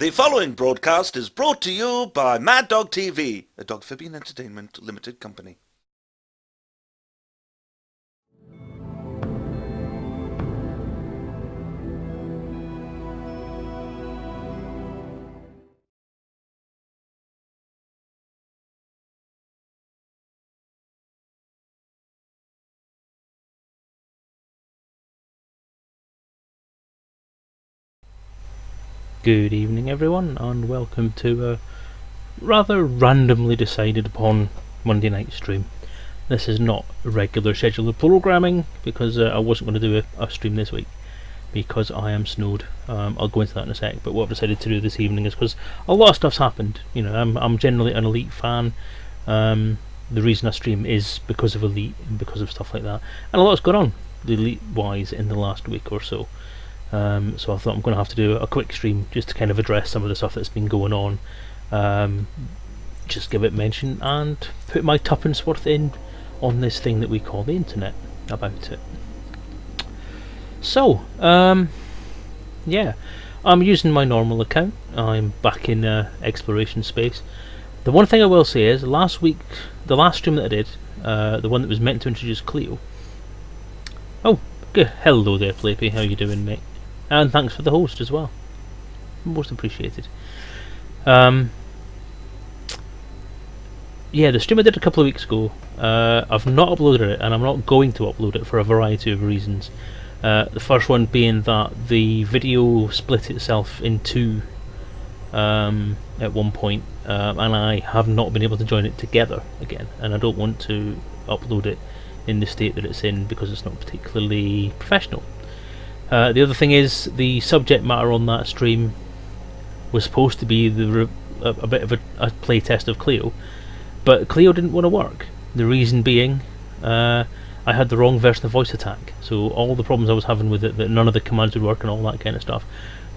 The following broadcast is brought to you by Mad Dog TV, a Dogphibian Entertainment Limited company. Good evening everyone, and welcome to a rather randomly decided upon Monday night stream. This is not a regular schedule of programming because I wasn't going to do a stream this week because I am snowed. I'll go into that in a sec, but what I've decided to do this evening is because a lot of stuff's happened. You know, I'm generally an Elite fan. The reason I stream is because of Elite and because of stuff like that, and a lot's gone on Elite wise in the last week or so. So I thought I'm going to have to do a quick stream just to kind of address some of the stuff that's been going on, just give it mention and put my tuppence worth in on this thing that we call the internet about it. So, yeah, I'm using my normal account. I'm back in exploration space. The one thing I will say is last week, the last stream that I did, the one that was meant to introduce Cleo. Oh, good. Hello there, Flappy. How you doing, mate? And thanks for the host as well. Most appreciated. Yeah, the stream I did a couple of weeks ago, I've not uploaded it, and I'm not going to upload it for a variety of reasons. The first one being that the video split itself in two at one point, and I have not been able to join it together again, and I don't want to upload it in the state that it's in because it's not particularly professional. The other thing is the subject matter on that stream was supposed to be a bit of a play test of Cleo, but Cleo didn't want to work. The reason being I had the wrong version of voice attack, so all the problems I was having with it, that none of the commands would work and all that kind of stuff,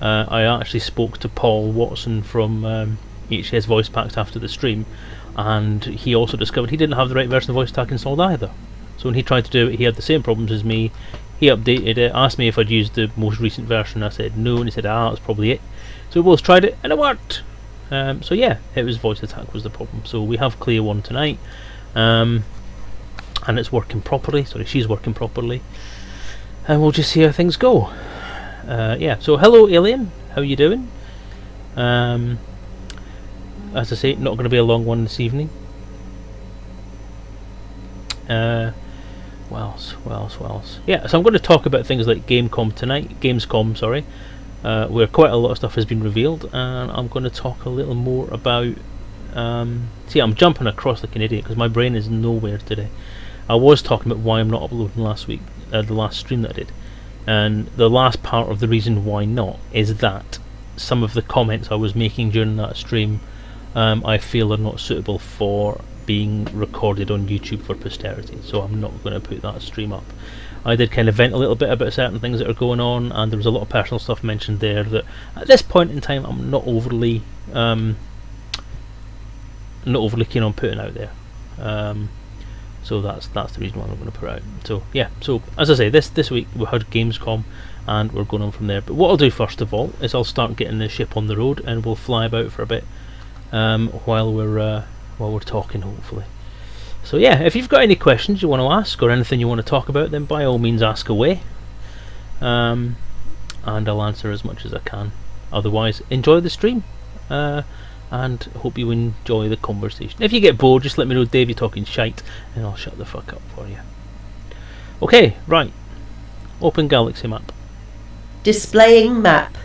I actually spoke to Paul Watson from HS Voice Packs after the stream, and he also discovered he didn't have the right version of voice attack installed either. So when he tried to do it, he had the same problems as me. He updated it, asked me if I'd used the most recent version. I said no, and he said, that's probably it. So we both tried it, and it worked. So yeah, it was voice attack was the problem. So we have Clear 1 tonight, and it's working properly. Sorry, she's working properly. And we'll just see how things go. Yeah, so hello Alien, how you doing? As I say, not going to be a long one this evening. What else? Yeah, so I'm going to talk about things like Gamescom, sorry, where quite a lot of stuff has been revealed, and I'm going to talk a little more about. See, I'm jumping across like an idiot because my brain is nowhere today. I was talking about why I'm not uploading last week, the last stream that I did, and the last part of the reason why not is that some of the comments I was making during that stream, I feel are not suitable for being recorded on YouTube for posterity, so I'm not going to put that stream up. I did kind of vent a little bit about certain things that are going on, and there was a lot of personal stuff mentioned there that at this point in time I'm not overly keen on putting out there. So that's the reason why I'm going to put it out. So yeah, so as I say, this week we had Gamescom and we're going on from there. But what I'll do first of all is I'll start getting the ship on the road and we'll fly about for a bit while we're talking, hopefully. So yeah, if you've got any questions you want to ask or anything you want to talk about, then by all means ask away, and I'll answer as much as I can. Otherwise, enjoy the stream, and hope you enjoy the conversation. If you get bored, just let me know, Dave, you're talking shite, and I'll shut the fuck up for you. Okay, right. Open galaxy map. Displaying map.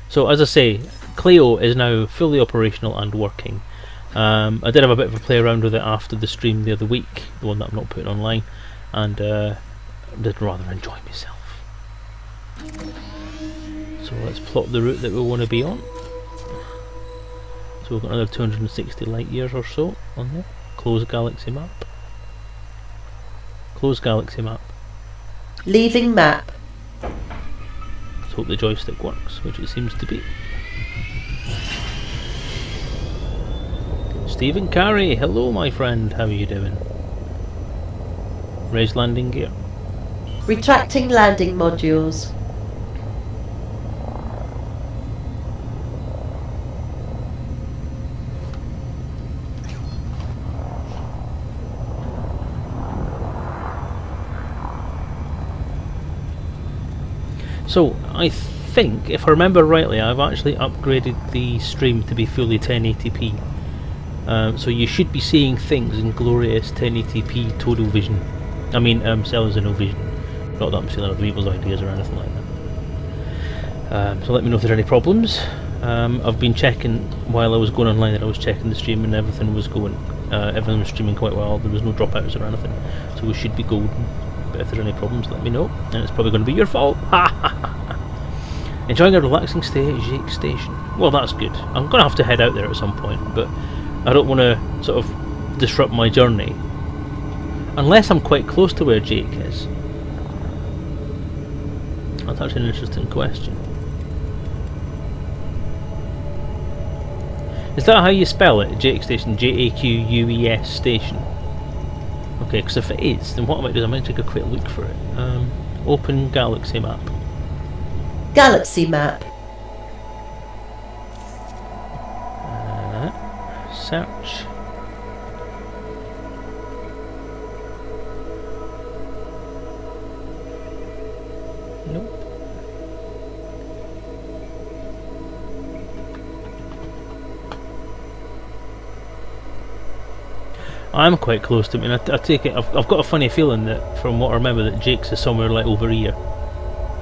So as I say, Cleo is now fully operational and working. I did have a bit of a play around with it after the stream the other week, the one that I'm not putting online, and did rather enjoy myself. So let's plot the route that we want to be on. So we've got another 260 light years or so on there. Close galaxy map. Close galaxy map. Leaving map. Let's hope the joystick works, which it seems to be. Stephen Carey, hello my friend, how are you doing? Raise landing gear. Retracting landing modules. So I think, if I remember rightly, I've actually upgraded the stream to be fully 1080p. So you should be seeing things in glorious 1080p total vision. I mean, Selezen vision. Not that I'm stealing other people's ideas or anything like that. So let me know if there's any problems. I've been checking while I was going online, that I was checking the stream and everything was going. Everything was streaming quite well. There was no dropouts or anything, so we should be golden. But if there's any problems, let me know, and it's probably going to be your fault. Enjoying a relaxing stay at Jake Station. Well, that's good. I'm going to have to head out there at some point, but I don't want to sort of disrupt my journey unless I'm quite close to where Jake is. That's actually an interesting question. Is that how you spell it? Jake Station, J-A-Q-U-E-S Station. Okay, because if it is, then what I might do is I might take a quick look for it. Open Galaxy map. Galaxy map. Search. Nope. I'm quite close to it. I mean, I take it. I've got a funny feeling that, from what I remember, that Jake's is somewhere like over here,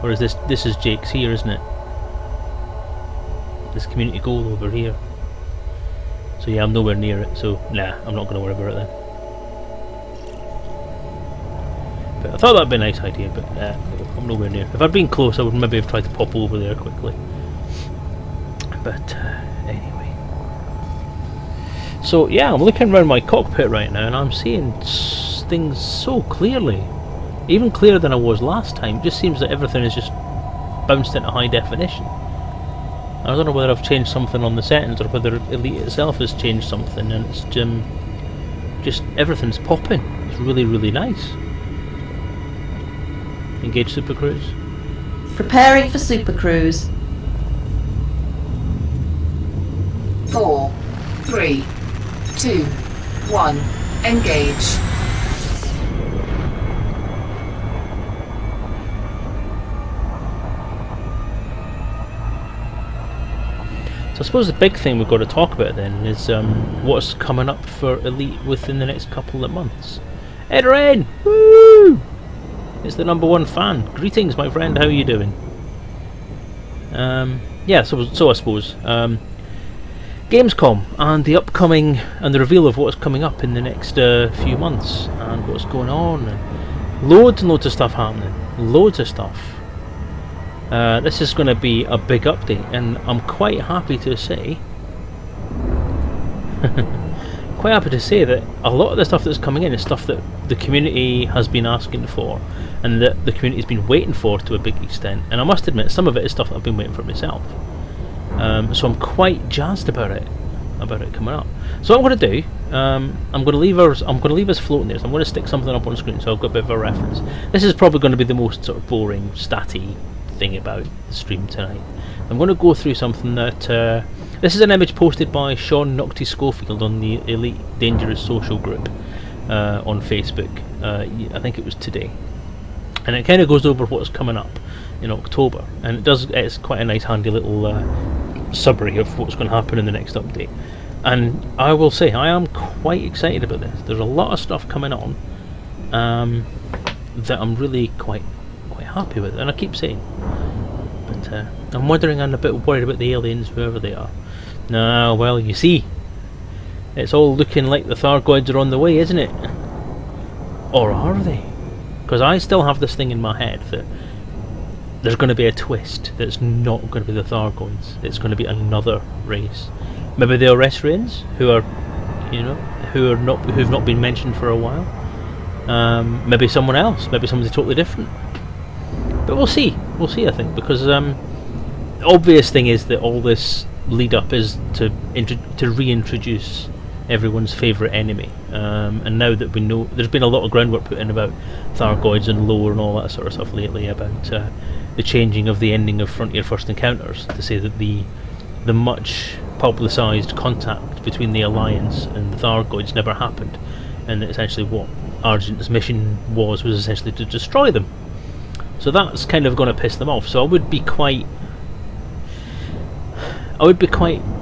or is this is Jake's here, isn't it? This community goal over here. So yeah, I'm nowhere near it. So nah, I'm not going to worry about it then. But I thought that'd be a nice idea, but no, I'm nowhere near. If I'd been close, I would maybe have tried to pop over there quickly. But anyway. So yeah, I'm looking around my cockpit right now, and I'm seeing things so clearly, even clearer than I was last time. It just seems that everything is just bounced into high definition. I don't know whether I've changed something on the settings or whether Elite itself has changed something, and it's just everything's popping. It's really, really nice. Engage Super Cruise. Preparing for Super Cruise. 4, 3, 2, 1, engage. So I suppose the big thing we've got to talk about then is what's coming up for Elite within the next couple of months. Edren! Woo! It's the #1 fan. Greetings, my friend. How are you doing? Yeah, so I suppose Gamescom and the upcoming and the reveal of what's coming up in the next few months and what's going on, and loads and loads of stuff happening. Loads of stuff. This is going to be a big update, and I'm quite happy to say that a lot of the stuff that's coming in is stuff that the community has been asking for, and that the community has been waiting for to a big extent. And I must admit, some of it is stuff that I've been waiting for myself. So I'm quite jazzed about it coming up. So what I'm going to do, I'm going to leave us floating there. So I'm going to stick something up on screen, so I've got a bit of a reference. This is probably going to be the most sort of boring, statty thing about the stream tonight. I'm going to go through something that this is an image posted by Sean Nocty Schofield on the Elite Dangerous social group on Facebook. I think it was today, and it kind of goes over what's coming up in October, and it's quite a nice handy little summary of what's going to happen in the next update. And I will say I am quite excited about this. There's a lot of stuff coming on that I'm really quite happy with, and I keep saying, but I'm wondering and a bit worried about the aliens, whoever they are. No, well, you see, it's all looking like the Thargoids are on the way, isn't it? Or are they? Because I still have this thing in my head that there's going to be a twist. That's not going to be the Thargoids. It's going to be another race. Maybe the Oresrians, who've not been mentioned for a while. Maybe someone else. Maybe somebody totally different. But we'll see. We'll see, I think, because the obvious thing is that all this lead up is to reintroduce everyone's favourite enemy. And now that we know, there's been a lot of groundwork put in about Thargoids and lore and all that sort of stuff lately, about the changing of the ending of Frontier First Encounters, to say that the much publicised contact between the Alliance and the Thargoids never happened, and that essentially what Argent's mission was essentially to destroy them. So that's kind of going to piss them off. So I would be quite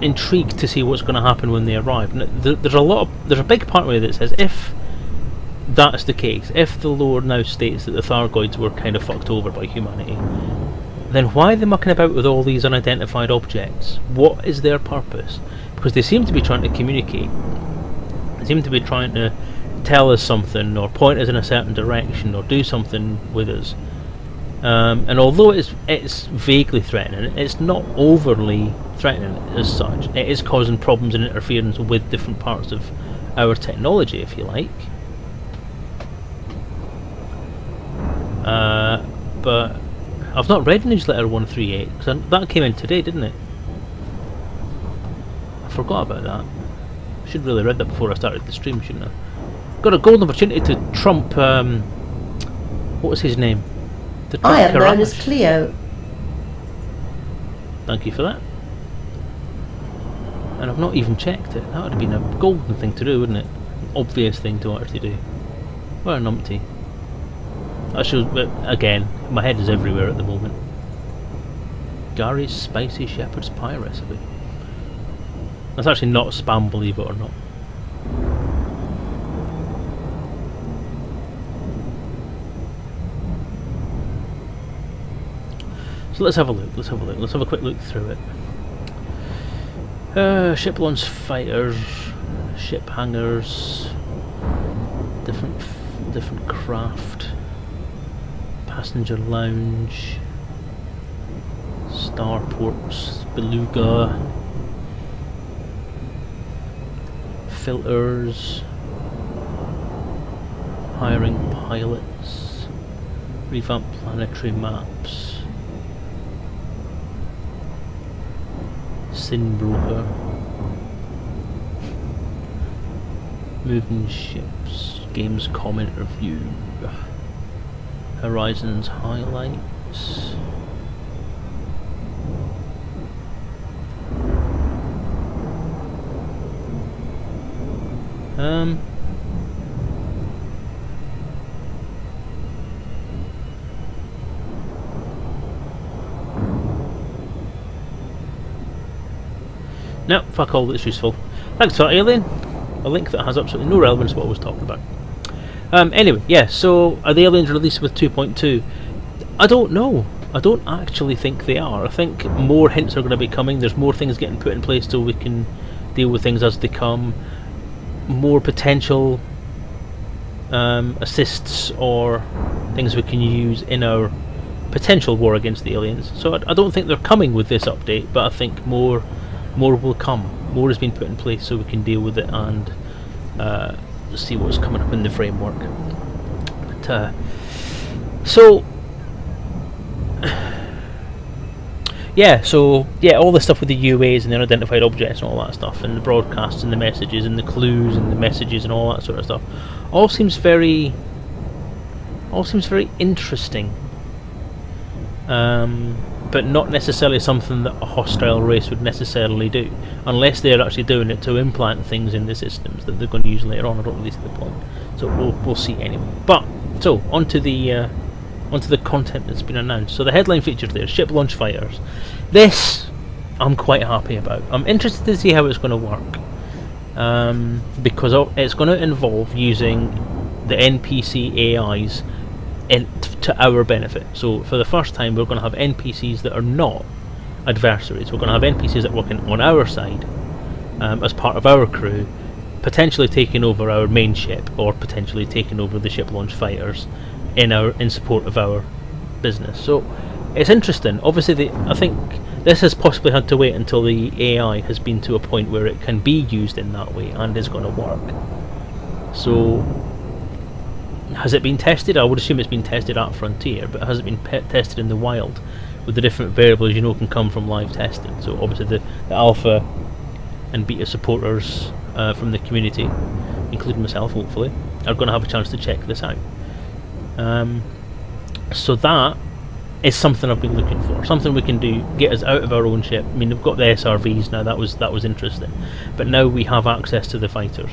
intrigued to see what's going to happen when they arrive. And there's a big part of me that says, if that's the case, if the lore now states that the Thargoids were kind of fucked over by humanity, then why are they mucking about with all these unidentified objects? What is their purpose? Because they seem to be trying to communicate. They seem to be trying to tell us something, or point us in a certain direction, or do something with us. And although it's vaguely threatening, it's not overly threatening as such. It is causing problems and interference with different parts of our technology, if you like. But I've not read Newsletter 138, because that came in today, didn't it? I forgot about that. I should really read that before I started the stream, shouldn't I? Got a golden opportunity to trump, what was his name? To trump I am known Karash. as Cleo. Thank you for that. And I've not even checked it. That would have been a golden thing to do, wouldn't it? An obvious thing to actually do. What a numpty. I should, but again, my head is everywhere at the moment. Gary's spicy shepherd's pie recipe. That's actually not spam, believe it or not. So let's have a look, let's have a quick look through it. Ship launch fighters, ship hangars, different craft, passenger lounge, starports, beluga, filters, hiring pilots, revamp planetary maps, Sin Broker, moving ships, Gamescom interview, Horizons highlights, no, fuck all that's useful. Thanks for that, Alien. A link that has absolutely no relevance to what I was talking about. Anyway, yeah, so are the aliens released with 2.2? I don't know. I don't actually think they are. I think more hints are going to be coming. There's more things getting put in place so we can deal with things as they come. More potential assists or things we can use in our potential war against the aliens. So I don't think they're coming with this update, but I think more will come. More has been put in place so we can deal with it and see what's coming up in the framework. But so all the stuff with the UAs and the unidentified objects and all that stuff, and the broadcasts and the messages and the clues and the messages and all that sort of stuff, all seems very interesting. But not necessarily something that a hostile race would necessarily do, unless they're actually doing it to implant things in the systems that they're going to use later on. I don't really see the point, so we'll see anyway. But so onto the content that's been announced. So the headline features there: ship launch fighters. This I'm quite happy about. I'm interested to see how it's going to work, because it's going to involve using the NPC AIs to our benefit. So for the first time we're going to have NPCs that are not adversaries. We're going to have NPCs that are working on our side as part of our crew, potentially taking over our main ship or potentially taking over the ship launch fighters in support of our business. So it's interesting. Obviously I think this has possibly had to wait until the AI has been to a point where it can be used in that way and is going to work. So has it been tested? I would assume it's been tested at Frontier, but has it been tested in the wild with the different variables can come from live testing? So obviously the alpha and beta supporters from the community, including myself hopefully, are going to have a chance to check this out. So that is something I've been looking for, something we can do, get us out of our own ship. I mean, we've got the SRVs now, that was interesting, but now we have access to the fighters,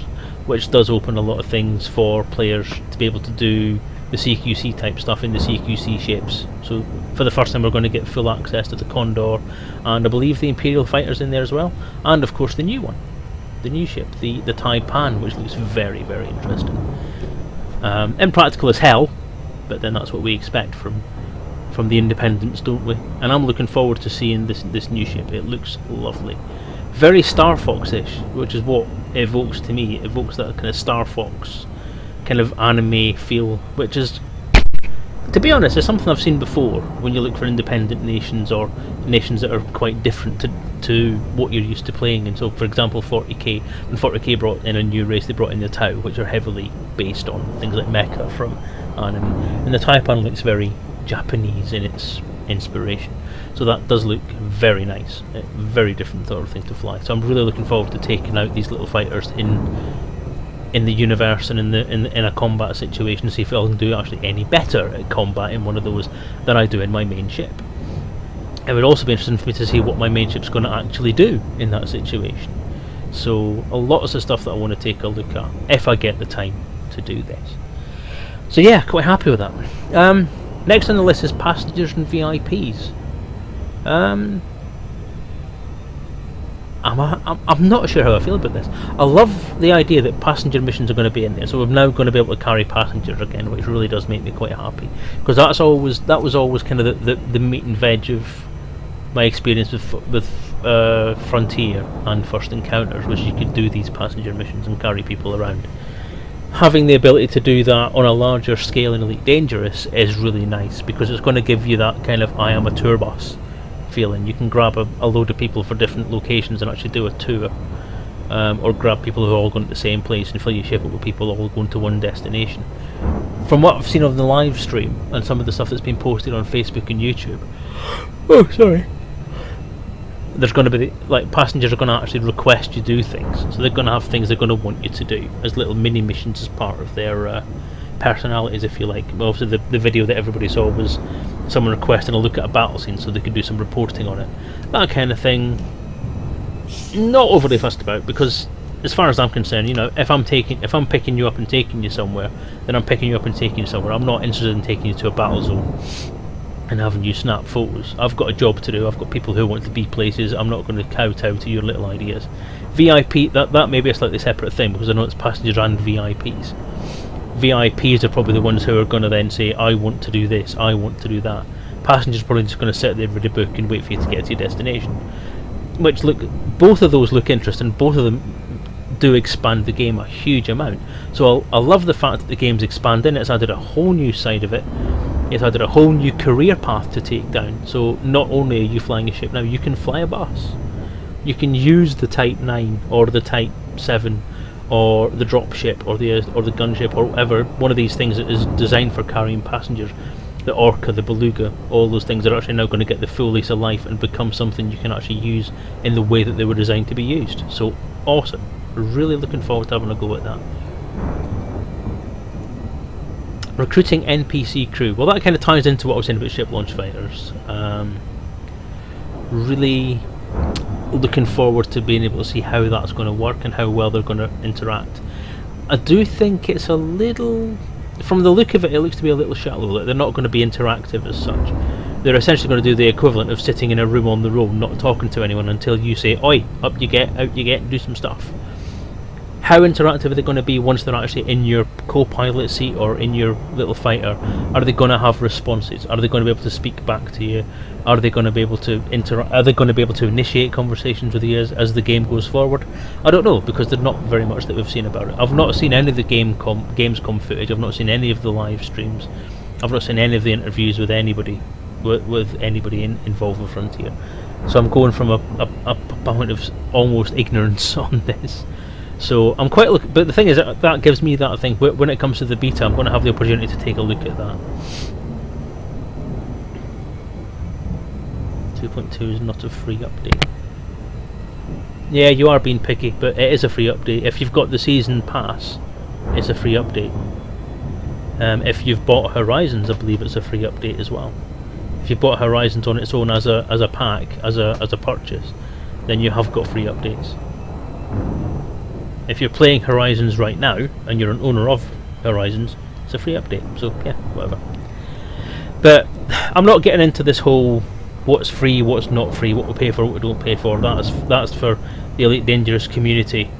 which does open a lot of things for players to be able to do the CQC type stuff in the CQC ships. So for the first time we're going to get full access to the Condor, and I believe the Imperial fighters in there as well, and of course the new one, the new ship, the Taipan, which looks very, very interesting. Impractical as hell, but then that's what we expect from the Independents, don't we? And I'm looking forward to seeing this new ship. It looks lovely, very Star Fox-ish, which is what it evokes to me. It evokes that kind of Star Fox kind of anime feel, which is, to be honest, is something I've seen before when you look for independent nations or nations that are quite different to what you're used to playing. And so, for example, 40k, when 40k brought in a new race, they brought in the Tau, which are heavily based on things like mecha from anime, and the Taipan looks very Japanese in its inspiration, so that does look very nice, very different sort of thing to fly. So I'm really looking forward to taking out these little fighters in the universe and in a combat situation, to see if I can do actually any better at combat in one of those than I do in my main ship. It would also be interesting for me to see what my main ship's going to actually do in that situation. So a lot of the stuff that I want to take a look at if I get the time to do this. So yeah, quite happy with that. Next on the list is passengers and VIPs. I'm not sure how I feel about this. I love the idea that passenger missions are going to be in there, so we're now going to be able to carry passengers again, which really does make me quite happy, because that was always kind of the meat and veg of my experience with Frontier and First Encounters, was you could do these passenger missions and carry people around. Having the ability to do that on a larger scale in Elite Dangerous is really nice, because it's going to give you that kind of I am a tour bus feeling. You can grab a load of people for different locations and actually do a tour, or grab people who are all going to the same place and fill your ship up with people all going to one destination. From what I've seen of the live stream and some of the stuff that's been posted on Facebook and YouTube, there's going to be, like, passengers are going to actually request you do things, so they're going to have things they're going to want you to do as little mini missions as part of their personalities, if you like. Well, obviously the video that everybody saw was someone requesting a look at a battle scene so they could do some reporting on it. That kind of thing, not overly fussed about, because as far as I'm concerned, you know, if I'm picking you up and taking you somewhere, then I'm picking you up and taking you somewhere. I'm not interested in taking you to a battle zone and having you snap photos. I've got a job to do. I've got people who want to be places. I'm not going to kowtow to your little ideas. VIP, that may be a slightly separate thing, because I know it's passengers and VIPs. VIPs are probably the ones who are going to then say, I want to do this, I want to do that. Passengers are probably just going to sit there with a book and wait for you to get to your destination. Which, look, both of those look interesting. Both of them do expand the game a huge amount. So I love the fact that the game's expanding. It's added a whole new side of it. It's added a whole new career path to take down. So not only are you flying a ship now, you can fly a bus. You can use the Type 9 or the Type 7 or the drop ship or the gunship or whatever, one of these things that is designed for carrying passengers. The Orca, the Beluga, all those things are actually now going to get the full lease of life and become something you can actually use in the way that they were designed to be used. So awesome. Really looking forward to having a go at that. Recruiting NPC crew. Well, that kind of ties into what I was saying about ship launch fighters. Really looking forward to being able to see how that's going to work and how well they're going to interact. I do think it's a little, from the look of it, it looks to be a little shallow. They're not going to be interactive as such. They're essentially going to do the equivalent of sitting in a room on the road, not talking to anyone until you say, oi, up you get, out you get, do some stuff. How interactive are they going to be once they're actually in your co-pilot seat or in your little fighter? Are they going to have responses? Are they going to be able to speak back to you? Are they going to be able to Are they going to be able to initiate conversations with you as the game goes forward? I don't know, because there's not very much that we've seen about it. I've not seen any of the Gamescom footage. I've not seen any of the live streams. I've not seen any of the interviews with anybody involved with Frontier. So I'm going from a point of almost ignorance on this. So I'm quite but the thing is that gives me that thing. When it comes to the beta, I'm going to have the opportunity to take a look at that. 2.2 is not a free update. Yeah, you are being picky, but it is a free update. If you've got the season pass, it's a free update. If you've bought Horizons, I believe it's a free update as well. If you bought Horizons on its own as a pack, as a purchase, then you have got free updates. If you're playing Horizons right now and you're an owner of Horizons, It's a free update, so yeah, whatever. But I'm not getting into this whole what's free, what's not free, what we pay for, what we don't pay for. That's for the Elite Dangerous community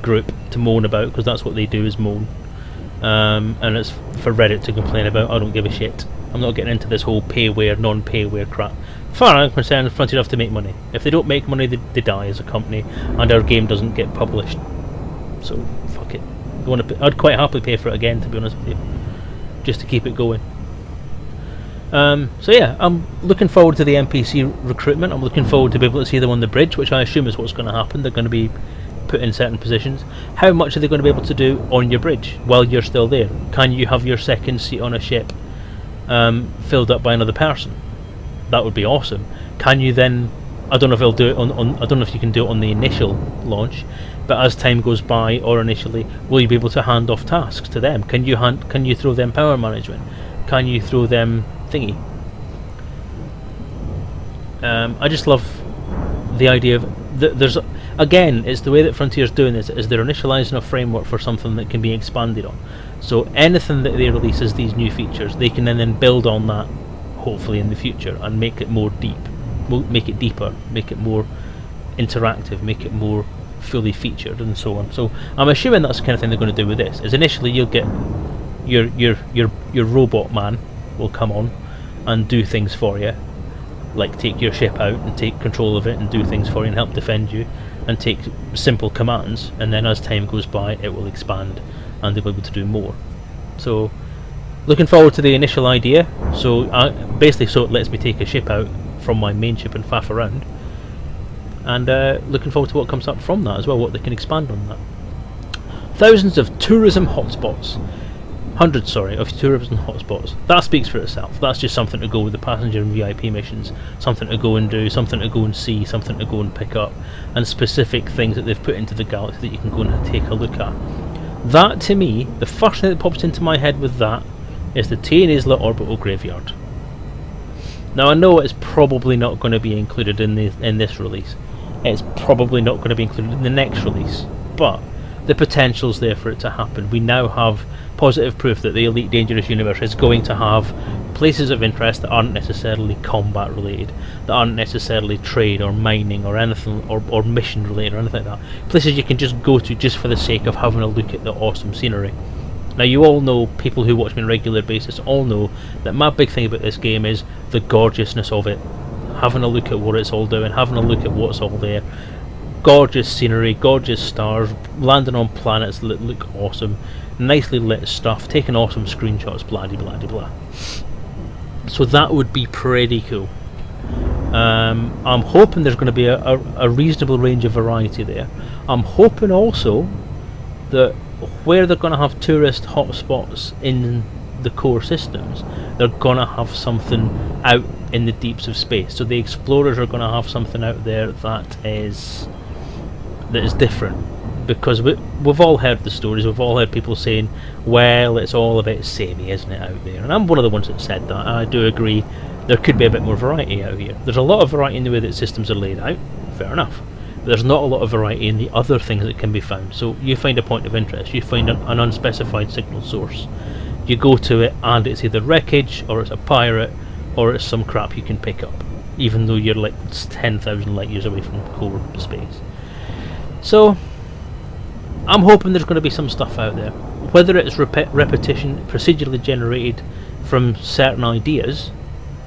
group to moan about, because that's what they do, is moan. And it's for Reddit to complain about. I don't give a shit. I'm not getting into this whole payware, non-payware crap. As far as I'm concerned, Frontier have to make money. If they don't make money, they die as a company, and our game doesn't get published. So fuck it. I'd quite happily pay for it again, to be honest with you, just to keep it going. So yeah, I'm looking forward to the NPC recruitment. I'm looking forward to be able to see them on the bridge, which I assume is what's going to happen. They're going to be put in certain positions. How much are they going to be able to do on your bridge while you're still there? Can you have your second seat on a ship filled up by another person? That would be awesome. Can you then, I don't know if they'll do it on I don't know if you can do it on the initial launch, but as time goes by, or initially, will you be able to hand off tasks to them? Can you throw them power management? Can you throw them thingy? I just love the idea of there's again, it's the way that Frontier's doing this, is they're initialising a framework for something that can be expanded on. So anything that they release as these new features, they can then build on that, hopefully in the future, and make it more deep, make it deeper, make it more interactive, make it more fully featured, and so on. So I'm assuming that's the kind of thing they're going to do with this. Is initially you'll get your robot man will come on and do things for you, like take your ship out and take control of it and do things for you and help defend you, and take simple commands, and then as time goes by it will expand and they'll be able to do more. So looking forward to the initial idea. So basically, so it lets me take a ship out from my main ship and faff around, and looking forward to what comes up from that as well, what they can expand on that. Thousands of tourism hotspots. Hundreds, sorry, of tourism hotspots. That speaks for itself. That's just something to go with the passenger and VIP missions, something to go and do, something to go and see, something to go and pick up, and specific things that they've put into the galaxy that you can go and take a look at. That, to me, the first thing that pops into my head with that is the T and Isla Orbital Graveyard. Now I know it's probably not going to be included in this release. It's probably not going to be included in the next release, but the potential's there for it to happen. We now have positive proof that the Elite Dangerous universe is going to have places of interest that aren't necessarily combat related, that aren't necessarily trade or mining or anything, or mission related or anything like that. Places you can just go to just for the sake of having a look at the awesome scenery. Now you all know, people who watch me on a regular basis all know that my big thing about this game is the gorgeousness of it. Having a look at what it's all doing, having a look at what's all there. Gorgeous scenery, gorgeous stars, landing on planets that look awesome, nicely lit stuff, taking awesome screenshots, blah de blah de blah. So that would be pretty cool. I'm hoping there's going to be a reasonable range of variety there. I'm hoping also that where they're going to have tourist hotspots in the core systems, they're going to have something out in the deeps of space. So the explorers are going to have something out there that is different. Because we've all heard the stories, we've all heard people saying, well, it's all a bit samey, isn't it, out there? And I'm one of the ones that said that. I do agree there could be a bit more variety out here. There's a lot of variety in the way that systems are laid out, fair enough. But there's not a lot of variety in the other things that can be found. So you find a point of interest, you find an unspecified signal source, you go to it and it's either wreckage, or it's a pirate, or it's some crap you can pick up, even though you're like 10,000 light years away from core space. So I'm hoping there's going to be some stuff out there, whether it's repetition, procedurally generated from certain ideas.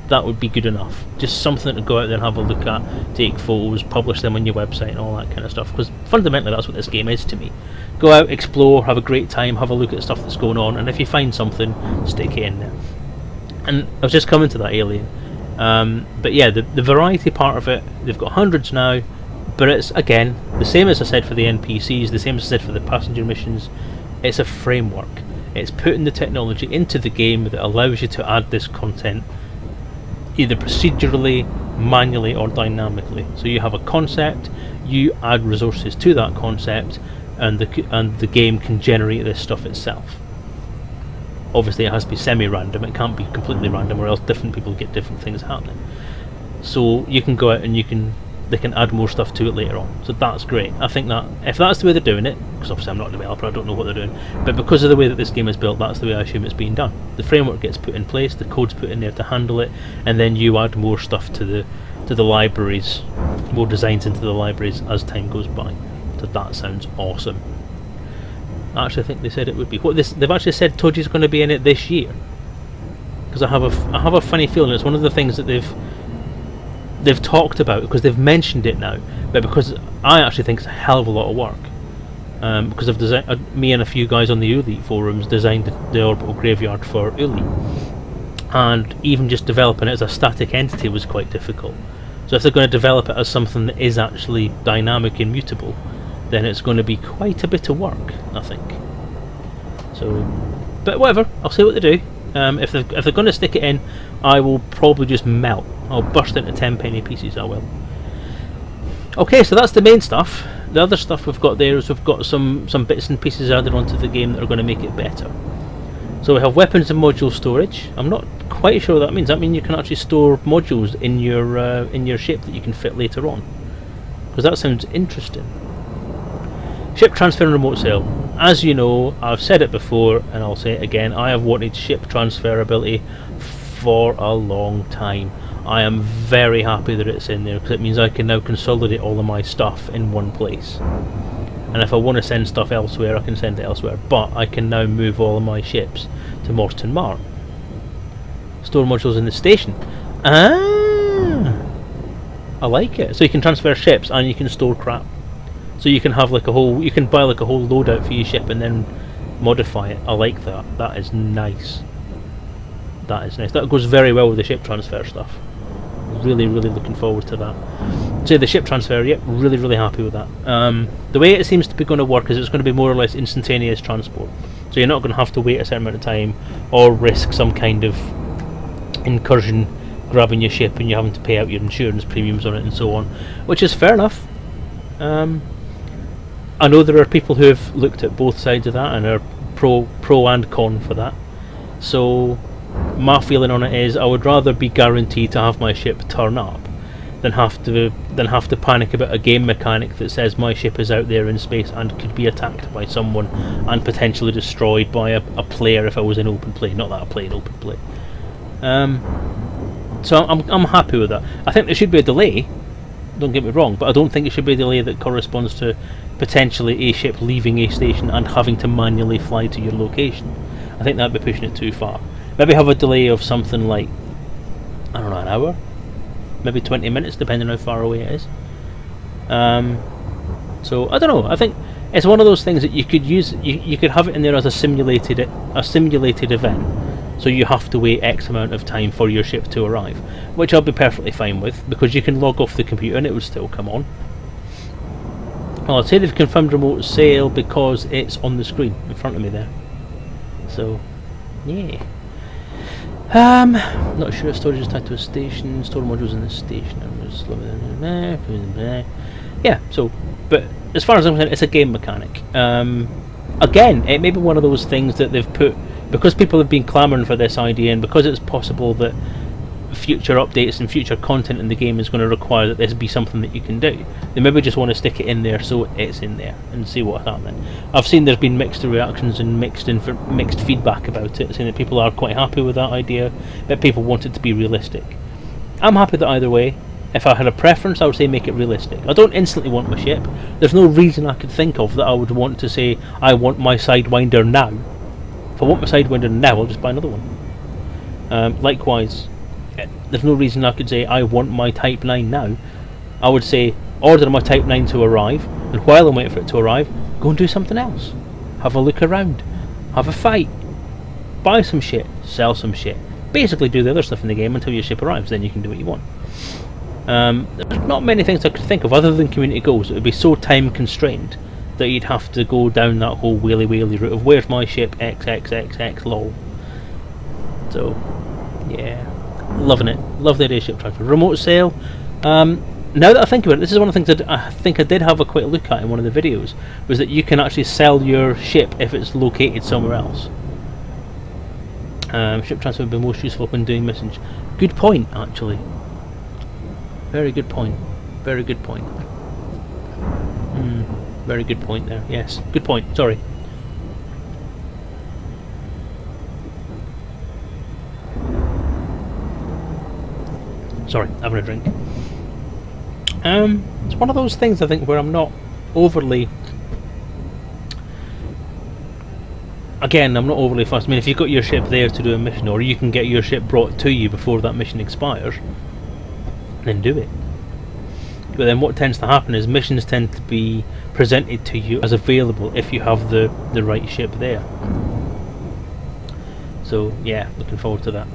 That would be good enough. Just something to go out there and have a look at, take photos, publish them on your website and all that kind of stuff, because fundamentally that's what this game is to me. Go out, explore, have a great time, have a look at stuff that's going on, and if you find something, stick it in there. And I was just coming to that, Alien. But yeah, the variety part of it, they've got hundreds now, but it's, again, the same as I said for the NPCs, the same as I said for the passenger missions. It's a framework. It's putting the technology into the game that allows you to add this content either procedurally, manually, or dynamically. So you have a concept, you add resources to that concept, and the game can generate this stuff itself. Obviously it has to be semi-random, it can't be completely random, or else different people get different things happening. So you can go out and you can they can add more stuff to it later on. So that's great. I think that if that's the way they're doing it, because obviously I'm not a developer, I don't know what they're doing, but because of the way that this game is built, that's the way I assume it's being done. The framework gets put in place, the code's put in there to handle it, and then you add more stuff to the libraries, more designs into the libraries as time goes by. So that sounds awesome. I actually think they said it would be. They've actually said Toji's going to be in it this year, because I have a funny feeling it's one of the things that they've talked about, because they've mentioned it now, but because I actually think it's a hell of a lot of work. Because I've designed, me and a few guys on the Uli forums designed the orbital graveyard for Uli, and even just developing it as a static entity was quite difficult. So if they're going to develop it as something that is actually dynamic and mutable, then it's going to be quite a bit of work, I think. So, but whatever, I'll see what they do. If they're going to stick it in, I will probably just melt. I'll burst into 10-penny pieces, I will. Okay, so that's the main stuff. The other stuff we've got there is we've got some bits and pieces added onto the game that are going to make it better. So we have weapons and module storage. I'm not quite sure what that means. That means you can actually store modules in your ship that you can fit later on, because that sounds interesting. Ship transfer and remote sale. As you know, I've said it before and I'll say it again, I have wanted ship transferability for a long time. I am very happy that it's in there, because it means I can now consolidate all of my stuff in one place. And if I want to send stuff elsewhere, I can send it elsewhere. But I can now move all of my ships to Morstan Mar. Store modules in the station. Ah, I like it. So you can transfer ships and you can store crap. So you can have like you can buy like a whole loadout for your ship and then modify it. I like that. That is nice. That is nice. That goes very well with the ship transfer stuff. Really, really looking forward to that. So the ship transfer, yep, really, really happy with that. The way it seems to be going to work is it's going to be more or less instantaneous transport. So you're not going to have to wait a certain amount of time or risk some kind of incursion grabbing your ship and you having to pay out your insurance premiums on it and so on, which is fair enough. I know there are people who have looked at both sides of that and are pro and con for that. So my feeling on it is I would rather be guaranteed to have my ship turn up than have to panic about a game mechanic that says my ship is out there in space and could be attacked by someone and potentially destroyed by a player if I was in open play. Not that I play in open play. So I'm happy with that. I think there should be a delay, don't get me wrong, but I don't think it should be a delay that corresponds to potentially a ship leaving a station and having to manually fly to your location. I think that'd be pushing it too far. Maybe have a delay of something like, I don't know, an hour? Maybe 20 minutes, depending how far away it is. So, I don't know, I think it's one of those things that you could use, you could have it in there as a simulated event. So you have to wait X amount of time for your ship to arrive, which I'll be perfectly fine with, because you can log off the computer and it would still come on. Well, I'd say they've confirmed remote sale because it's on the screen in front of me there. So, yeah. Not sure if storage is tied to a station, store modules in the station. Yeah, so, but as far as I'm concerned, it's a game mechanic. Again, it may be one of those things that they've put, because people have been clamouring for this idea, and because it's possible that future updates and future content in the game is going to require that this be something that you can do, they maybe just want to stick it in there so it's in there and see what's happening. I've seen there's been mixed reactions and mixed feedback about it, saying that people are quite happy with that idea, but people want it to be realistic. I'm happy that either way. If I had a preference, I would say make it realistic. I don't instantly want my ship. There's no reason I could think of that I would want to say I want my Sidewinder now. If I want my Sidewinder now, I'll just buy another one. Likewise, there's no reason I could say I want my Type 9 now. I would say order my Type 9 to arrive, and while I'm waiting for it to arrive, go and do something else. Have a look around, have a fight, buy some shit, sell some shit. Basically do the other stuff in the game until your ship arrives, then you can do what you want. There's not many things I could think of other than community goals. It would be so time constrained that you'd have to go down that whole whaley route of where's my ship, XXXX lol. So, yeah. Loving it. Love the idea of ship transfer. Remote sale. Now that I think about it, this is one of the things that I think I did have a quick look at in one of the videos, was that you can actually sell your ship if it's located somewhere else. Ship transfer would be most useful when doing missions. Good point, actually. Very good point. Very good point. Very good point there. Yes, good point. Sorry. Sorry, having a drink. It's one of those things I think where I'm not overly. Again, I'm not overly fussed. I mean, if you've got your ship there to do a mission, or you can get your ship brought to you before that mission expires, then do it. But then what tends to happen is missions tend to be presented to you as available if you have the right ship there. So yeah, looking forward to that.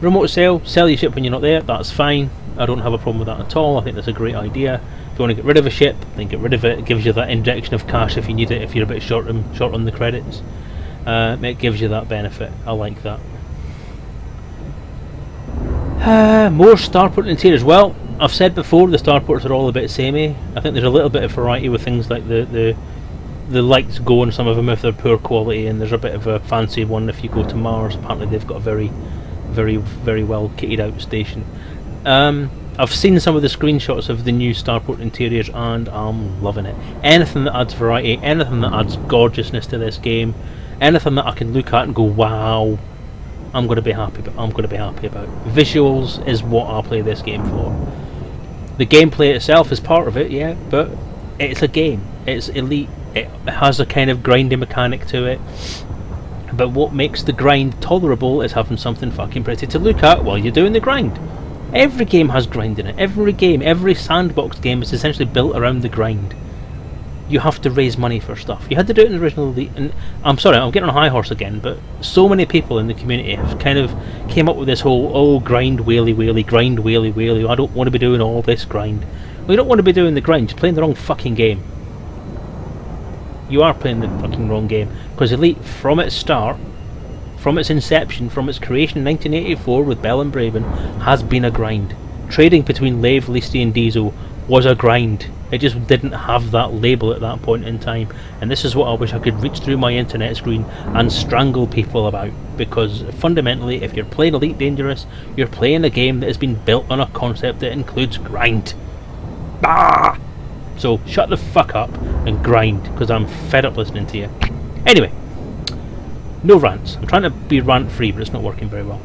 Remote sell your ship when you're not there, that's fine. I don't have a problem with that at all. I think that's a great idea. If you want to get rid of a ship, then get rid of it. It gives you that injection of cash if you need it, if you're a bit short on the credits. It gives you that benefit. I like that. More starport interiors. Well, I've said before the starports are all a bit samey. I think there's a little bit of variety with things like the lights go on some of them if they're poor quality, and there's a bit of a fancy one if you go to Mars. Apparently they've got a very, very, very well kitted out station. I've seen some of the screenshots of the new starport interiors and I'm loving it. Anything that adds variety, anything that adds gorgeousness to this game, anything that I can look at and go, wow, I'm going to be happy about. Visuals is what I play this game for. The gameplay itself is part of it, yeah, but it's a game. It's elite. It has a kind of grinding mechanic to it. But what makes the grind tolerable is having something fucking pretty to look at while you're doing the grind. Every game has grind in it. Every sandbox game is essentially built around the grind. You have to raise money for stuff. You had to do it in the original Elite, and I'm sorry, I'm getting on a high horse again, but so many people in the community have kind of came up with this whole, grind whaley, grind whaley, I don't want to be doing all this grind. Well, you don't want to be doing the grind, you're playing the wrong fucking game. You are playing the fucking wrong game, because Elite, from its start, from its inception, from its creation in 1984 with Bell and Braven, has been a grind. Trading between Lave, Leasty and Diesel was a grind. It just didn't have that label at that point in time, and this is what I wish I could reach through my internet screen and strangle people about, because fundamentally if you're playing Elite Dangerous, you're playing a game that has been built on a concept that includes grind. Ah! So shut the fuck up and grind, because I'm fed up listening to you. Anyway, no rants. I'm trying to be rant free, but it's not working very well.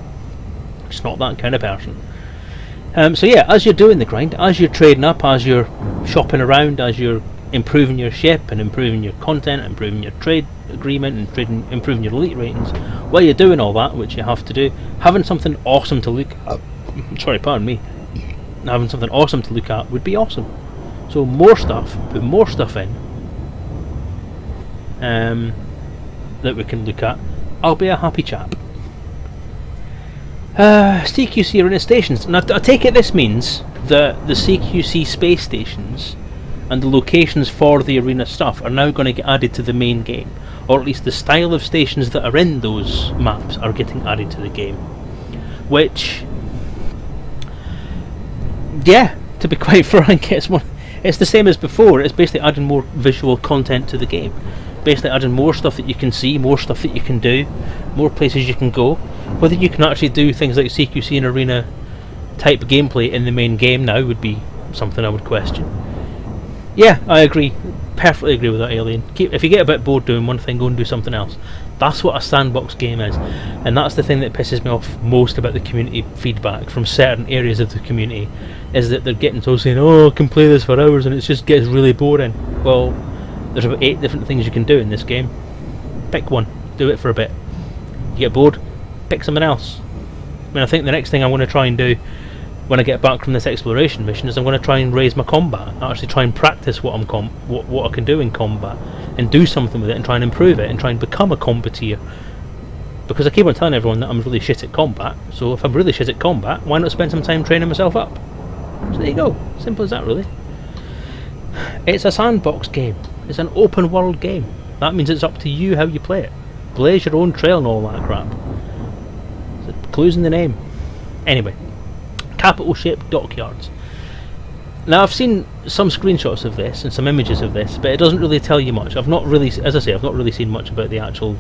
Just not that kind of person. So yeah, as you're doing the grind, as you're trading up, as you're shopping around, as you're improving your ship and improving your content, improving your trade agreement and improving your elite ratings, while you're doing all that, which you have to do, having something awesome to look at, sorry, pardon me, having something awesome to look at would be awesome. So more stuff, put more stuff in that we can look at. I'll be a happy chap. CQC arena stations. Now I take it this means that the CQC space stations and the locations for the arena stuff are now going to get added to the main game, or at least the style of stations that are in those maps are getting added to the game, which, yeah, to be quite frank, it's the same as before. It's basically adding more visual content to the game, basically adding more stuff that you can see, more stuff that you can do, more places you can go. Whether you can actually do things like CQC and arena type gameplay in the main game now would be something I would question. Yeah, I agree. Perfectly agree with that, Alien. If you get a bit bored doing one thing, go and do something else. That's what a sandbox game is. And that's the thing that pisses me off most about the community feedback from certain areas of the community, is that they're getting so saying, oh, I can play this for hours and it just gets really boring. Well, there's about 8 different things you can do in this game. Pick one. Do it for a bit. You get bored? Pick something else. I mean, I think the next thing I'm going to try and do when I get back from this exploration mission is I'm going to try and raise my combat. Actually try and practice what I can do in combat, and do something with it and try and improve it and try and become a combateer. Because I keep on telling everyone that I'm really shit at combat, so if I'm really shit at combat, why not spend some time training myself up? So there you go. Simple as that, really. It's a sandbox game. It's an open world game. That means it's up to you how you play it. Blaze your own trail and all that crap. The clues in the name. Anyway, capital shaped dockyards. Now I've seen some screenshots of this and some images of this, but it doesn't really tell you much. I've not really, as I say, I've not really seen much about the actual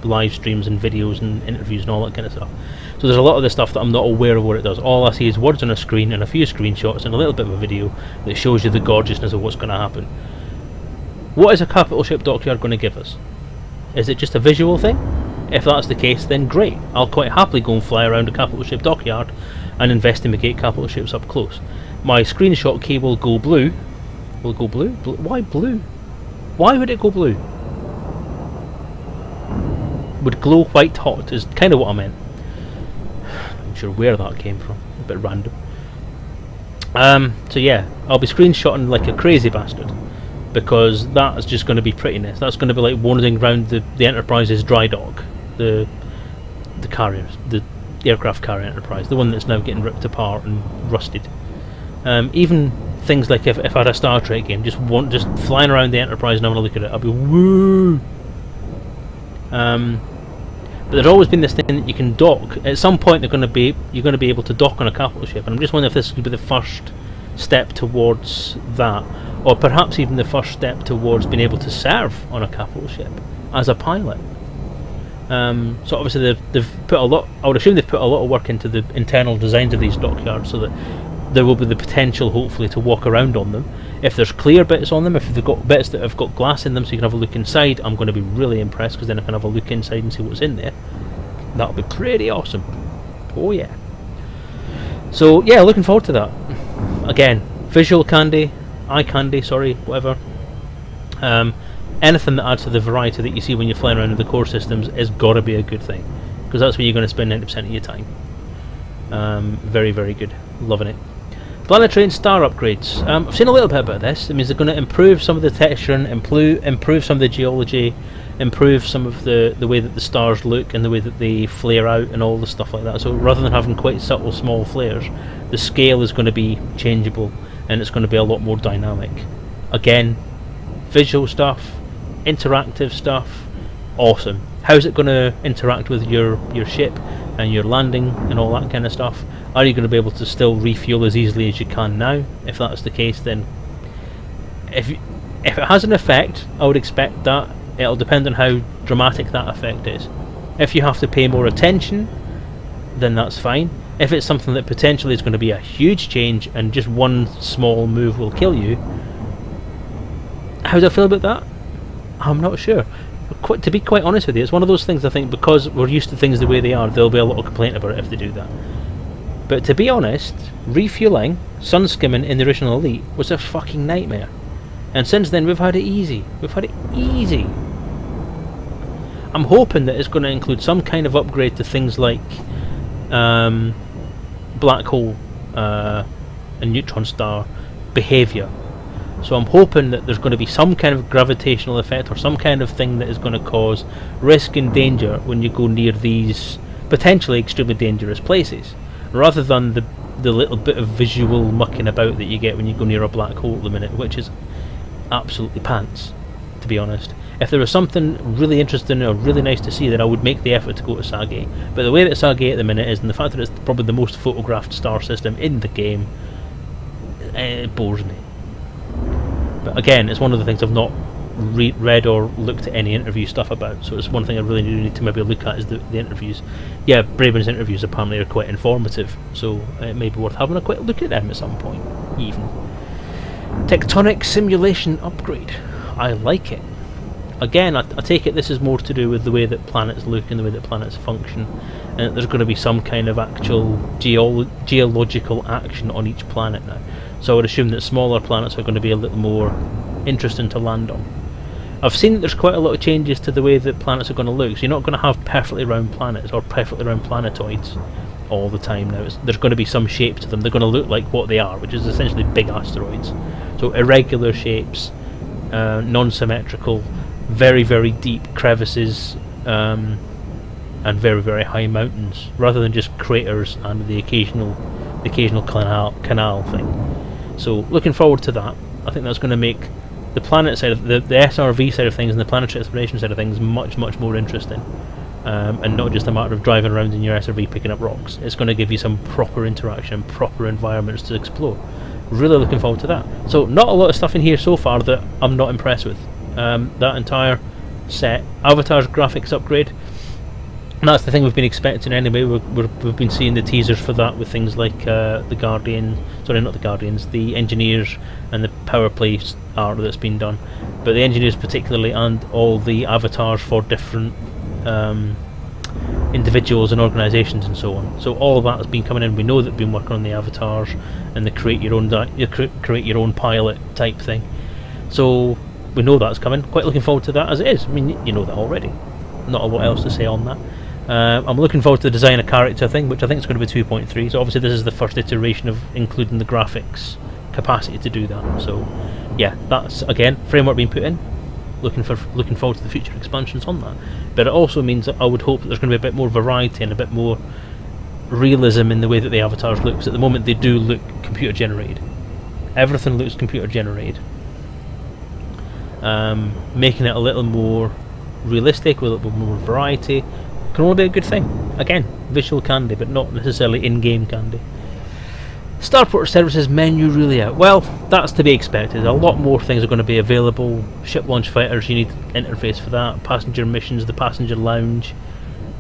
live streams and videos and interviews and all that kind of stuff. So there's a lot of this stuff that I'm not aware of what it does. All I see is words on a screen and a few screenshots and a little bit of a video that shows you the gorgeousness of what's going to happen. What is a capital ship dockyard going to give us? Is it just a visual thing? If that's the case, then great. I'll quite happily go and fly around a capital ship dockyard and investigate capital ships up close. My screenshot key will go blue. Will it go blue? Why blue? Why would it go blue? Would glow white hot is kind of what I meant. I'm not sure where that came from. A bit random. So yeah, I'll be screenshotting like a crazy bastard, because that is just going to be prettiness. That's going to be like wandering around the Enterprise's dry dock, the carriers, the aircraft carrier Enterprise, the one that's now getting ripped apart and rusted. Even things like if I had a Star Trek game, just flying around the Enterprise and having a look at it, I'll be woo. But there's always been this thing that you can dock. At some point, you're going to be able to dock on a capital ship, and I'm just wondering if this could be the first step towards that, or perhaps even the first step towards being able to serve on a capital ship as a pilot. So obviously they've put a lot. I would assume they've put a lot of work into the internal designs of these dockyards, so that there will be the potential, hopefully, to walk around on them. If there's clear bits on them, if they've got bits that have got glass in them so you can have a look inside, I'm going to be really impressed, because then I can have a look inside and see what's in there. That'll be pretty awesome. Oh yeah. So yeah, looking forward to that. Again, visual candy, eye candy, sorry, whatever. Anything that adds to the variety that you see when you're flying around in the core systems has got to be a good thing, because that's where you're going to spend 90% of your time. Very, very good. Loving it. Planetary and star upgrades. I've seen a little bit about this. It means they're going to improve some of the texturing, improve some of the geology, improve some of the way that the stars look and the way that they flare out and all the stuff like that. So rather than having quite subtle small flares, the scale is going to be changeable and it's going to be a lot more dynamic. Again, visual stuff, interactive stuff, awesome. How's it going to interact with your ship and your landing and all that kind of stuff? Are you going to be able to still refuel as easily as you can now? If that's the case, then if it has an effect, I would expect that it'll depend on how dramatic that effect is. If you have to pay more attention, then that's fine. If it's something that potentially is going to be a huge change and just one small move will kill you, how do I feel about that? I'm not sure. To be quite honest with you, it's one of those things, I think, because we're used to things the way they are, there'll be a lot of complaint about it if they do that. But to be honest, refueling, sun skimming in the original Elite was a fucking nightmare. And since then we've had it easy. We've had it easy. I'm hoping that it's going to include some kind of upgrade to things like black hole and neutron star behaviour. So I'm hoping that there's going to be some kind of gravitational effect or some kind of thing that is going to cause risk and danger when you go near these potentially extremely dangerous places, rather than the little bit of visual mucking about that you get when you go near a black hole at the minute, which is absolutely pants, to be honest. If there was something really interesting or really nice to see, then I would make the effort to go to Sage. But the way that Sage at the minute is, and the fact that it's probably the most photographed star system in the game, it bores me. But again, it's one of the things I've not read or looked at any interview stuff about, so it's one thing I really do need to maybe look at is the interviews. Yeah, Braben's interviews apparently are quite informative, so it may be worth having a quick look at them at some point, even. Tectonic simulation upgrade. I like it. Again, I take it this is more to do with the way that planets look and the way that planets function, and that there's going to be some kind of actual geological action on each planet now. So I would assume that smaller planets are going to be a little more interesting to land on. I've seen that there's quite a lot of changes to the way that planets are going to look, so you're not going to have perfectly round planets or perfectly round planetoids all the time now. There's going to be some shape to them. They're going to look like what they are, which is essentially big asteroids. So irregular shapes, non-symmetrical, very, very deep crevices, and very, very high mountains, rather than just craters and the occasional canal thing. So looking forward to that. I think that's going to make the planet side of the SRV side of things and the planetary exploration side of things much, much more interesting, and not just a matter of driving around in your SRV picking up rocks. It's going to give you some proper interaction, proper environments to explore. Really looking forward to that. So not a lot of stuff in here so far that I'm not impressed with. That entire set. Avatar's graphics upgrade. And that's the thing we've been expecting anyway. We've been seeing the teasers for that with things like the Guardian, sorry, not the Guardians, the Engineers and the Power Play art that's been done. But the Engineers particularly, and all the avatars for different individuals and organisations and so on. So all of that has been coming in. We know that they've been working on the avatars and the create your own pilot type thing. So we know that's coming. Quite looking forward to that as it is. I mean, you know that already. Not a lot else to say on that. I'm looking forward to the design of character thing, which I think is going to be 2.3. So obviously this is the first iteration of including the graphics capacity to do that. So yeah, that's again framework being put in. Looking forward to the future expansions on that. But it also means that I would hope that there's going to be a bit more variety and a bit more realism in the way that the avatars look. 'Cause at the moment they do look computer generated. Everything looks computer generated. Making it a little more realistic with a little bit more variety can only be a good thing. Again, visual candy, but not necessarily in-game candy. Starport Services menu really out. Well, that's to be expected. A lot more things are going to be available. Ship launch fighters, you need interface for that. Passenger missions, the passenger lounge,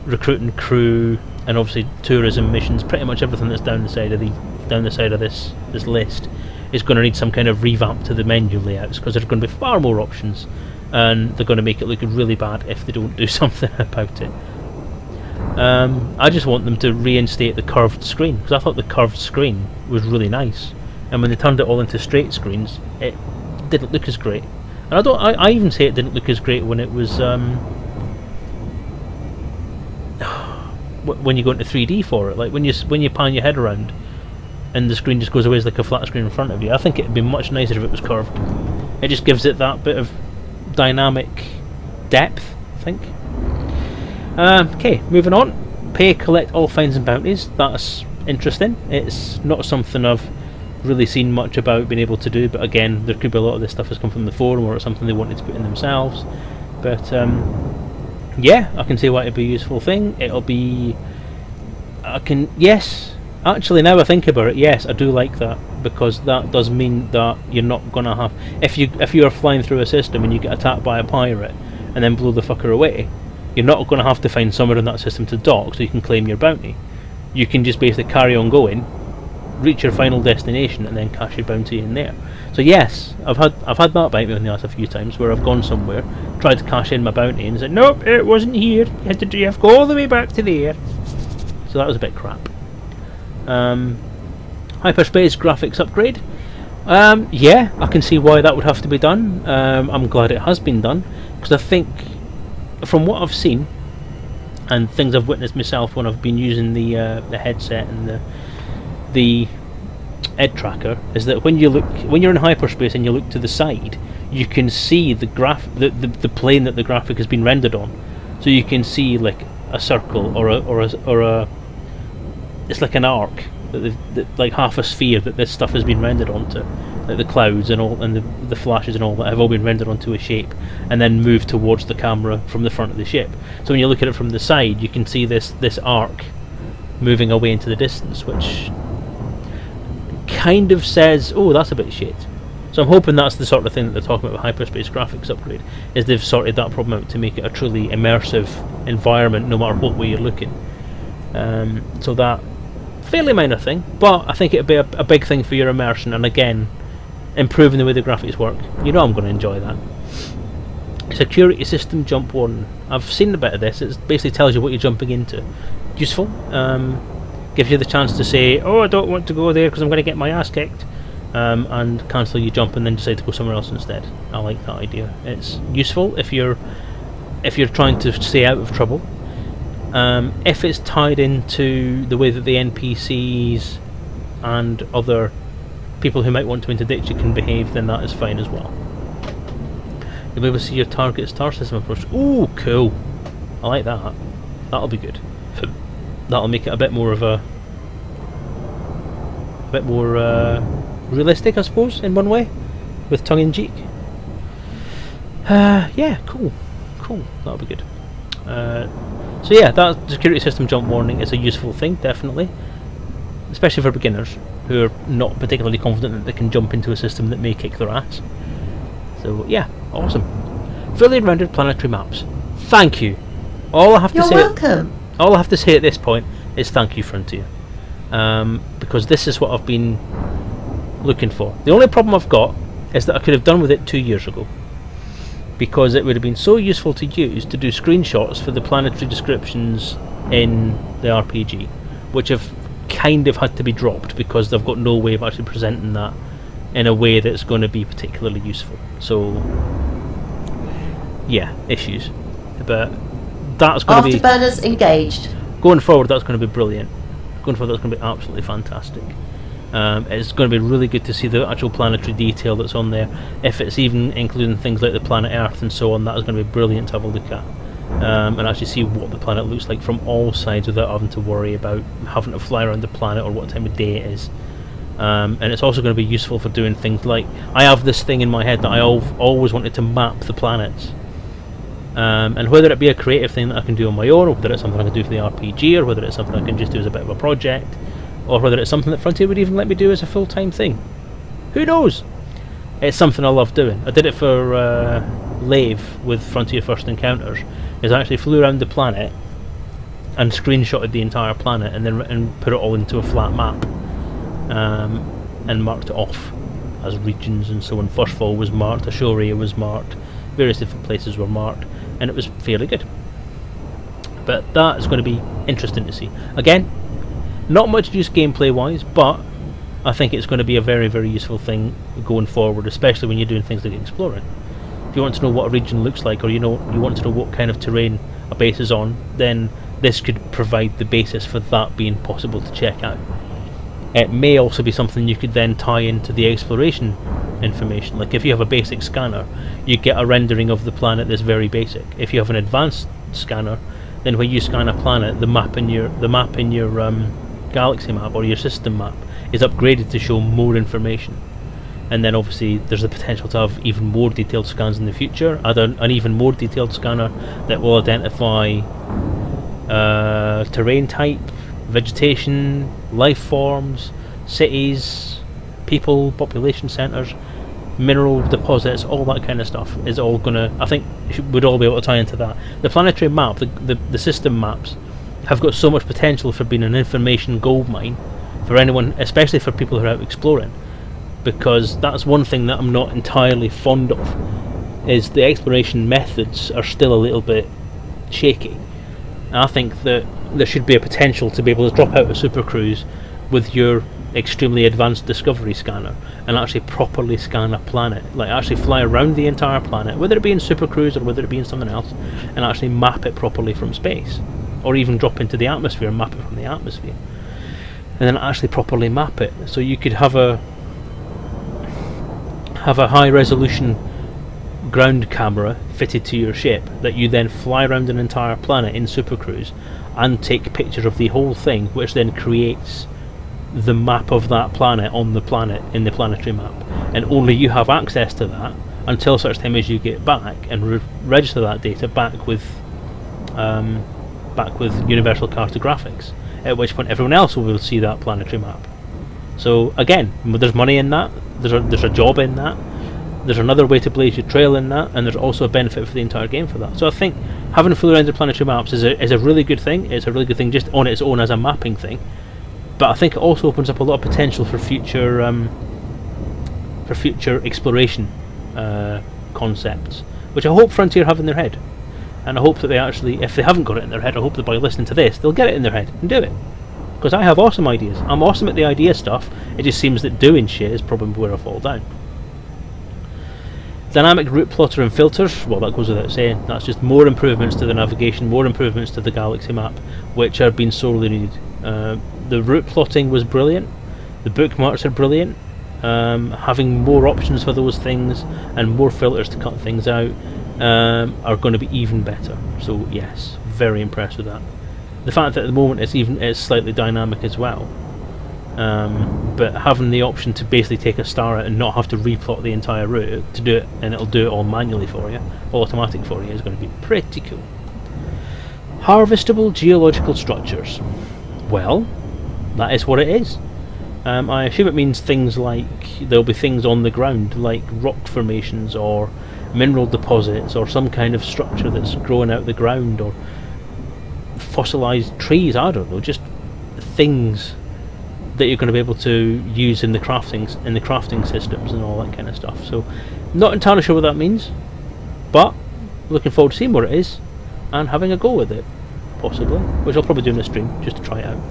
recruiting crew, and obviously tourism missions. Pretty much everything that's down the side of this list is going to need some kind of revamp to the menu layouts, because there's going to be far more options, and they're going to make it look really bad if they don't do something about it. I just want them to reinstate the curved screen, because I thought the curved screen was really nice, and when they turned it all into straight screens, it didn't look as great. And I even say it didn't look as great when it was when you go into 3D for it, like when you pan your head around and the screen just goes away as like a flat screen in front of you. I think it'd be much nicer if it was curved. It just gives it that bit of dynamic depth, I think. Okay, moving on. Pay, collect all fines and bounties. That's interesting. It's not something I've really seen much about being able to do, but again, there could be a lot of this stuff has come from the forum, or it's something they wanted to put in themselves. But yeah, I can see why it'd be a useful thing. Yes, actually, now I think about it, yes, I do like that, because that does mean that you're not gonna have, if you are flying through a system and you get attacked by a pirate and then blow the fucker away, you're not going to have to find somewhere in that system to dock so you can claim your bounty. You can just basically carry on going, reach your final destination, and then cash your bounty in there. So yes, I've had that bite me on the ass a few times, where I've gone somewhere, tried to cash in my bounty, and said, nope, it wasn't here. You have to go all the way back to there. So that was a bit crap. Hyperspace graphics upgrade. Yeah, I can see why that would have to be done. I'm glad it has been done, because I think, from what I've seen and things I've witnessed myself when I've been using the headset and the ed tracker, is that when you're in hyperspace and you look to the side, you can see the plane that the graphic has been rendered on. So you can see like a circle or a it's like an arc, like half a sphere that this stuff has been rendered onto. Like the clouds and all, and the flashes and all that have all been rendered onto a shape and then moved towards the camera from the front of the ship. So when you look at it from the side, you can see this arc moving away into the distance, which kind of says, oh, that's a bit shit. So I'm hoping that's the sort of thing that they're talking about with hyperspace graphics upgrade, is they've sorted that problem out to make it a truly immersive environment no matter what way you're looking. So that, fairly minor thing, but I think it'd be a big thing for your immersion, and again, improving the way the graphics work. You know I'm going to enjoy that. Security system jump warning. I've seen a bit of this. It basically tells you what you're jumping into. Useful. Gives you the chance to say, oh, I don't want to go there because I'm going to get my ass kicked, and cancel your jump and then decide to go somewhere else instead. I like that idea. It's useful if you're trying to stay out of trouble. If it's tied into the way that the NPCs and other people who might want to interdict you can behave, then that is fine as well. You'll be able to see your target star system approach. Ooh, cool. I like that. That'll be good. That'll make it a bit more realistic, I suppose, in one way, with tongue-in-cheek. Yeah, cool. That'll be good. So yeah, that security system jump warning is a useful thing, definitely, especially for beginners who are not particularly confident that they can jump into a system that may kick their ass. So yeah, awesome. Fully rendered planetary maps. Thank you. All I have to You're say. welcome. all I have to say at this point is thank you, Frontier, because this is what I've been looking for. The only problem I've got is that I could have done with it 2 years ago, because it would have been so useful to use to do screenshots for the planetary descriptions in the RPG, which have kind of had to be dropped because they've got no way of actually presenting that in a way that's going to be particularly useful. So yeah, issues, but that's going to be, Afterburners engaged. going forward, that's going to be brilliant. Going forward, that's going to be absolutely fantastic. It's going to be really good to see the actual planetary detail that's on there. If it's even including things like the planet Earth and so on, that is going to be brilliant to have a look at, and actually see what the planet looks like from all sides without having to worry about having to fly around the planet or what time of day it is. And it's also going to be useful for doing things like, I have this thing in my head that I always wanted to map the planets. And whether it be a creative thing that I can do on my own, or whether it's something I can do for the RPG, or whether it's something I can just do as a bit of a project, or whether it's something that Frontier would even let me do as a full-time thing. Who knows? It's something I love doing. I did it for Lave with Frontier First Encounters, is I actually flew around the planet and screenshotted the entire planet and then put it all into a flat map, and marked it off as regions and so on. Firstfall was marked, Ashoria was marked, various different places were marked, and it was fairly good. But that is going to be interesting to see. Again, not much use gameplay wise, but I think it's going to be a very, very useful thing going forward, especially when you're doing things like exploring. If you want to know what a region looks like, or you want to know what kind of terrain a base is on, then this could provide the basis for that being possible to check out. It may also be something you could then tie into the exploration information. Like if you have a basic scanner, you get a rendering of the planet that's very basic. If you have an advanced scanner, then when you scan a planet, the map in your galaxy map or your system map is upgraded to show more information. And then obviously there's the potential to have even more detailed scans in the future, an even more detailed scanner that will identify terrain type, vegetation, life forms, cities, people, population centres, mineral deposits, all that kind of stuff is all gonna, I think, would all be able to tie into that. The planetary map, the system maps, have got so much potential for being an information goldmine for anyone, especially for people who are out exploring, because that's one thing that I'm not entirely fond of, is the exploration methods are still a little bit shaky. And I think that there should be a potential to be able to drop out a supercruise with your extremely advanced discovery scanner and actually properly scan a planet, like actually fly around the entire planet, whether it be in supercruise or whether it be in something else, and actually map it properly from space, or even drop into the atmosphere and map it from the atmosphere, and then actually properly map it. So you could have a high resolution ground camera fitted to your ship that you then fly around an entire planet in supercruise and take pictures of the whole thing, which then creates the map of that planet on the planet in the planetary map, and only you have access to that until such time as you get back and register that data back with Universal Cartographics, at which point everyone else will see that planetary map. So again, there's money in that, there's a job in that, there's another way to blaze your trail in that, and there's also a benefit for the entire game for that. So I think having full rounded planetary maps is a really good thing. It's a really good thing just on its own as a mapping thing, but I think it also opens up a lot of potential for future exploration concepts, which I hope Frontier have in their head. And I hope that they actually, if they haven't got it in their head, I hope that by listening to this they'll get it in their head and do it, because I have awesome ideas. I'm awesome at the idea stuff, it just seems that doing shit is probably where I fall down. Dynamic route plotter and filters, well, that goes without saying. That's just more improvements to the navigation, more improvements to the galaxy map, which are being sorely needed. The route plotting was brilliant, the bookmarks are brilliant. Having more options for those things and more filters to cut things out are going to be even better. So yes, very impressed with that. The fact that at the moment it's slightly dynamic as well, but having the option to basically take a star out and not have to replot the entire route to do it, and it'll do it all manually for you, all automatic for you, is going to be pretty cool. Harvestable geological structures. Well, that is what it is. I assume it means things like there'll be things on the ground like rock formations or mineral deposits or some kind of structure that's growing out the ground, or fossilized trees. I don't know, just things that you're going to be able to use in the crafting systems and all that kind of stuff. So, not entirely sure what that means, but looking forward to seeing what it is and having a go with it, possibly, which I'll probably do in the stream just to try it out.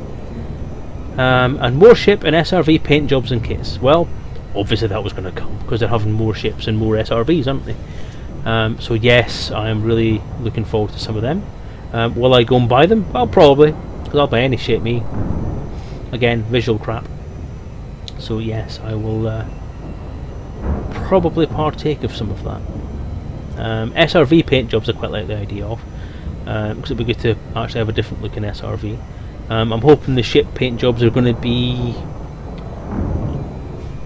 And more ship and SRV paint jobs and kits. Well, obviously that was going to come because they're having more ships and more SRVs, aren't they? So yes, I am really looking forward to some of them. Will I go and buy them? Well, probably, because I'll buy any shit, me. Again, visual crap. So yes, I will probably partake of some of that. SRV paint jobs I quite like the idea of, because it'd be good to actually have a different looking SRV. I'm hoping the ship paint jobs are going to be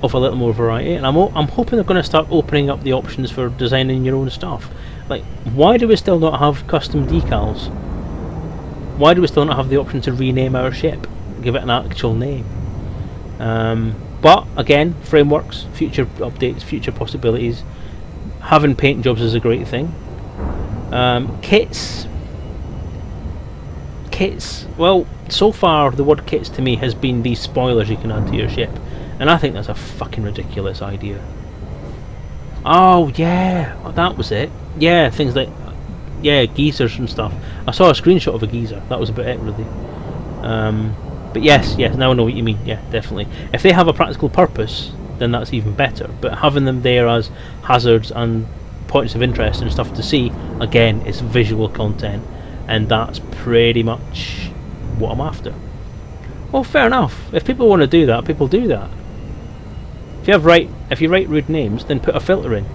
of a little more variety, and I'm hoping they're going to start opening up the options for designing your own stuff. Like, why do we still not have custom decals? Why do we still not have the option to rename our ship, give it an actual name? But again, frameworks, future updates, future possibilities. Having paint jobs is a great thing. Kits. Well, so far the word kits to me has been these spoilers you can add to your ship, and I think that's a fucking ridiculous idea. Oh yeah, that was it. Yeah, things like geysers and stuff. I saw a screenshot of a geyser. That was about it, really. But yes, now I know what you mean. Yeah, definitely. If they have a practical purpose, then that's even better. But having them there as hazards and points of interest and stuff to see, again, it's visual content, and that's pretty much what I'm after. Well, fair enough. If people want to do that, people do that. If you write rude names, then put a filter in.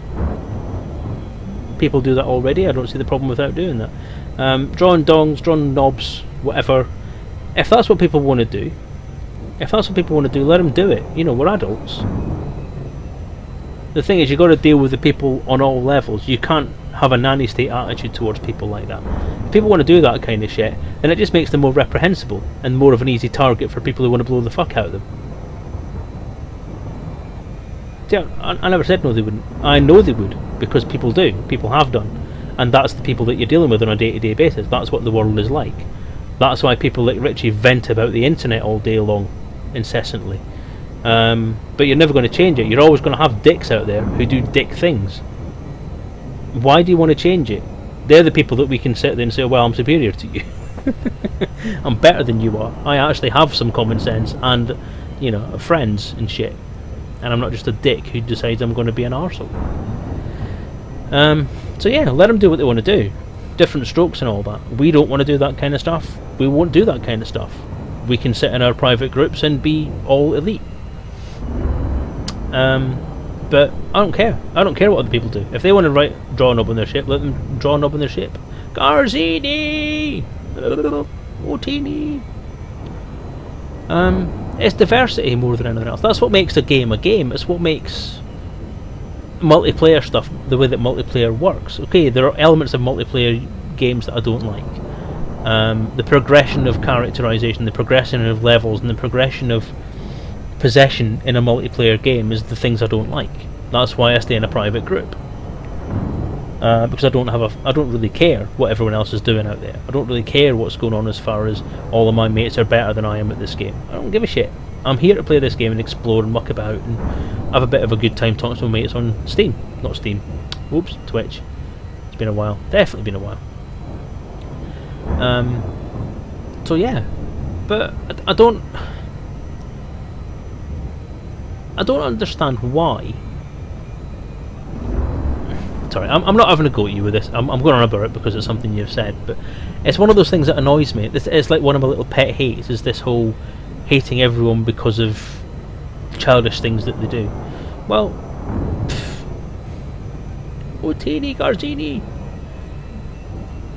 People do that already. I don't see the problem without doing that. Drawing dongs, drawing knobs, whatever. If that's what people want to do, let them do it. You know, we're adults. The thing is, you've got to deal with the people on all levels. You can't have a nanny state attitude towards people like that. If people want to do that kind of shit, then it just makes them more reprehensible and more of an easy target for people who want to blow the fuck out of them. Yeah, I never said no they wouldn't. I know they would, because people do. People have done. And that's the people that you're dealing with on a day-to-day basis. That's what the world is like. That's why people like Richie vent about the internet all day long, incessantly. But you're never going to change it. You're always going to have dicks out there who do dick things. Why do you want to change it? They're the people that we can sit there and say, well, I'm superior to you. I'm better than you are. I actually have some common sense and, you know, friends and shit. And I'm not just a dick who decides I'm going to be an arsehole. So yeah, let them do what they want to do. Different strokes and all that. We don't want to do that kind of stuff. We won't do that kind of stuff. We can sit in our private groups and be all elite. But I don't care. I don't care what other people do. If they want to draw a knob on their ship, let them draw a knob on their ship. Garzini! Otini! It's diversity more than anything else. That's what makes a game a game. It's what makes multiplayer stuff the way that multiplayer works. Okay, there are elements of multiplayer games that I don't like. The progression of characterization, the progression of levels, and the progression of possession in a multiplayer game is the things I don't like. That's why I stay in a private group. Because I don't really care what everyone else is doing out there. I don't really care what's going on as far as all of my mates are better than I am at this game. I don't give a shit. I'm here to play this game and explore and muck about and have a bit of a good time talking to my mates on Steam. Not Steam. Oops, Twitch. It's been a while. Definitely been a while. So yeah. But I don't understand why. Sorry, I'm not having a go at you with this. I'm going on about it because it's something you've said, but it's one of those things that annoys me. It's like one of my little pet hates, is this whole hating everyone because of childish things that they do. Well, Otini Garzini.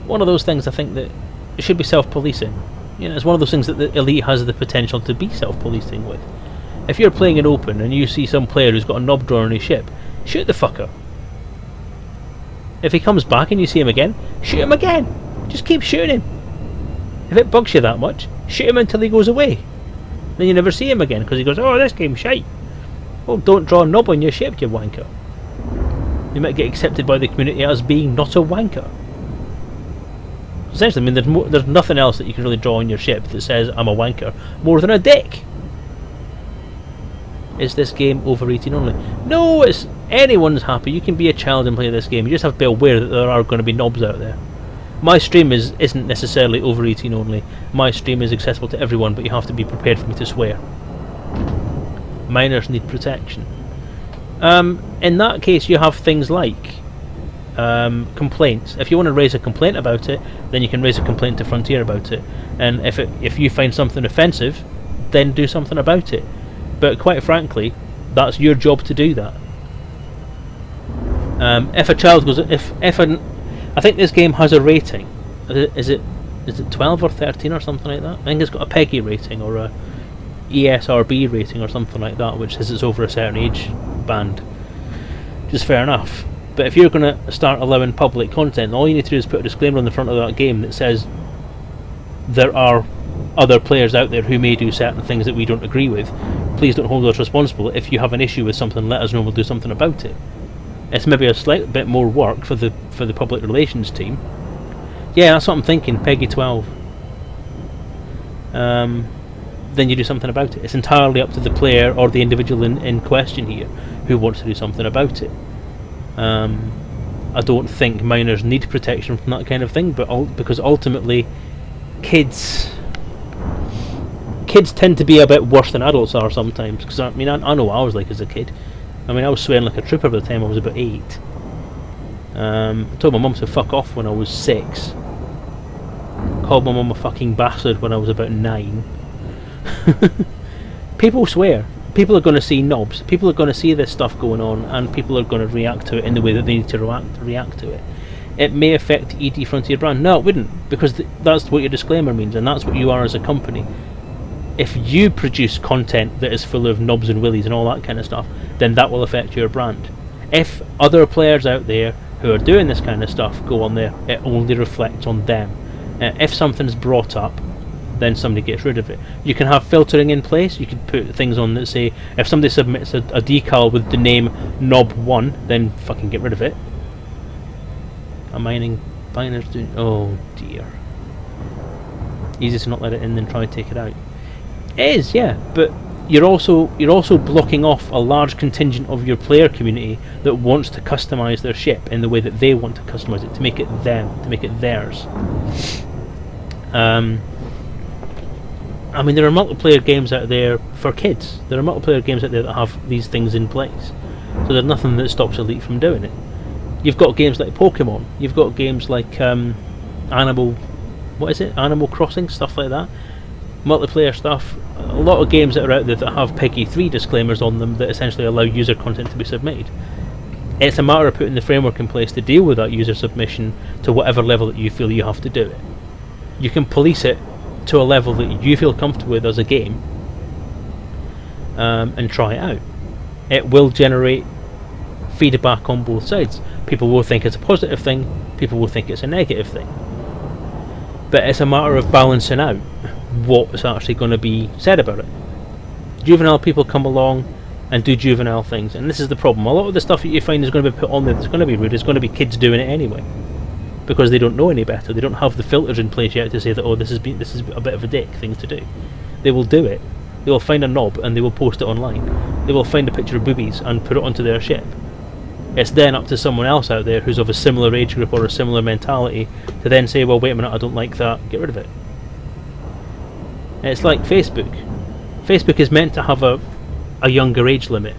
One of those things I think that it should be self-policing. You know, it's one of those things that the elite has the potential to be self-policing with. If you're playing in open and you see some player who's got a knob drawer on his ship, shoot the fucker. If he comes back and you see him again, shoot him again. Just keep shooting him. If it bugs you that much, shoot him until he goes away. Then you never see him again because he goes, oh, this game's shite. Well, don't draw a knob on your ship, you wanker. You might get accepted by the community as being not a wanker. Essentially, I mean, there's nothing else that you can really draw on your ship that says I'm a wanker more than a dick. Is this game over 18 only? No, it's anyone's happy. You can be a child and play this game. You just have to be aware that there are going to be knobs out there. My stream isn't necessarily over 18 only. My stream is accessible to everyone, but you have to be prepared for me to swear. Minors need protection. In that case, you have things like complaints. If you want to raise a complaint about it, then you can raise a complaint to Frontier about it. And if you find something offensive, then do something about it. But quite frankly, that's your job to do that. If a child goes, I think this game has a rating. Is it 12 or 13 or something like that? I think it's got a PEGI rating or a ESRB rating or something like that, which says it's over a certain age band. Which is fair enough. But if you're going to start allowing public content, all you need to do is put a disclaimer on the front of that game that says there are other players out there who may do certain things that we don't agree with. Please don't hold us responsible. If you have an issue with something, let us know, we'll do something about it. It's maybe a slight bit more work for the public relations team. Yeah, that's what I'm thinking, PEGI 12. Then you do something about it. It's entirely up to the player or the individual in question here who wants to do something about it. I don't think minors need protection from that kind of thing, but because ultimately kids tend to be a bit worse than adults are sometimes. Because I mean, I know what I was like as a kid. I mean, I was swearing like a trooper by the time I was about 8. I told my mum to fuck off when I was 6. Called my mum a fucking bastard when I was about 9. People swear. People are going to see knobs. People are going to see this stuff going on, and people are going to react to it in the way that they need to react to it. It may affect ED Frontier brand. No, it wouldn't, because that's what your disclaimer means, and that's what you are as a company. If you produce content that is full of knobs and willies and all that kind of stuff, then that will affect your brand. If other players out there who are doing this kind of stuff go on there, it only reflects on them. If something's brought up, then somebody gets rid of it. You can have filtering in place. You can put things on that say, if somebody submits a decal with the name Knob1, then fucking get rid of it. A miners doing... Oh dear. Easier to not let it in than try to take it out. It is, yeah, but you're also blocking off a large contingent of your player community that wants to customize their ship in the way that they want to customize it, to make it them, to make it theirs. I mean, there are multiplayer games out there for kids. There are multiplayer games out there that have these things in place. So there's nothing that stops Elite from doing it. You've got games like Pokemon. You've got games like Animal Crossing, stuff like that. Multiplayer stuff. A lot of games that are out there that have PEGI 3 disclaimers on them that essentially allow user content to be submitted. It's a matter of putting the framework in place to deal with that user submission to whatever level that you feel you have to do it. You can police it to a level that you feel comfortable with as a game, and try it out. It will generate feedback on both sides. People will think it's a positive thing, people will think it's a negative thing. But it's a matter of balancing out what's actually going to be said about it. Juvenile people come along and do juvenile things, and this is the problem. A lot of the stuff that you find is going to be put on there that's going to be rude is going to be kids doing it anyway, because they don't know any better. They don't have the filters in place yet to say that, oh, this is a bit of a dick thing to do. They will do it. They will find a knob and they will post it online. They will find a picture of boobies and put it onto their ship. It's then up to someone else out there who's of a similar age group or a similar mentality to then say, well, wait a minute, I don't like that, get rid of it. It's like Facebook. Facebook is meant to have a younger age limit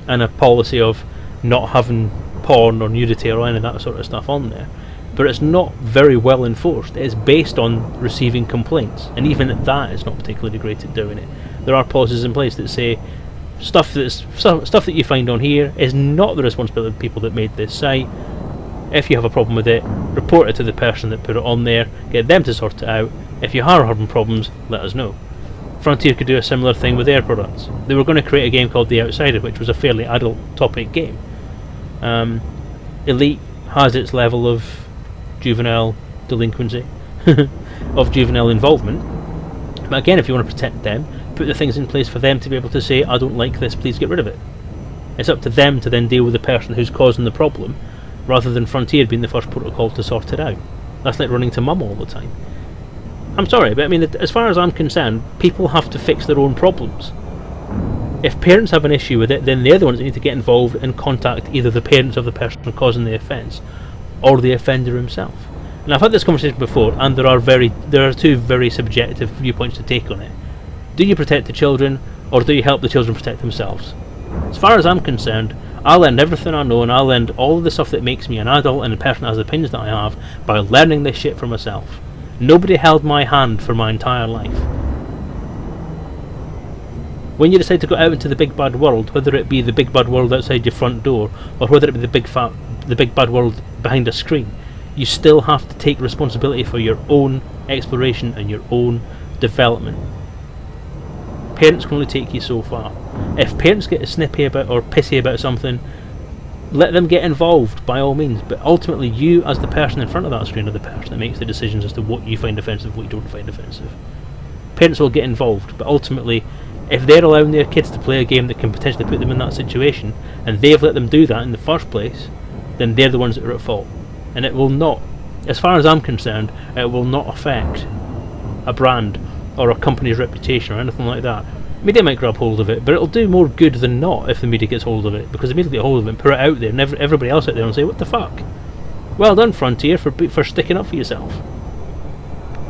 and a policy of not having porn or nudity or any of that sort of stuff on there, but it's not very well enforced. It's based on receiving complaints, and even at that is not particularly great at doing it. There are policies in place that say stuff that you find on here is not the responsibility of the people that made this site. If you have a problem with it, report it to the person that put it on there, get them to sort it out. If you are having problems, let us know. Frontier could do a similar thing with their products. They were going to create a game called The Outsider, which was a fairly adult topic game. Elite has its level of juvenile delinquency, of juvenile involvement. But again, if you want to protect them, put the things in place for them to be able to say, I don't like this, please get rid of it. It's up to them to then deal with the person who's causing the problem, rather than Frontier being the first protocol to sort it out. That's like running to mum all the time. I'm sorry, but I mean, as far as I'm concerned, people have to fix their own problems. If parents have an issue with it, then they're the ones that need to get involved and contact either the parents of the person causing the offence or the offender himself. And I've had this conversation before, and there are two very subjective viewpoints to take on it. Do you protect the children, or do you help the children protect themselves? As far as I'm concerned, I learned everything I know, and I learned all of the stuff that makes me an adult and a person that has the opinions that I have by learning this shit for myself. Nobody held my hand for my entire life. When you decide to go out into the big bad world, whether it be the big bad world outside your front door, or whether it be the big bad world behind a screen, you still have to take responsibility for your own exploration and your own development. Parents can only take you so far. If parents get snippy about or pissy about something, let them get involved by all means, but ultimately you as the person in front of that screen are the person that makes the decisions as to what you find offensive, what you don't find offensive. Parents will get involved, but ultimately if they're allowing their kids to play a game that can potentially put them in that situation, and they've let them do that in the first place, then they're the ones that are at fault. And it will not, as far as I'm concerned, it will not affect a brand or a company's reputation or anything like that. Media might grab hold of it, but it'll do more good than not if the media gets hold of it, because the media get hold of it and put it out there, and everybody else out there will say, what the fuck? Well done, Frontier, for sticking up for yourself.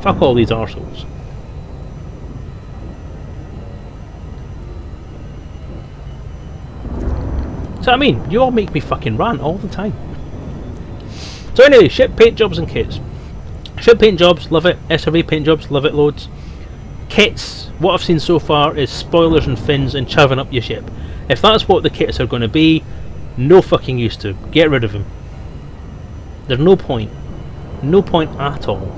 Fuck all these arseholes. So I mean, you all make me fucking rant all the time. So anyway, ship paint jobs and kits. Ship paint jobs, love it. SRV paint jobs, love it loads. Kits, what I've seen so far is spoilers and fins and chaving up your ship. If that's what the kits are going to be, no fucking use to. Get rid of them. There's no point. No point at all.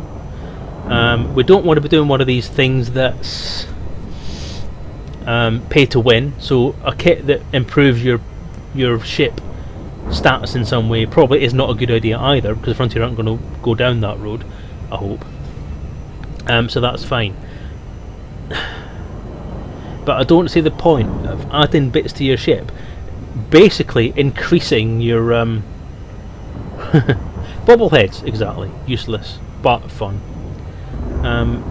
We don't want to be doing one of these things that's pay to win. So a kit that improves your ship status in some way probably is not a good idea either, because Frontier aren't going to go down that road, I hope. So that's fine. But I don't see the point of adding bits to your ship, basically increasing your bobbleheads. Exactly, useless but fun.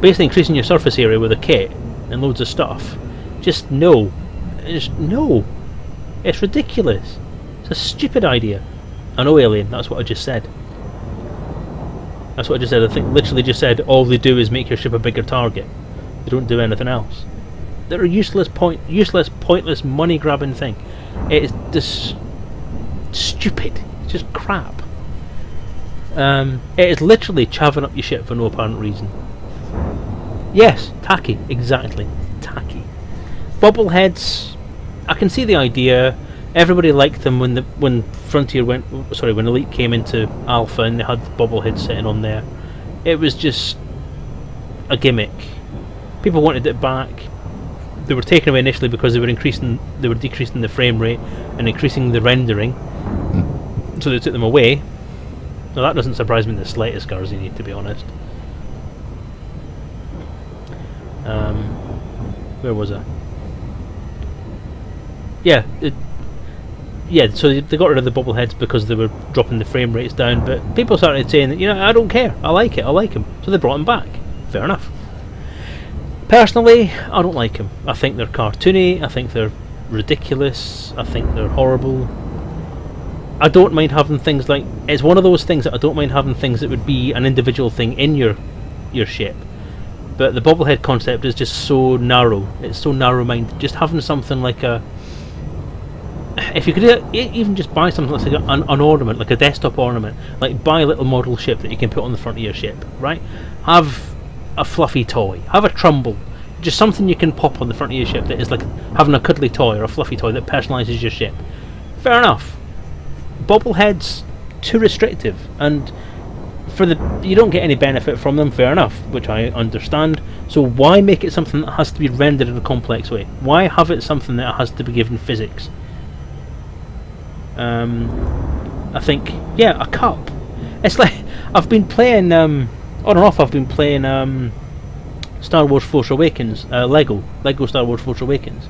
Basically increasing your surface area with a kit and loads of stuff. Just no. It's ridiculous. It's a stupid idea. I know, Alien, that's what I just said. That's what I just said. I think literally just said all they do is make your ship a bigger target. They don't do anything else. They're a useless, pointless, money-grabbing thing. It is just stupid. It's just crap. It is literally chaving up your ship for no apparent reason. Yes, tacky. Exactly. Tacky. Bobbleheads, I can see the idea. Everybody liked them when Frontier when Elite came into Alpha and they had the bobblehead sitting on there. It was just a gimmick. People wanted it back. They were taken away initially because they were decreasing the frame rate and increasing the rendering. So they took them away. Now that doesn't surprise me in the slightest, Garzini, to be honest. Where was I? Yeah, so they got rid of the bobbleheads because they were dropping the frame rates down, but people started saying that, I don't care, I like them, so they brought them back. Fair enough. Personally, I don't like them. I think they're cartoony, I think they're ridiculous, I think they're horrible. I don't mind having things like, it's one of those things that I don't mind having things that would be an individual thing in your ship. But the bobblehead concept is just so narrow, it's so narrow-minded. Just having something like if you could even just buy something like an ornament, like a desktop ornament, like buy a little model ship that you can put on the front of your ship, right? Have a fluffy toy, have a Trumbull, just something you can pop on the front of your ship that is like having a cuddly toy or a fluffy toy that personalises your ship. Fair enough. Bobbleheads, too restrictive, and you don't get any benefit from them, fair enough, which I understand. So why make it something that has to be rendered in a complex way? Why have it something that has to be given physics? I think, yeah, a cup. It's like, I've been playing, on and off, I've been playing Star Wars Force Awakens, Lego Star Wars Force Awakens.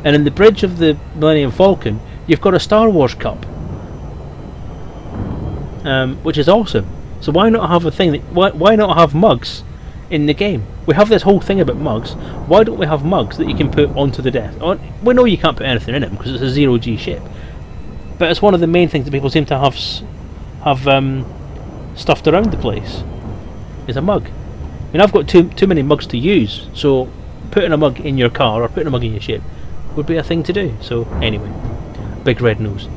And in the bridge of the Millennium Falcon, you've got a Star Wars cup. Which is awesome. So why not have a thing that why not have mugs in the game? We have this whole thing about mugs. Why don't we have mugs that you can put onto the desk? We know you can't put anything in them because it's a 0G ship, but it's one of the main things that people seem to have stuffed around the place. Is a mug. I mean, I've got too many mugs to use, so putting a mug in your car or putting a mug in your ship would be a thing to do. So anyway, big red nose.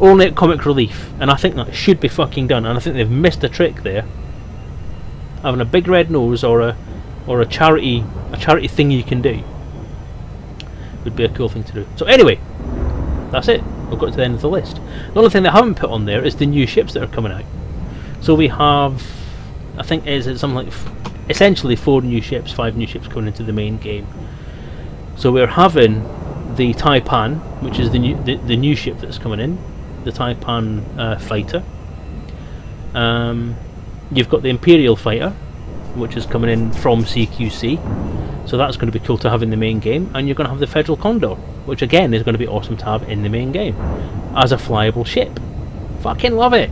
Only at comic relief, and I think that should be fucking done. And I think they've missed a trick there. Having a big red nose or a charity thing you can do would be a cool thing to do. So anyway, that's it. We've got to the end of the list. The only thing they haven't put on there is the new ships that are coming out. So we have, I think it's something like essentially 5 new ships coming into the main game. So we're having the Taipan, which is the new ship that's coming in, the Taipan fighter. You've got the Imperial fighter, which is coming in from CQC, so that's going to be cool to have in the main game. And you're going to have the Federal Condor, which again is going to be awesome to have in the main game as a flyable ship. Fucking love it.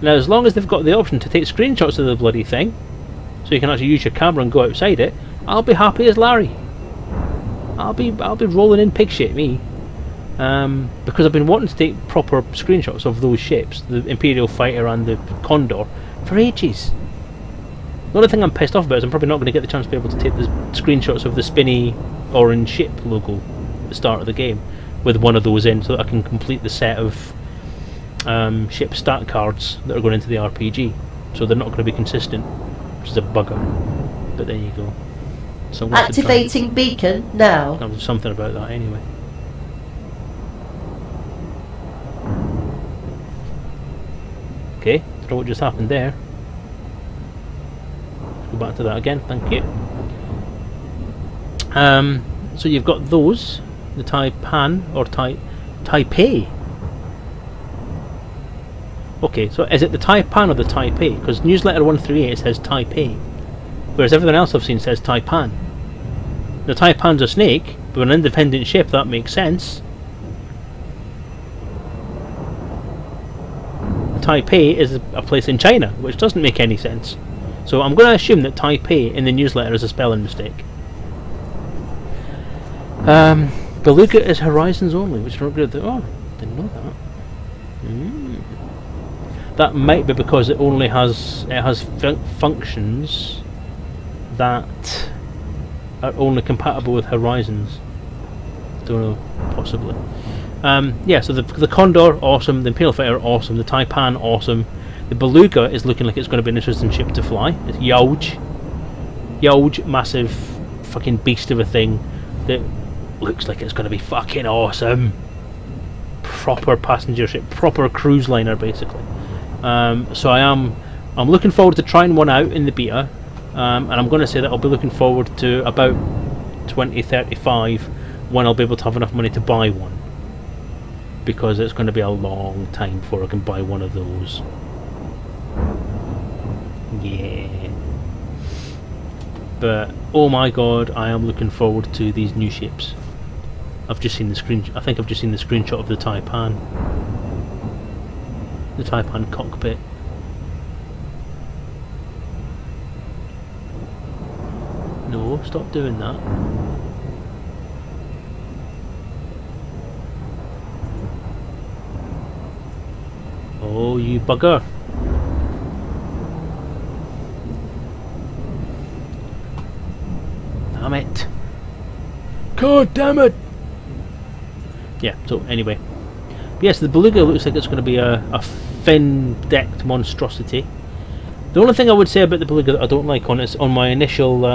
Now, as long as they've got the option to take screenshots of the bloody thing, so you can actually use your camera and go outside it, I'll be happy as Larry. I'll be rolling in pig shit, me. Because I've been wanting to take proper screenshots of those ships, the Imperial fighter and the Condor, for ages. The only thing I'm pissed off about is I'm probably not going to get the chance to be able to take the screenshots of the spinny orange ship logo at the start of the game with one of those in, so that I can complete the set of ship stat cards that are going into the RPG. So they're not going to be consistent, which is a bugger. But there you go. So Activating beacon now. There was something about that anyway. Okay, don't know what just happened there. Let's go back to that again, thank you. So you've got those, the Taipan or Taipei. Okay, so is it the Taipan or the Taipei? Because newsletter 138 says Taipei, whereas everything else I've seen says Taipan. The Taipan's a snake, but an independent ship, that makes sense. Taipei is a place in China, which doesn't make any sense. So I'm going to assume that Taipei in the newsletter is a spelling mistake. Beluga is Horizons only, which is not good. Oh, didn't know that. That might be because it only has functions that are only compatible with Horizons. Don't know, possibly. Yeah, so the Condor, awesome. The Imperial Fighter, awesome. The Taipan, awesome. The Beluga is looking like it's going to be an interesting ship to fly. It's huge, massive, fucking beast of a thing that looks like it's going to be fucking awesome. Proper passenger ship, proper cruise liner, basically. So I'm looking forward to trying one out in the beta, and I'm going to say that I'll be looking forward to about 2035 when I'll be able to have enough money to buy one, because it's going to be a long time before I can buy one of those. Yeah. But oh my god, I am looking forward to these new ships. I've just seen the screen. I think I've just seen the screenshot of the Taipan. The Taipan cockpit. No, stop doing that. Oh, you bugger. Damn it. God damn it. Yeah, so anyway. Yes, the Beluga looks like it's going to be a fin-decked monstrosity. The only thing I would say about the Beluga that I don't like on my initial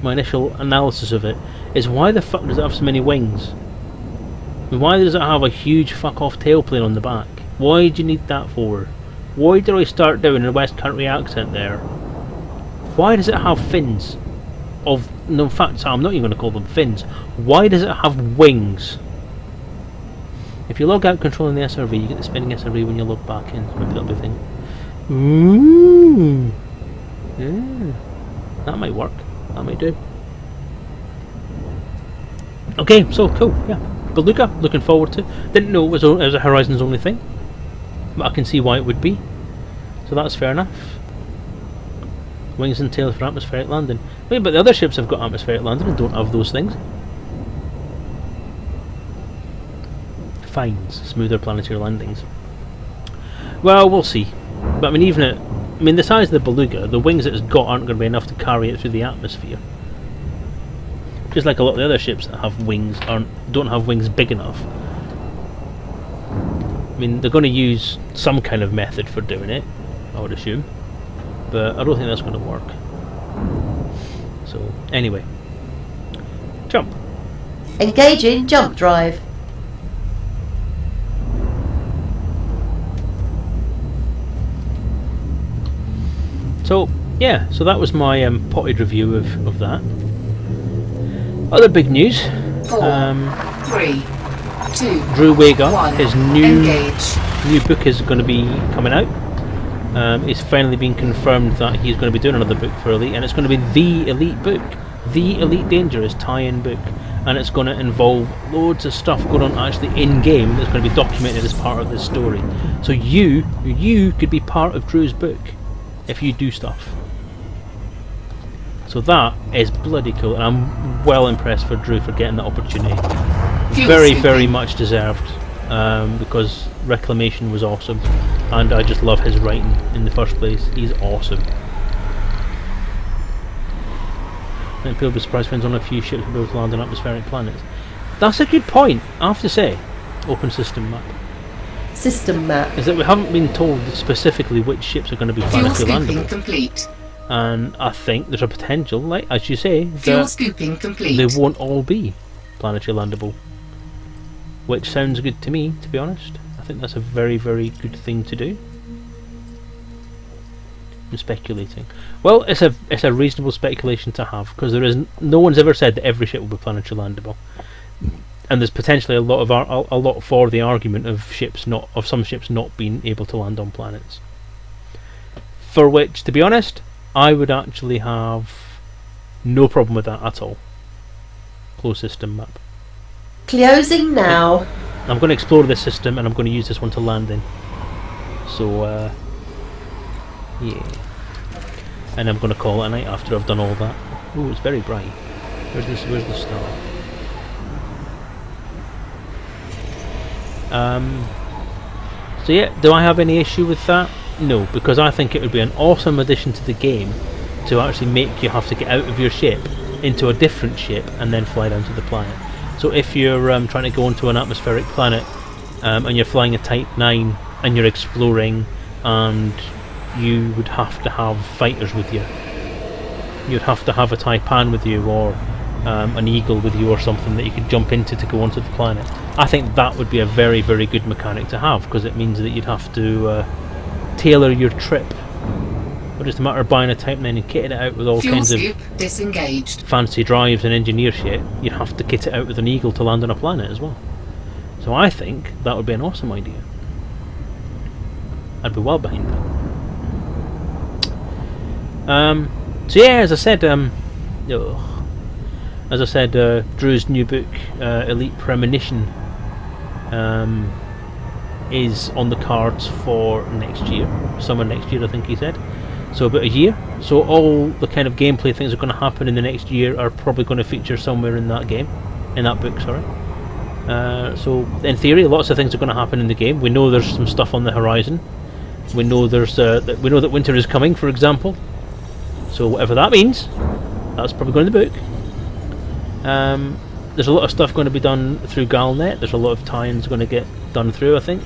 analysis of it is why the fuck does it have so many wings? And why does it have a huge fuck-off tailplane on the back? Why do you need that for? Why did I start doing a West Country accent there? Why does it have fins? No, in fact, I'm not even going to call them fins. Why does it have wings? If you log out controlling the SRV, you get the spinning SRV when you log back in. Maybe that'll be a thing. Ooh. Yeah. That might work. That might do. Okay, so cool. Yeah. Beluga, looking forward to. Didn't know it was a Horizons only thing, but I can see why it would be. So that's fair enough. Wings and tails for atmospheric landing. Wait, but the other ships have got atmospheric landing and don't have those things. Fines, smoother planetary landings. Well, we'll see. But I mean, the size of the Beluga, the wings that it's got aren't going to be enough to carry it through the atmosphere. Just like a lot of the other ships that have wings don't have wings big enough. I mean, they're going to use some kind of method for doing it, I would assume. But I don't think that's going to work. So, anyway. Jump. Engaging jump drive. So, yeah, so that was my potted review of that. Other big news. 4, 3, 2, Drew Wagar, 1, his new book is going to be coming out. It's finally been confirmed that he's going to be doing another book for Elite, and it's going to be the Elite book, the Elite Dangerous tie-in book, and it's going to involve loads of stuff going on actually in-game that's going to be documented as part of this story. So you could be part of Drew's book if you do stuff. So that is bloody cool, and I'm well impressed for Drew for getting that opportunity. Very much deserved, because Reclamation was awesome, and I just love his writing in the first place. He's awesome. And people will be surprised when on a few ships will be able to land on atmospheric planets. That's a good point, I have to say. Open system map. System map. Is that we haven't been told specifically which ships are going to be Fuel planetary scooping landable. complete. And I think there's a potential, like as you say, Fuel that scooping complete. they won't all be planetary landable. Which sounds good to me, to be honest. I think that's a very good thing to do. I'm speculating. Well, it's a reasonable speculation to have, because no one's ever said that every ship will be planetary landable. And there's potentially a lot for the argument of some ships not being able to land on planets. For which, to be honest, I would actually have no problem with that at all. Closed system map. Closing now. I'm going to explore this system, and I'm going to use this one to land in. So, yeah. And I'm going to call it a night after I've done all that. Oh, it's very bright. Where's the star? So yeah, do I have any issue with that? No, because I think it would be an awesome addition to the game to actually make you have to get out of your ship into a different ship and then fly down to the planet. So if you're trying to go into an atmospheric planet and you're flying a Type 9 and you're exploring, and you would have to have fighters with you. You'd have to have a Taipan with you, or an Eagle with you, or something that you could jump into to go onto the planet. I think that would be a very good mechanic to have, because it means that you'd have to tailor your trip. But just a matter of buying a Type 9 and kitting it out with all Fuel kinds of scoop disengaged. fancy drives and engineer shit, you'd have to kit it out with an Eagle to land on a planet as well. So I think that would be an awesome idea. I'd be well behind that. So yeah, as I said, Drew's new book, Elite Premonition, is on the cards for next year, summer next year, I think he said. So about a year. So all the kind of gameplay things that are going to happen in the next year are probably going to feature somewhere in that book. Sorry. So in theory, lots of things are going to happen in the game. We know there's some stuff on the horizon. We know that winter is coming, for example. So whatever that means, that's probably going in the book. There's a lot of stuff going to be done through Galnet. There's a lot of tie-ins going to get done through, I think.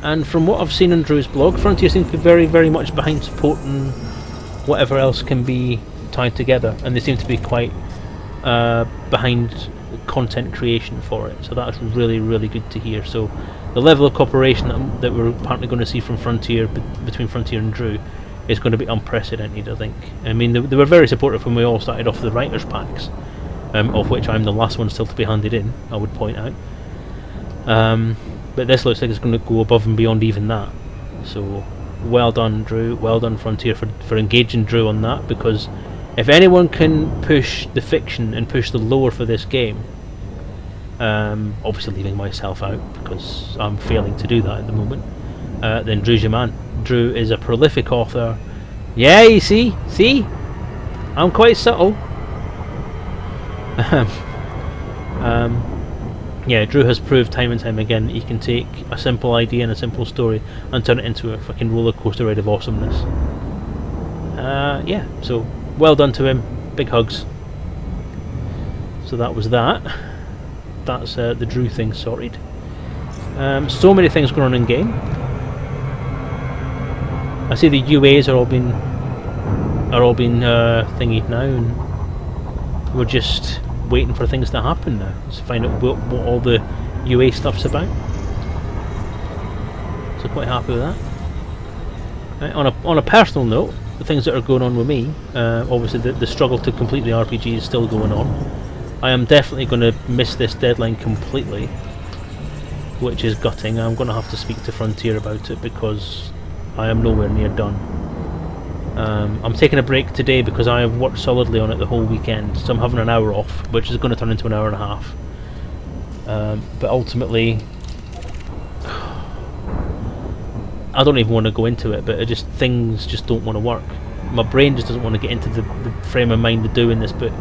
And from what I've seen on Drew's blog, Frontier seems to be very much behind supporting whatever else can be tied together, and they seem to be quite behind content creation for it. So that's really good to hear. So the level of cooperation that we're apparently going to see from Frontier, between Frontier and Drew, is going to be unprecedented, I think. I mean, they were very supportive when we all started off the writers' packs, of which I'm the last one still to be handed in, I would point out. But this looks like it's going to go above and beyond even that. So, well done, Drew. Well done, Frontier, for engaging Drew on that, because if anyone can push the fiction and push the lore for this game, obviously leaving myself out because I'm failing to do that at the moment, then Drew's your man. Drew is a prolific author. Yeah, you see? I'm quite subtle. Yeah, Drew has proved time and time again that he can take a simple idea and a simple story and turn it into a fucking roller coaster ride of awesomeness. Yeah, so well done to him. Big hugs. So that was that. That's the Drew thing sorted. So many things going on in game. I see the UAs are all been thingied now, and we're just waiting for things to happen now. Let's find out what all the UA stuff's about. So quite happy with that. Right, on a personal note, the things that are going on with me, obviously the struggle to complete the RPG is still going on. I am definitely going to miss this deadline completely, which is gutting. I'm going to have to speak to Frontier about it because I am nowhere near done. I'm taking a break today because I have worked solidly on it the whole weekend, so I'm having an hour off, which is going to turn into an hour and a half. But ultimately, I don't even want to go into it, but things just don't want to work. My brain just doesn't want to get into the frame of mind of doing this book.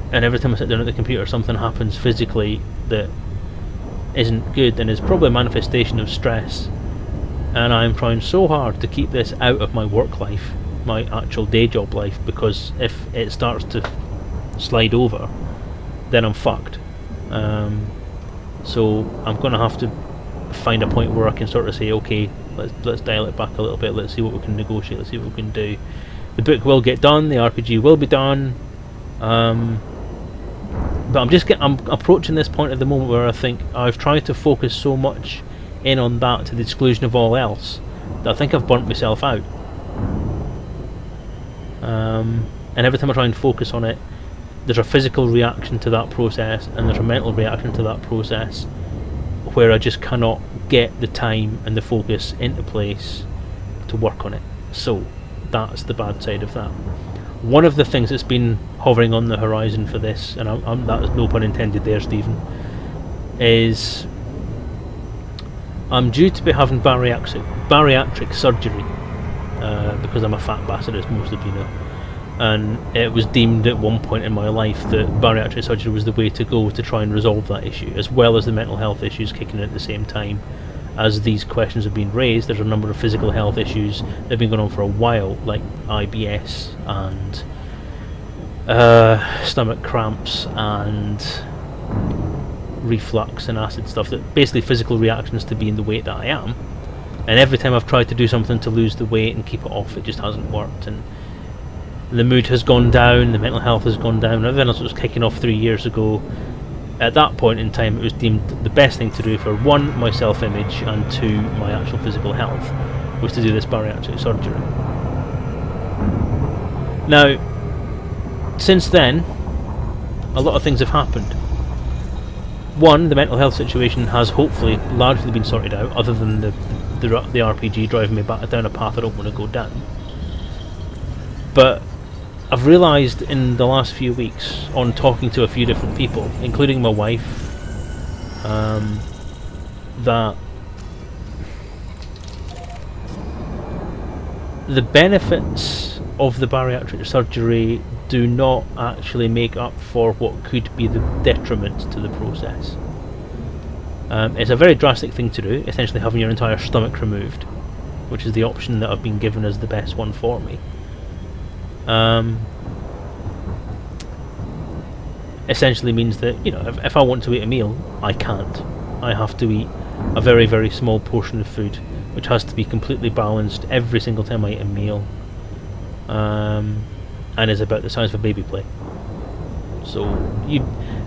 And every time I sit down at the computer, something happens physically that isn't good, and is probably a manifestation of stress. And I'm trying so hard to keep this out of my work life, my actual day job life, because if it starts to slide over, then I'm fucked. So I'm going to have to find a point where I can sort of say, okay, let's dial it back a little bit, let's see what we can negotiate, let's see what we can do. The book will get done, the RPG will be done, but I'm approaching this point at the moment where I think I've tried to focus so much in on that to the exclusion of all else that I think I've burnt myself out. And every time I try and focus on it, there's a physical reaction to that process and there's a mental reaction to that process where I just cannot get the time and the focus into place to work on it. So that's the bad side of that. One of the things that's been hovering on the horizon for this, and that is no pun intended there, Stephen, is I'm due to be having bariatric surgery because I'm a fat bastard, as most of you know. And it was deemed at one point in my life that bariatric surgery was the way to go to try and resolve that issue, as well as the mental health issues kicking in at the same time. As these questions have been raised, there's a number of physical health issues that have been going on for a while, like IBS and stomach cramps and reflux and acid stuff, that basically physical reactions to being the weight that I am. And every time I've tried to do something to lose the weight and keep it off, it just hasn't worked. And the mood has gone down, the mental health has gone down, everything else was kicking off 3 years ago. At that point in time, it was deemed the best thing to do for one, my self-image, and two, my actual physical health, was to do this bariatric surgery. Now, since then, a lot of things have happened. One, the mental health situation has hopefully largely been sorted out, other than the RPG driving me back down a path I don't want to go down. But I've realised in the last few weeks, on talking to a few different people, including my wife, that the benefits of the bariatric surgery do not actually make up for what could be the detriment to the process. It's a very drastic thing to do, essentially having your entire stomach removed, which is the option that I've been given as the best one for me. Essentially means that, you know, if I want to eat a meal, I can't. I have to eat a very, very small portion of food, which has to be completely balanced every single time I eat a meal, and is about the size of a baby plate. So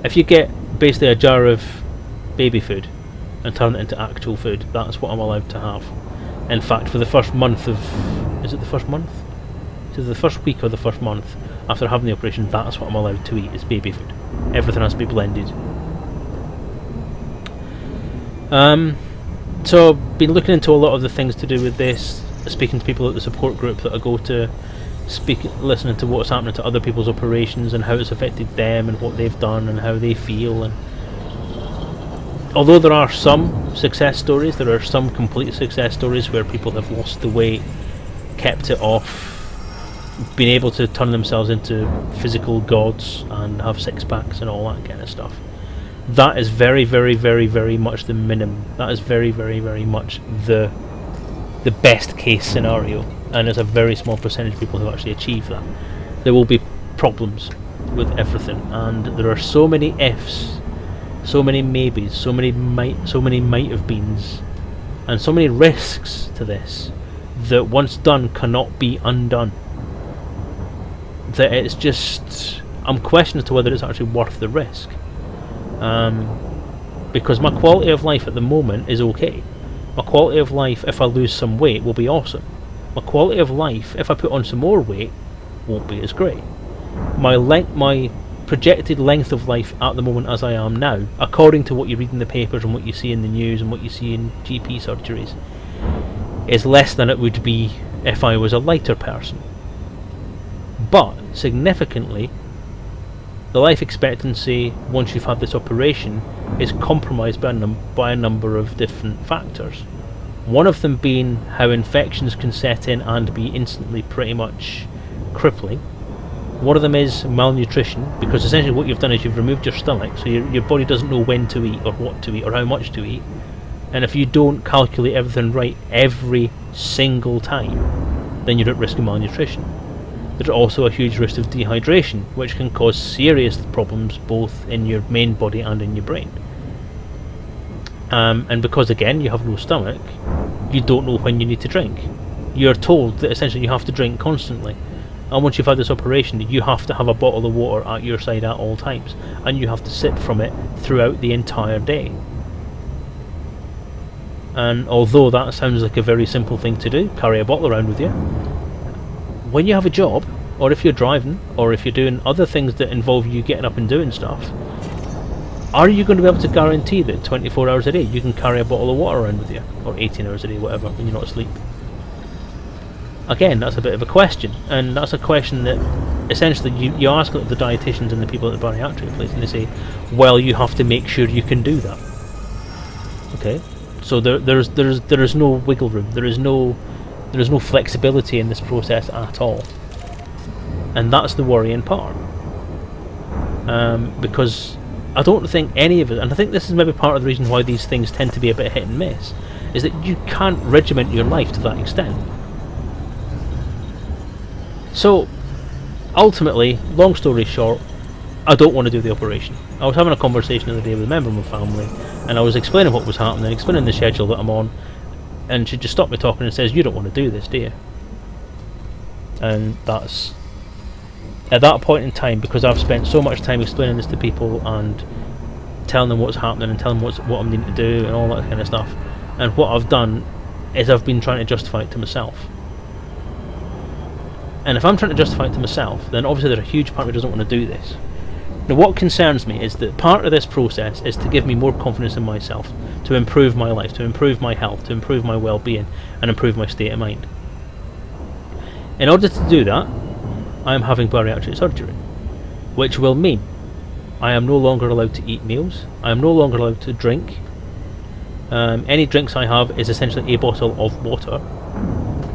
if you get basically a jar of baby food and turn it into actual food, that's what I'm allowed to have. In fact, for the first month of... is it the first month? So the first week or the first month after having the operation, that's what I'm allowed to eat, is baby food. Everything has to be blended. So I've been looking into a lot of the things to do with this, speaking to people at the support group that I go to, listening to what's happening to other people's operations and how it's affected them and what they've done and how they feel. And although there are some success stories, there are some complete success stories where people have lost the weight, kept it off, been able to turn themselves into physical gods and have six packs and all that kind of stuff. That is very, very, very, very much the minimum. That is very, very, very much the best case scenario, and there's a very small percentage of people who actually achieve that. There will be problems with everything, and there are so many ifs, so many maybes, so many might have beens, and so many risks to this that once done cannot be undone. That it's just, I'm questioning as to whether it's actually worth the risk. Because my quality of life at the moment is okay. My quality of life, if I lose some weight, will be awesome. My quality of life, if I put on some more weight, won't be as great. My projected length of life at the moment as I am now, according to what you read in the papers and what you see in the news and what you see in GP surgeries, is less than it would be if I was a lighter person. But, significantly, the life expectancy, once you've had this operation, is compromised by a number of different factors. One of them being how infections can set in and be instantly pretty much crippling. One of them is malnutrition, because essentially what you've done is you've removed your stomach, so your body doesn't know when to eat or what to eat or how much to eat. And if you don't calculate everything right every single time, then you're at risk of malnutrition. There's also a huge risk of dehydration, which can cause serious problems both in your main body and in your brain. And because again you have no stomach, you don't know when you need to drink. You're told that essentially you have to drink constantly, and once you've had this operation you have to have a bottle of water at your side at all times, and you have to sip from it throughout the entire day. And although that sounds like a very simple thing to do, carry a bottle around with you, when you have a job, or if you're driving, or if you're doing other things that involve you getting up and doing stuff, are you going to be able to guarantee that 24 hours a day you can carry a bottle of water around with you? Or 18 hours a day, whatever, when you're not asleep? Again, that's a bit of a question, and that's a question that essentially you ask the dietitians and the people at the bariatric place, and they say, well, you have to make sure you can do that. Okay, so there is no wiggle room, there is no flexibility in this process at all, and that's the worrying part. Because I don't think any of it, and I think this is maybe part of the reason why these things tend to be a bit hit and miss, is that you can't regiment your life to that extent. So ultimately, long story short, I don't want to do the operation. I was having a conversation the other day with a member of my family, and I was explaining what was happening, explaining the schedule that I'm on, and she just stopped me talking and says, "You don't want to do this, do you?" And that's, at that point in time, because I've spent so much time explaining this to people and telling them what's happening and telling them what I'm needing to do and all that kind of stuff, and what I've done is I've been trying to justify it to myself. And if I'm trying to justify it to myself, then obviously there's a huge part of me doesn't want to do this. Now what concerns me is that part of this process is to give me more confidence in myself, to improve my life, to improve my health, to improve my well-being, and improve my state of mind. In order to do that, I am having bariatric surgery, which will mean I am no longer allowed to eat meals, I am no longer allowed to drink. Any drinks I have is essentially a bottle of water,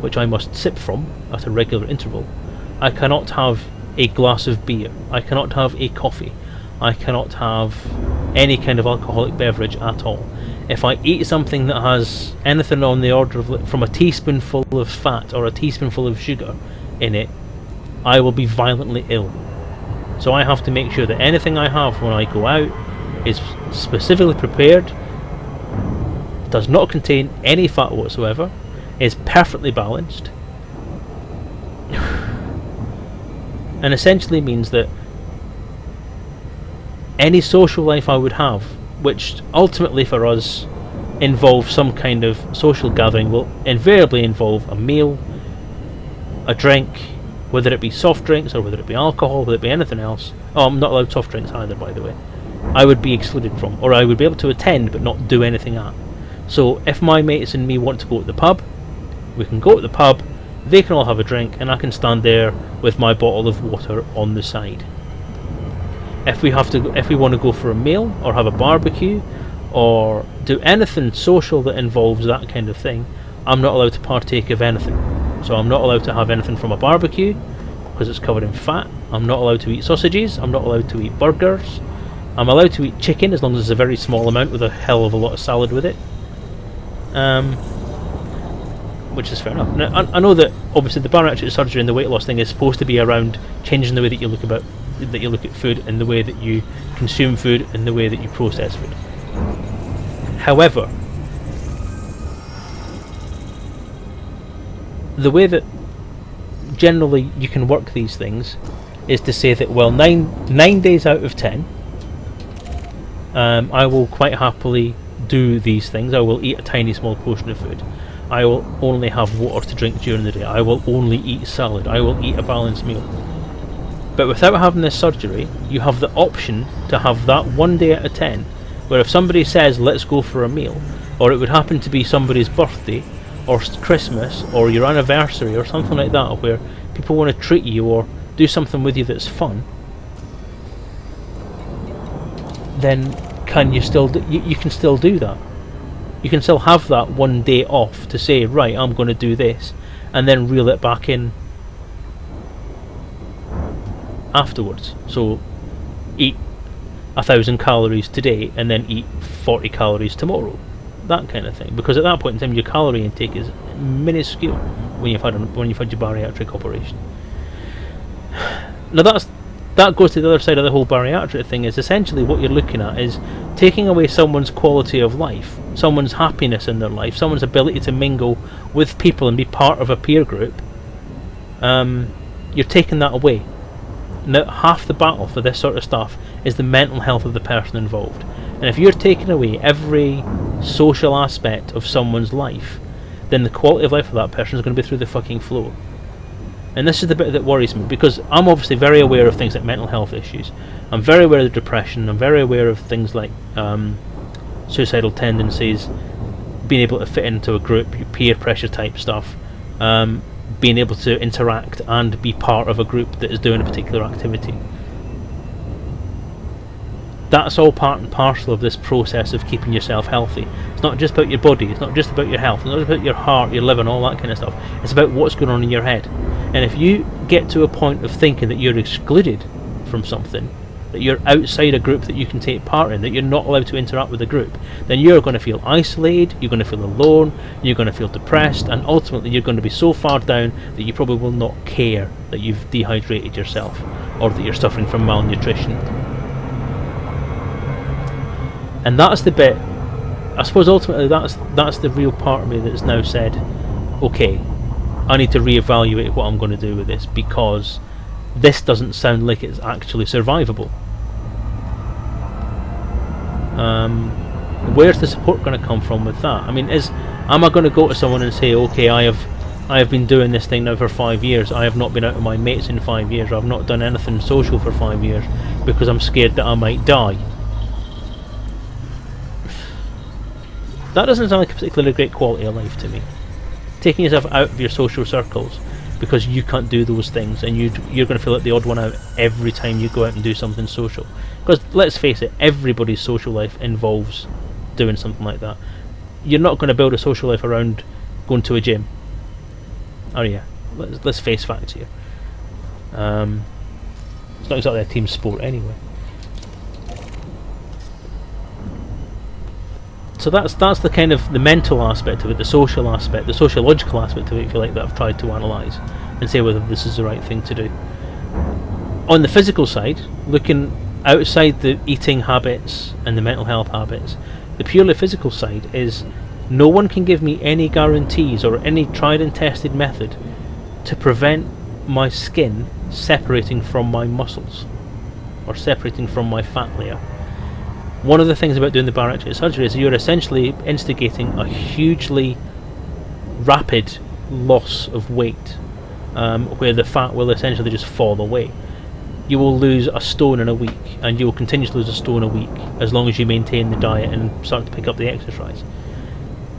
which I must sip from at a regular interval. I cannot have a glass of beer, I cannot have a coffee, I cannot have any kind of alcoholic beverage at all. If I eat something that has anything on the order of from a teaspoonful of fat or a teaspoonful of sugar in it, I will be violently ill. So I have to make sure that anything I have when I go out is specifically prepared, does not contain any fat whatsoever, is perfectly balanced, and essentially means that any social life I would have, which ultimately for us involves some kind of social gathering, will invariably involve a meal, a drink, whether it be soft drinks or whether it be alcohol, whether it be anything else. Oh, I'm not allowed soft drinks either, by the way. I would be excluded from, or I would be able to attend but not do anything at. So if my mates and me want to go to the pub, we can go to the pub, they can all have a drink, and I can stand there with my bottle of water on the side. If we want to go for a meal or have a barbecue or do anything social that involves that kind of thing, I'm not allowed to partake of anything. So I'm not allowed to have anything from a barbecue because it's covered in fat. I'm not allowed to eat sausages. I'm not allowed to eat burgers. I'm allowed to eat chicken as long as it's a very small amount with a hell of a lot of salad with it. Which is fair enough. Now, I know that obviously the bariatric surgery and the weight loss thing is supposed to be around changing the way that you look at food and the way that you consume food and the way that you process food. However, the way that generally you can work these things is to say that, well, nine days out of 10, I will quite happily do these things. I will eat a tiny small portion of food. I will only have water to drink during the day. I will only eat salad. I will eat a balanced meal. But without having this surgery, you have the option to have that 1 day out of 10, where if somebody says, let's go for a meal, or it would happen to be somebody's birthday, or Christmas, or your anniversary, or something like that, where people want to treat you or do something with you that's fun, then you can still do that. You can still have that 1 day off to say, right, I'm going to do this, and then reel it back in afterwards. So eat 1,000 calories today and then eat 40 calories tomorrow, that kind of thing, because at that point in time your calorie intake is minuscule when you've had your bariatric operation. Now that goes to the other side of the whole bariatric thing. Is essentially what you're looking at is taking away someone's quality of life, someone's happiness in their life, someone's ability to mingle with people and be part of a peer group. You're taking that away. Now, half the battle for this sort of stuff is the mental health of the person involved. And if you're taking away every social aspect of someone's life, then the quality of life of that person is going to be through the fucking floor. And this is the bit that worries me, because I'm obviously very aware of things like mental health issues. I'm very aware of depression. I'm very aware of things like suicidal tendencies, being able to fit into a group, peer pressure type stuff, being able to interact and be part of a group that is doing a particular activity. That's all part and parcel of this process of keeping yourself healthy. It's not just about your body, it's not just about your health, it's not just about your heart, your liver and all that kind of stuff. It's about what's going on in your head. And if you get to a point of thinking that you're excluded from something, that you're outside a group that you can take part in, that you're not allowed to interact with a group, then you're going to feel isolated, you're going to feel alone, you're going to feel depressed, and ultimately you're going to be so far down that you probably will not care that you've dehydrated yourself or that you're suffering from malnutrition. And that's the bit, I suppose ultimately that's the real part of me that's now said, okay, I need to reevaluate what I'm going to do with this, because this doesn't sound like it's actually survivable. Where's the support going to come from with that? I mean, am I going to go to someone and say, okay, I have been doing this thing now for 5 years, I have not been out with my mates in 5 years, I've not done anything social for 5 years because I'm scared that I might die? That doesn't sound like a particularly great quality of life to me. Taking yourself out of your social circles because you can't do those things, and you're going to feel like the odd one out every time you go out and do something social. Because let's face it, everybody's social life involves doing something like that. You're not going to build a social life around going to a gym, are you? Let's face facts here. It's not exactly a team sport anyway. So that's the kind of the mental aspect of it, the social aspect, the sociological aspect of it, if you like, that I've tried to analyse and say whether this is the right thing to do. On the physical side, looking outside the eating habits and the mental health habits, the purely physical side is no one can give me any guarantees or any tried and tested method to prevent my skin separating from my muscles or separating from my fat layer. One of the things about doing the bariatric surgery is you're essentially instigating a hugely rapid loss of weight, where the fat will essentially just fall away. You will lose a stone in a week, and you will continue to lose a stone a week as long as you maintain the diet and start to pick up the exercise.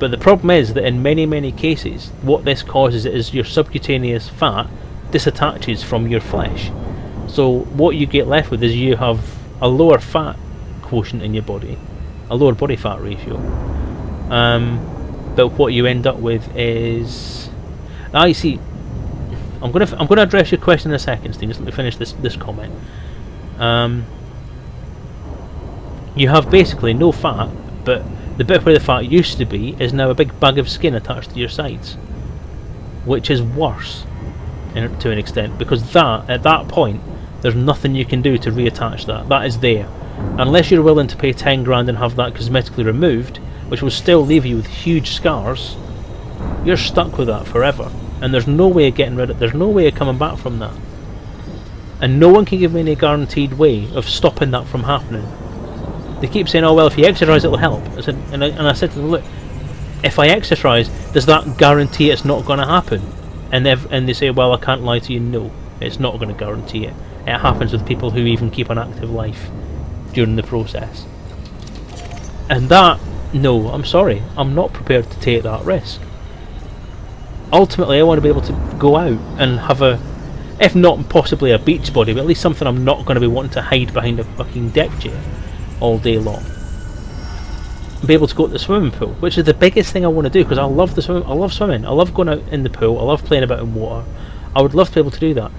But the problem is that in many, many cases, what this causes is your subcutaneous fat disattaches from your flesh. So what you get left with is you have a lower fat quotient in your body, a lower body fat ratio. But what you end up with is, I see. I'm gonna address your question in a second, Steve. Just let me finish this comment. You have basically no fat, but the bit where the fat used to be is now a big bag of skin attached to your sides, which is worse to an extent, because at that point there's nothing you can do to reattach that. That is there. Unless you're willing to pay 10 grand and have that cosmetically removed, which will still leave you with huge scars, you're stuck with that forever. And there's no way of getting rid of it. There's no way of coming back from that. And no one can give me any guaranteed way of stopping that from happening. They keep saying, oh well, if you exercise it'll help. I said to them, look, if I exercise, does that guarantee it's not going to happen? And they say, well, I can't lie to you, no, it's not going to guarantee it. It happens with people who even keep an active life during the process. And that, no, I'm sorry, I'm not prepared to take that risk. Ultimately, I want to be able to go out and have a, if not possibly a beach body, but at least something I'm not going to be wanting to hide behind a fucking deck chair all day long. Be able to go to the swimming pool, which is the biggest thing I want to do, because I love the swim. I love swimming. I love going out in the pool. I love playing about in water. I would love to be able to do that.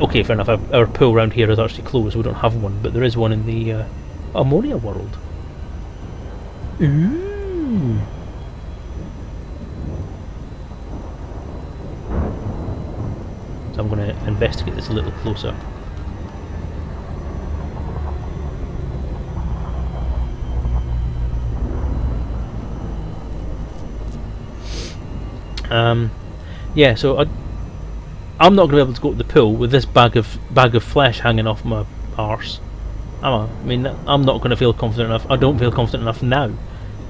Okay, fair enough. Our pool around here is actually closed. We don't have one, but there is one in the Ammonia World. Ooh. So I'm going to investigate this a little closer. Yeah, so I'm not going to be able to go to the pool with this bag of flesh hanging off my arse. I mean, I'm not going to feel confident enough. I don't feel confident enough now,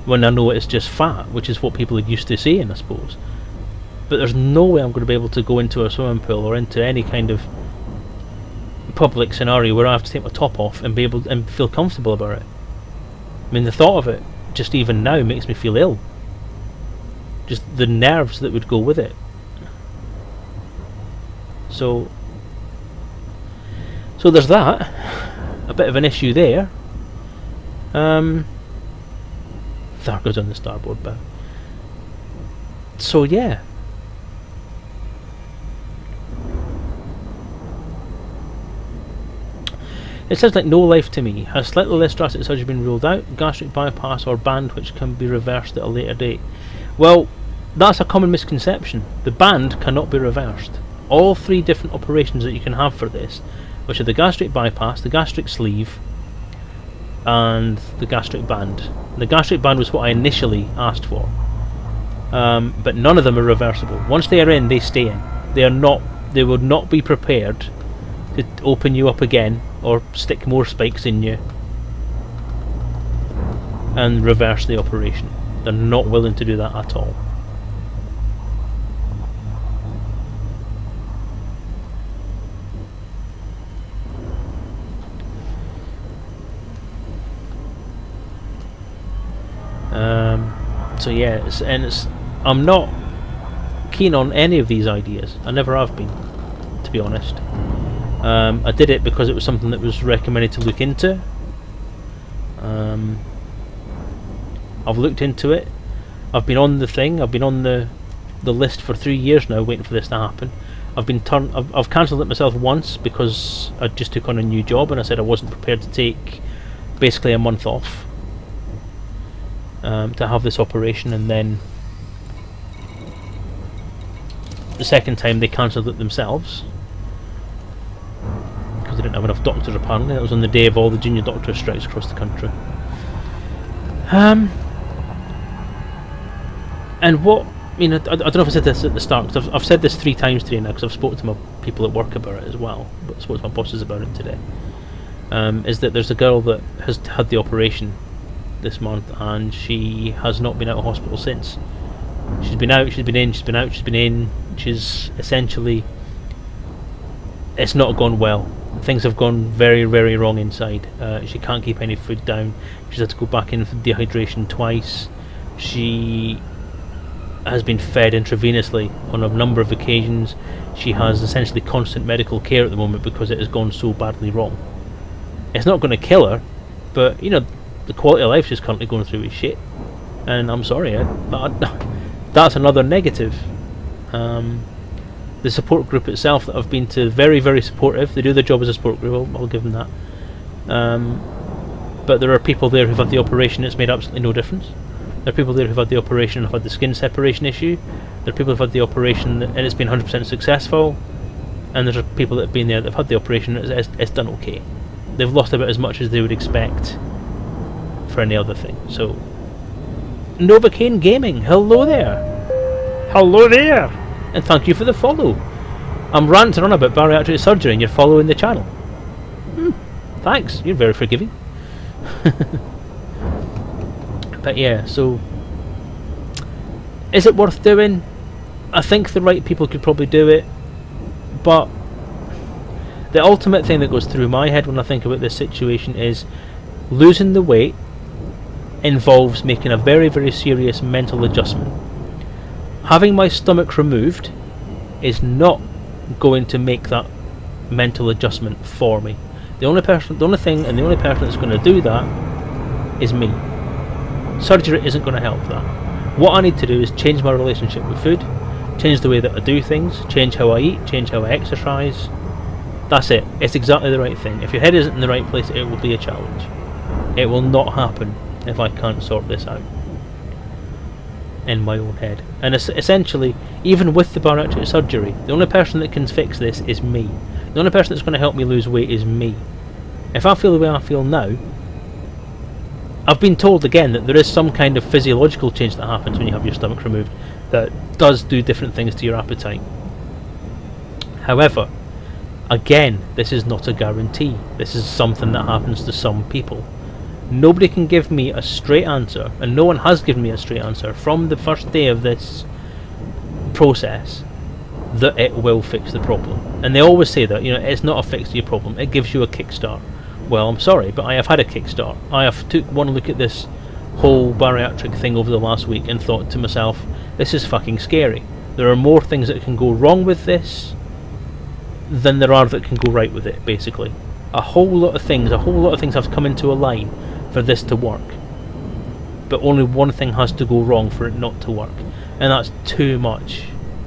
when I know it's just fat, which is what people are used to saying, I suppose. But there's no way I'm going to be able to go into a swimming pool or into any kind of public scenario where I have to take my top off and be able and feel comfortable about it. I mean, the thought of it, just even now, makes me feel ill. Just the nerves that would go with it. So there's that. A bit of an issue there. There goes on the starboard bow. So yeah. It sounds like no life to me. Has slightly less drastic surgery been ruled out? Gastric bypass or band, which can be reversed at a later date? Well, that's a common misconception. The band cannot be reversed. All three different operations that you can have for this, which are the gastric bypass, the gastric sleeve, and the gastric band. The gastric band was what I initially asked for, but none of them are reversible. Once they are in, they stay in. They are not. They would not be prepared to open you up again or stick more spikes in you and reverse the operation. They're not willing to do that at all. So yeah, I'm not keen on any of these ideas. I never have been, to be honest. I did it because it was something that was recommended to look into. I've looked into it. I've been on the thing. I've been on the list for 3 years now, waiting for this to happen. I've cancelled it myself once because I just took on a new job and I said I wasn't prepared to take basically a month off to have this operation, and then the second time they cancelled it themselves because they didn't have enough doctors apparently. That was on the day of all the junior doctor strikes across the country. And what, I don't know if I said this at the start, because I've said this 3 times today now, because I've spoken to my people at work about it as well, but I spoke to my bosses about it today, is that there's a girl that has had the operation this month and she has not been out of hospital since. She's been out, she's been in, she's been out, she's been in. She's essentially, it's not gone well. Things have gone very, very wrong inside. She can't keep any food down. She's had to go back in for dehydration twice. She has been fed intravenously on a number of occasions. She has essentially constant medical care at the moment because it has gone so badly wrong. It's not going to kill her, but the quality of life she's currently going through is shit. And I'm sorry, that's another negative. The support group itself that I've been to, very, very supportive. They do their job as a support group, I'll give them that. But there are people there who've had the operation, it's made absolutely no difference. There are people there who've had the operation and have had the skin separation issue. There are people who've had the operation and it's been 100% successful. And there's people that have been there that have had the operation and it's done okay. They've lost about as much as they would expect for any other thing. So, Novocaine Gaming, hello there. Hello there. And thank you for the follow. I'm ranting on about bariatric surgery and you're following the channel. Thanks, you're very forgiving. But yeah, so is it worth doing? I think the right people could probably do it, but the ultimate thing that goes through my head when I think about this situation is losing the weight involves making a very, very serious mental adjustment. Having my stomach removed is not going to make that mental adjustment for me. The only thing and the only person that's going to do that is me. Surgery isn't going to help that. What I need to do is change my relationship with food, change the way that I do things, change how I eat, change how I exercise. That's it. It's exactly the right thing. If your head isn't in the right place, it will be a challenge. It will not happen if I can't sort this out in my own head. And essentially, even with the bariatric surgery, the only person that can fix this is me. The only person that's going to help me lose weight is me. If I feel the way I feel now, I've been told again that there is some kind of physiological change that happens when you have your stomach removed that does do different things to your appetite. However, again, this is not a guarantee. This is something that happens to some people. Nobody can give me a straight answer, and no one has given me a straight answer from the first day of this process that it will fix the problem. And they always say that, it's not a fix to your problem, it gives you a kickstart. Well, I'm sorry, but I have had a kickstart. I have took one look at this whole bariatric thing over the last week and thought to myself, this is fucking scary. There are more things that can go wrong with this than there are that can go right with it, basically. A whole lot of things have come into a line for this to work. But only one thing has to go wrong for it not to work. And that's too much.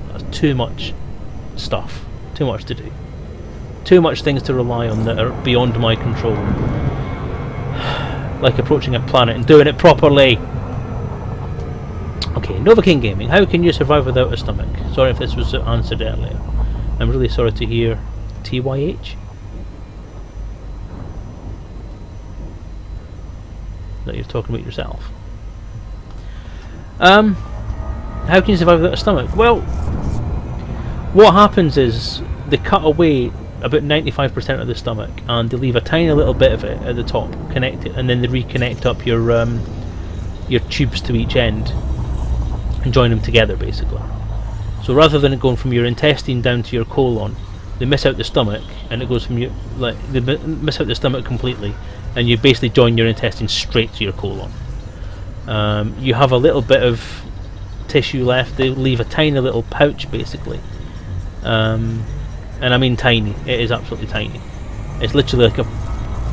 That's too much stuff. Too much to do. Too much things to rely on that are beyond my control. Like approaching a planet and doing it properly. Okay, Novocaine Gaming. How can you survive without a stomach? Sorry if this was answered earlier. I'm really sorry to hear TYH. That you're talking about yourself. How can you survive without a stomach? Well, what happens is they cut away about 95% of the stomach and they leave a tiny little bit of it at the top, connect it, and then they reconnect up your tubes to each end and join them together, basically. So rather than it going from your intestine down to your colon, they miss out the stomach, and it goes from they miss out the stomach completely, and you basically join your intestine straight to your colon. You have a little bit of tissue left. They leave a tiny little pouch, basically, and I mean tiny. It is absolutely tiny. It's literally like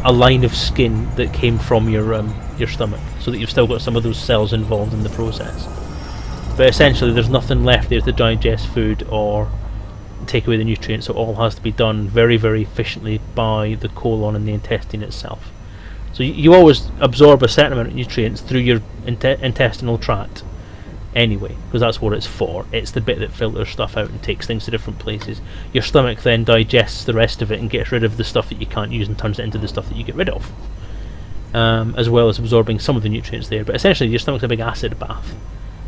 a line of skin that came from your stomach, so that you've still got some of those cells involved in the process. But essentially, there's nothing left there to digest food or take away the nutrients. So it all has to be done very, very efficiently by the colon and the intestine itself. So you always absorb a certain amount of nutrients through your intestinal tract anyway, because that's what it's for. It's the bit that filters stuff out and takes things to different places. Your stomach then digests the rest of it and gets rid of the stuff that you can't use and turns it into the stuff that you get rid of, as well as absorbing some of the nutrients there. But essentially your stomach's a big acid bath,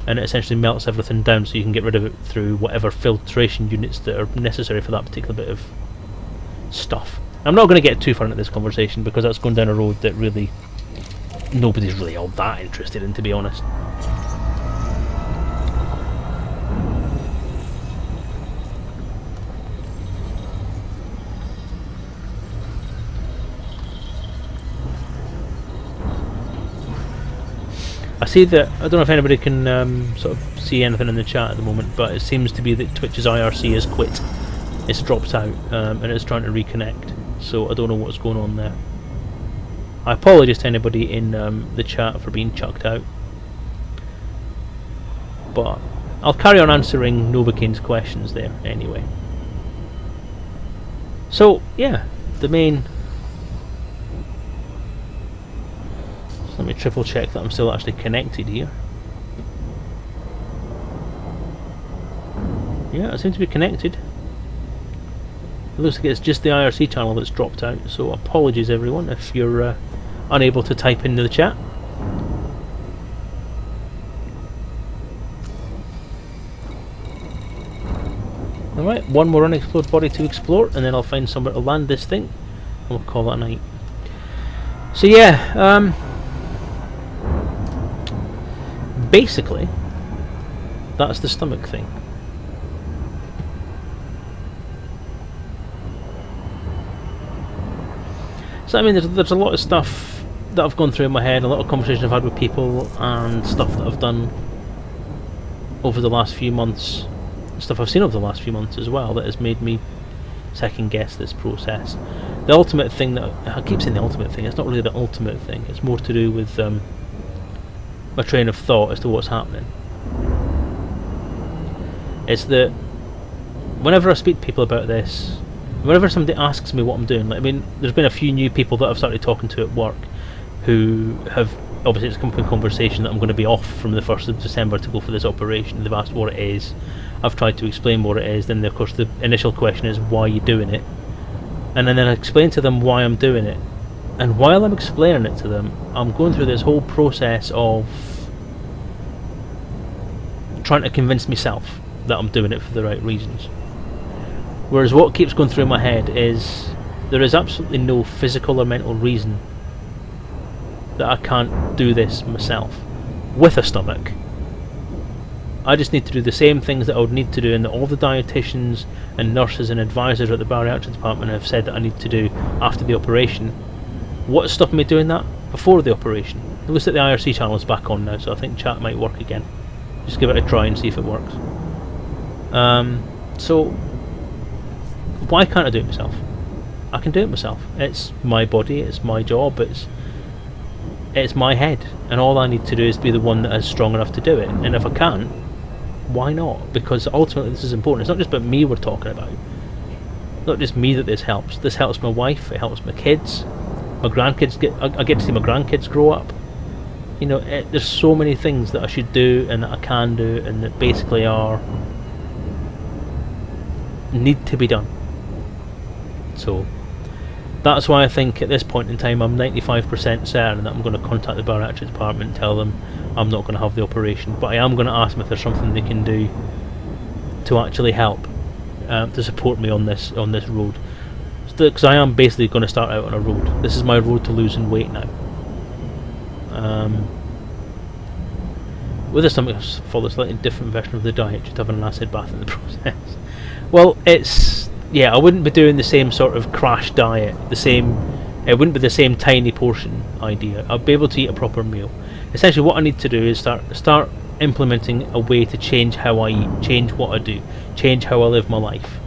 and it essentially melts everything down so you can get rid of it through whatever filtration units that are necessary for that particular bit of stuff. I'm not going to get too far into this conversation because that's going down a road that really nobody's really all that interested in, to be honest. I see that, I don't know if anybody can sort of see anything in the chat at the moment, but it seems to be that Twitch's IRC has quit. It's dropped out and it's trying to reconnect, so I don't know what's going on there. I apologise to anybody in the chat for being chucked out, but I'll carry on answering Novakane's questions there anyway. So yeah, the main. So let me triple check that I'm still actually connected here. Yeah, I seem to be connected. It looks like it's just the IRC channel that's dropped out, so apologies everyone if you're unable to type into the chat. Alright, one more unexplored body to explore, and then I'll find somewhere to land this thing, and we'll call that a night. So yeah, basically, that's the stomach thing. So I mean, there's a lot of stuff that I've gone through in my head, a lot of conversations I've had with people, and stuff that I've done over the last few months, stuff I've seen over the last few months as well, that has made me second guess this process. The ultimate thing that I keep saying, the ultimate thing, it's not really the ultimate thing. It's more to do with my train of thought as to what's happening. It's that whenever I speak to people about this, whenever somebody asks me what I'm doing, like, I mean, there's been a few new people that I've started talking to at work who have, obviously it's come up in conversation that I'm going to be off from the 1st of December to go for this operation. They've asked what it is. I've tried to explain what it is. Then of course the initial question is, why are you doing it? And then I explain to them why I'm doing it. And while I'm explaining it to them, I'm going through this whole process of trying to convince myself that I'm doing it for the right reasons. Whereas what keeps going through my head is there is absolutely no physical or mental reason that I can't do this myself with a stomach. I just need to do the same things that I would need to do, and that all the dietitians and nurses and advisors at the bariatric department have said that I need to do after the operation. What's stopping me doing that before the operation? It looks like the IRC channel is back on now, so I think chat might work again. Just give it a try and see if it works. So why can't I do it myself? I can do it myself. It's my body, it's my job, it's my head, and all I need to do is be the one that is strong enough to do it. And if I can't, why not? Because ultimately this is important. It's not just about me we're talking about. It's not just me that this helps. This helps my wife, it helps my kids, my grandkids. I get to see my grandkids grow up. You know, there's so many things that I should do and that I can do, and that basically need to be done. So that's why I think at this point in time I'm 95% certain that I'm going to contact the bariatric department and tell them I'm not going to have the operation, but I am going to ask them if there's something they can do to actually help, to support me on this road, because I am basically going to start out on a road. This is my road to losing weight now. With this, I'm going to follow a slightly different version of the diet, just having an acid bath in the process. Well, yeah, I wouldn't be doing the same sort of crash diet, it wouldn't be the same tiny portion idea. I'll be able to eat a proper meal. Essentially what I need to do is start implementing a way to change how I eat, change what I do, change how I live my life.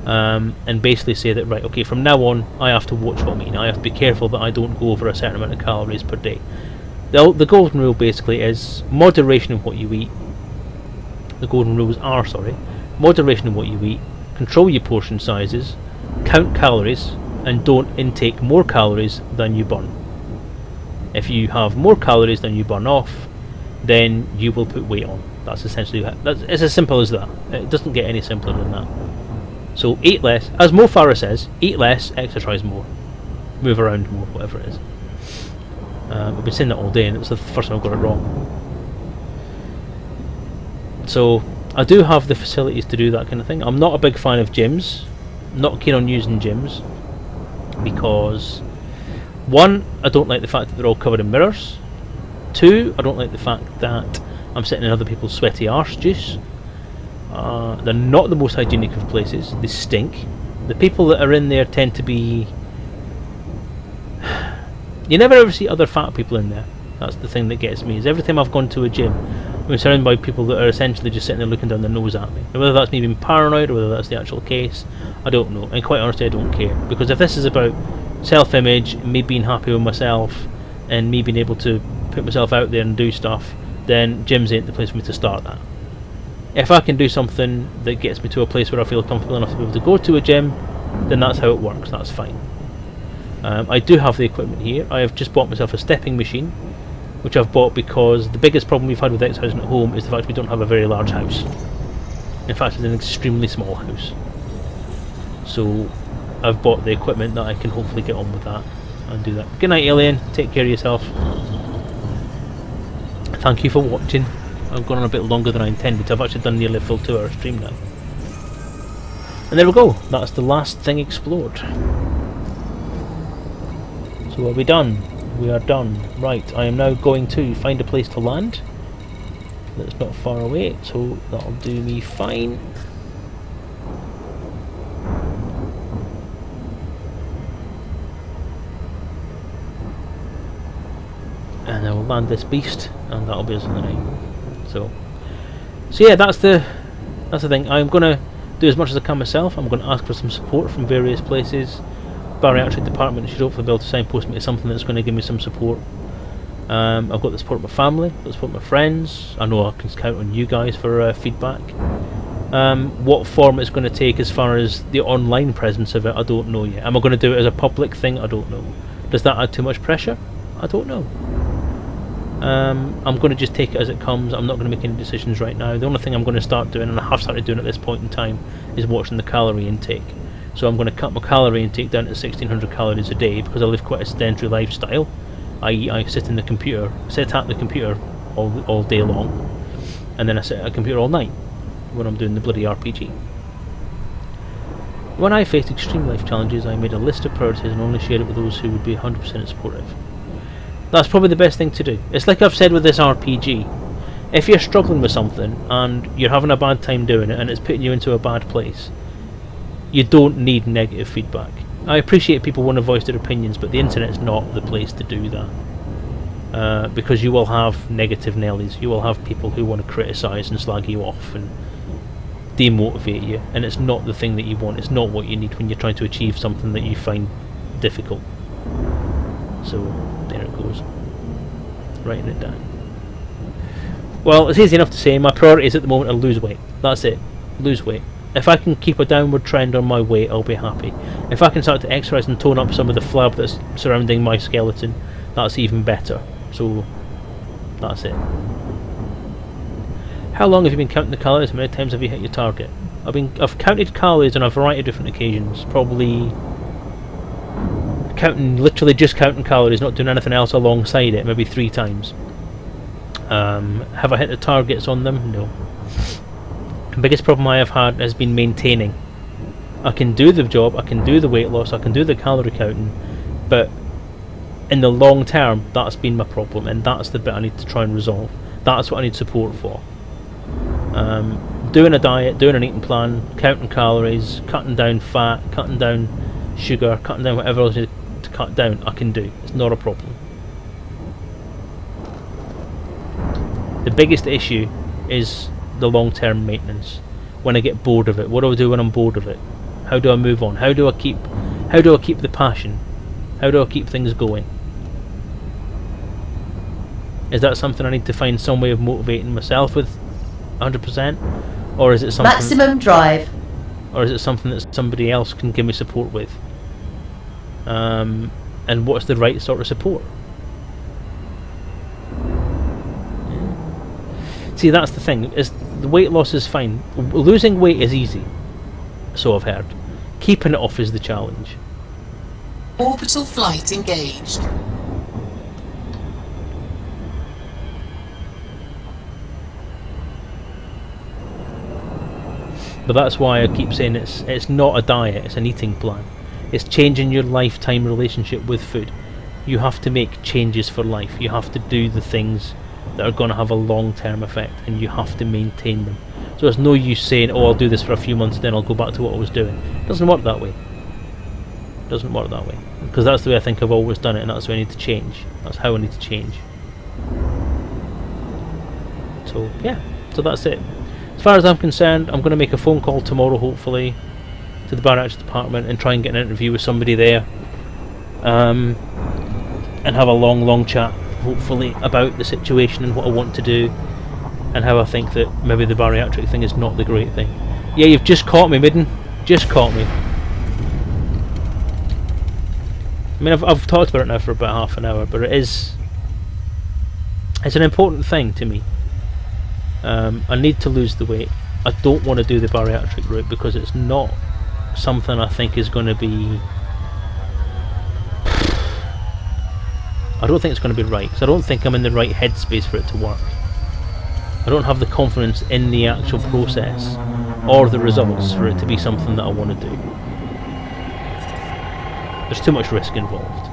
And basically say that, right, okay, from now on I have to watch what I'm eating. I have to be careful that I don't go over a certain amount of calories per day. The golden rule basically is moderation in what you eat. The golden rules are, moderation in what you eat, control your portion sizes, count calories, and don't intake more calories than you burn. If you have more calories than you burn off, then you will put weight on. That's essentially it's as simple as that. It doesn't get any simpler than that. So eat less, as Mo Farah says, eat less, exercise more, move around more, whatever it is. I've been saying that all day, and it's the first time I've got it wrong. So I do have the facilities to do that kind of thing. I'm not a big fan of gyms, not keen on using gyms, because one, I don't like the fact that they're all covered in mirrors. Two, I don't like the fact that I'm sitting in other people's sweaty arse juice. They're not the most hygienic of places. They stink. The people that are in there tend to be... You never ever see other fat people in there. That's the thing that gets me, is every time I've gone to a gym, I'm surrounded by people that are essentially just sitting there looking down their nose at me. And whether that's me being paranoid or whether that's the actual case, I don't know. And quite honestly, I don't care. Because if this is about self-image, me being happy with myself, and me being able to put myself out there and do stuff, then gyms ain't the place for me to start that. If I can do something that gets me to a place where I feel comfortable enough to be able to go to a gym, then that's how it works, that's fine. I do have the equipment here. I have just bought myself a stepping machine, which I've bought because the biggest problem we've had with exercising at home is the fact we don't have a very large house. In fact, it's an extremely small house. So I've bought the equipment that I can hopefully get on with that and do that. Good night, Alien. Take care of yourself. Thank you for watching. I've gone on a bit longer than I intended. I've actually done nearly a full 2-hour stream now. And there we go. That's the last thing explored. So are we done? We are done. Right, I am now going to find a place to land that's not far away, so that'll do me fine. And I will land this beast, and that'll be us on the night. So yeah, that's the thing. I'm gonna do as much as I can myself. I'm gonna ask for some support from various places. Bariatric department should hopefully be able to signpost me to something that's going to give me some support. I've got the support of my family, I've got the support of my friends. I know I can count on you guys for feedback. What form it's going to take as far as the online presence of it, I don't know yet. Am I going to do it as a public thing? I don't know. Does that add too much pressure? I don't know. I'm going to just take it as it comes. I'm not going to make any decisions right now. The only thing I'm going to start doing, and I have started doing at this point in time, is watching the calorie intake. So I'm going to cut my calorie intake down to 1600 calories a day because I live quite a sedentary lifestyle. I sit at the computer all day long, and then I sit at a computer all night when I'm doing the bloody RPG. When I faced extreme life challenges, I made a list of priorities and only shared it with those who would be 100% supportive. That's probably the best thing to do. It's like I've said with this RPG. If you're struggling with something and you're having a bad time doing it and it's putting you into a bad place, you don't need negative feedback. I appreciate people want to voice their opinions, but the internet's not the place to do that. Because you will have negative Nellies. You will have people who want to criticise and slag you off and demotivate you, and it's not the thing that you want. It's not what you need when you're trying to achieve something that you find difficult. So there it goes. Writing it down. Well, it's easy enough to say. My priorities at the moment are lose weight. That's it. Lose weight. If I can keep a downward trend on my weight, I'll be happy. If I can start to exercise and tone up some of the flab that's surrounding my skeleton, that's even better. So that's it. How long have you been counting the calories? How many times have you hit your target? I've counted calories on a variety of different occasions. Probably literally just counting calories, not doing anything else alongside it. Maybe 3 times. Have I hit the targets on them? No. The biggest problem I have had has been maintaining. I can do the job, I can do the weight loss, I can do the calorie counting, but in the long term, that's been my problem, and that's the bit I need to try and resolve. That's what I need support for. Doing a diet, doing an eating plan, counting calories, cutting down fat, cutting down sugar, cutting down whatever else I need to cut down, I can do. It's not a problem. The biggest issue is the long-term maintenance. When I get bored of it, what do I do when I'm bored of it? How do I move on? How do I keep the passion? How do I keep things going? Is that something I need to find some way of motivating myself with 100%? Or is it something Maximum drive. Or is it something that somebody else can give me support with? And what's the right sort of support? See, that's the thing. Is the weight loss is fine. Losing weight is easy, so I've heard. Keeping it off is the challenge. Orbital flight engaged. But that's why I keep saying it's not a diet, it's an eating plan. It's changing your lifetime relationship with food. You have to make changes for life. You have to do the things that are going to have a long-term effect, and you have to maintain them. So there's no use saying, oh, I'll do this for a few months, then I'll go back to what I was doing. It doesn't work that way. It doesn't work that way. Because that's the way I think I've always done it, and that's the way I need to change. That's how I need to change. So, yeah. So that's it. As far as I'm concerned, I'm going to make a phone call tomorrow, hopefully, to the bariatrics department and try and get an interview with somebody there. and have a long chat, hopefully, about the situation and what I want to do, and how I think that maybe the bariatric thing is not the great thing. Yeah, you've just caught me, Midden. Just caught me. I mean, I've talked about it now for about half an hour, but it's an important thing to me. I need to lose the weight. I don't want to do the bariatric route because it's not something I think is going to be... I don't think it's going to be right, because I don't think I'm in the right headspace for it to work. I don't have the confidence in the actual process or the results for it to be something that I want to do. There's too much risk involved.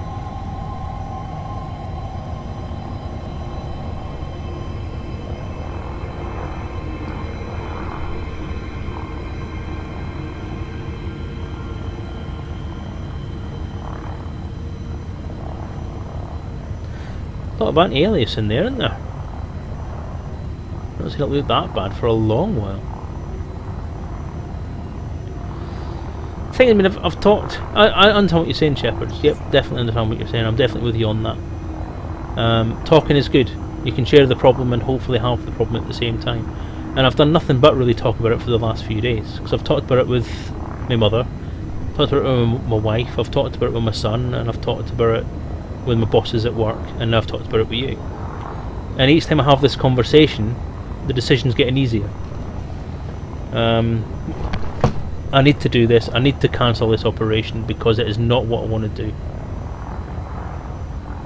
A lot of anti-alias in there, isn't there? I don't see it look that bad for a long while. I mean, I've talked. I understand what you're saying, Shepherds. Yep, definitely understand what you're saying. I'm definitely with you on that. Talking is good. You can share the problem and hopefully have the problem at the same time. And I've done nothing but really talk about it for the last few days. Because I've talked about it with my mother, talked about it with my wife, I've talked about it with my son, and I've talked about it with my bosses at work, and now I've talked about it with you. And each time I have this conversation, the decision's getting easier. I need to do this. I need to cancel this operation because it is not what I want to do.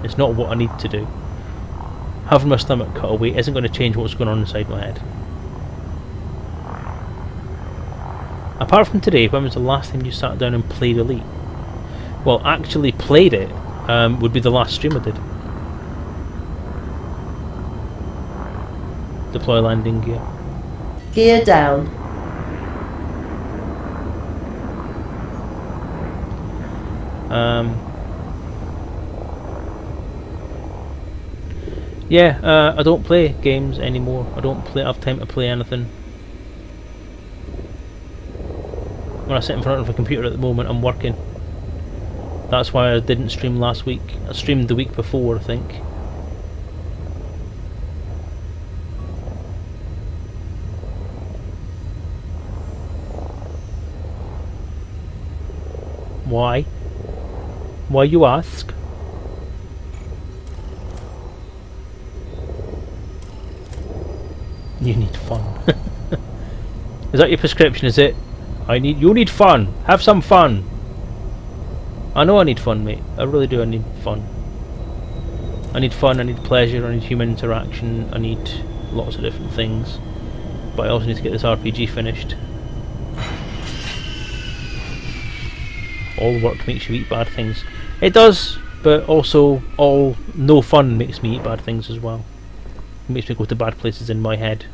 It's not what I need to do. Having my stomach cut away isn't going to change what's going on inside my head. Apart from today, when was the last time you sat down and played Elite? Well, actually played it would be the last stream I did. Deploy landing gear. Gear down. Yeah, I don't play games anymore. I don't have time to play anything. When I sit in front of a computer at the moment, I'm working. That's why I didn't stream last week. I streamed the week before, I think. Why? Why, you ask? You need fun. Is that your prescription, is it? You need fun. Have some fun. I know I need fun, mate. I really do. I need fun. I need fun, I need pleasure, I need human interaction, I need lots of different things. But I also need to get this RPG finished. All work makes you eat bad things. It does, but also no fun makes me eat bad things as well. It makes me go to bad places in my head.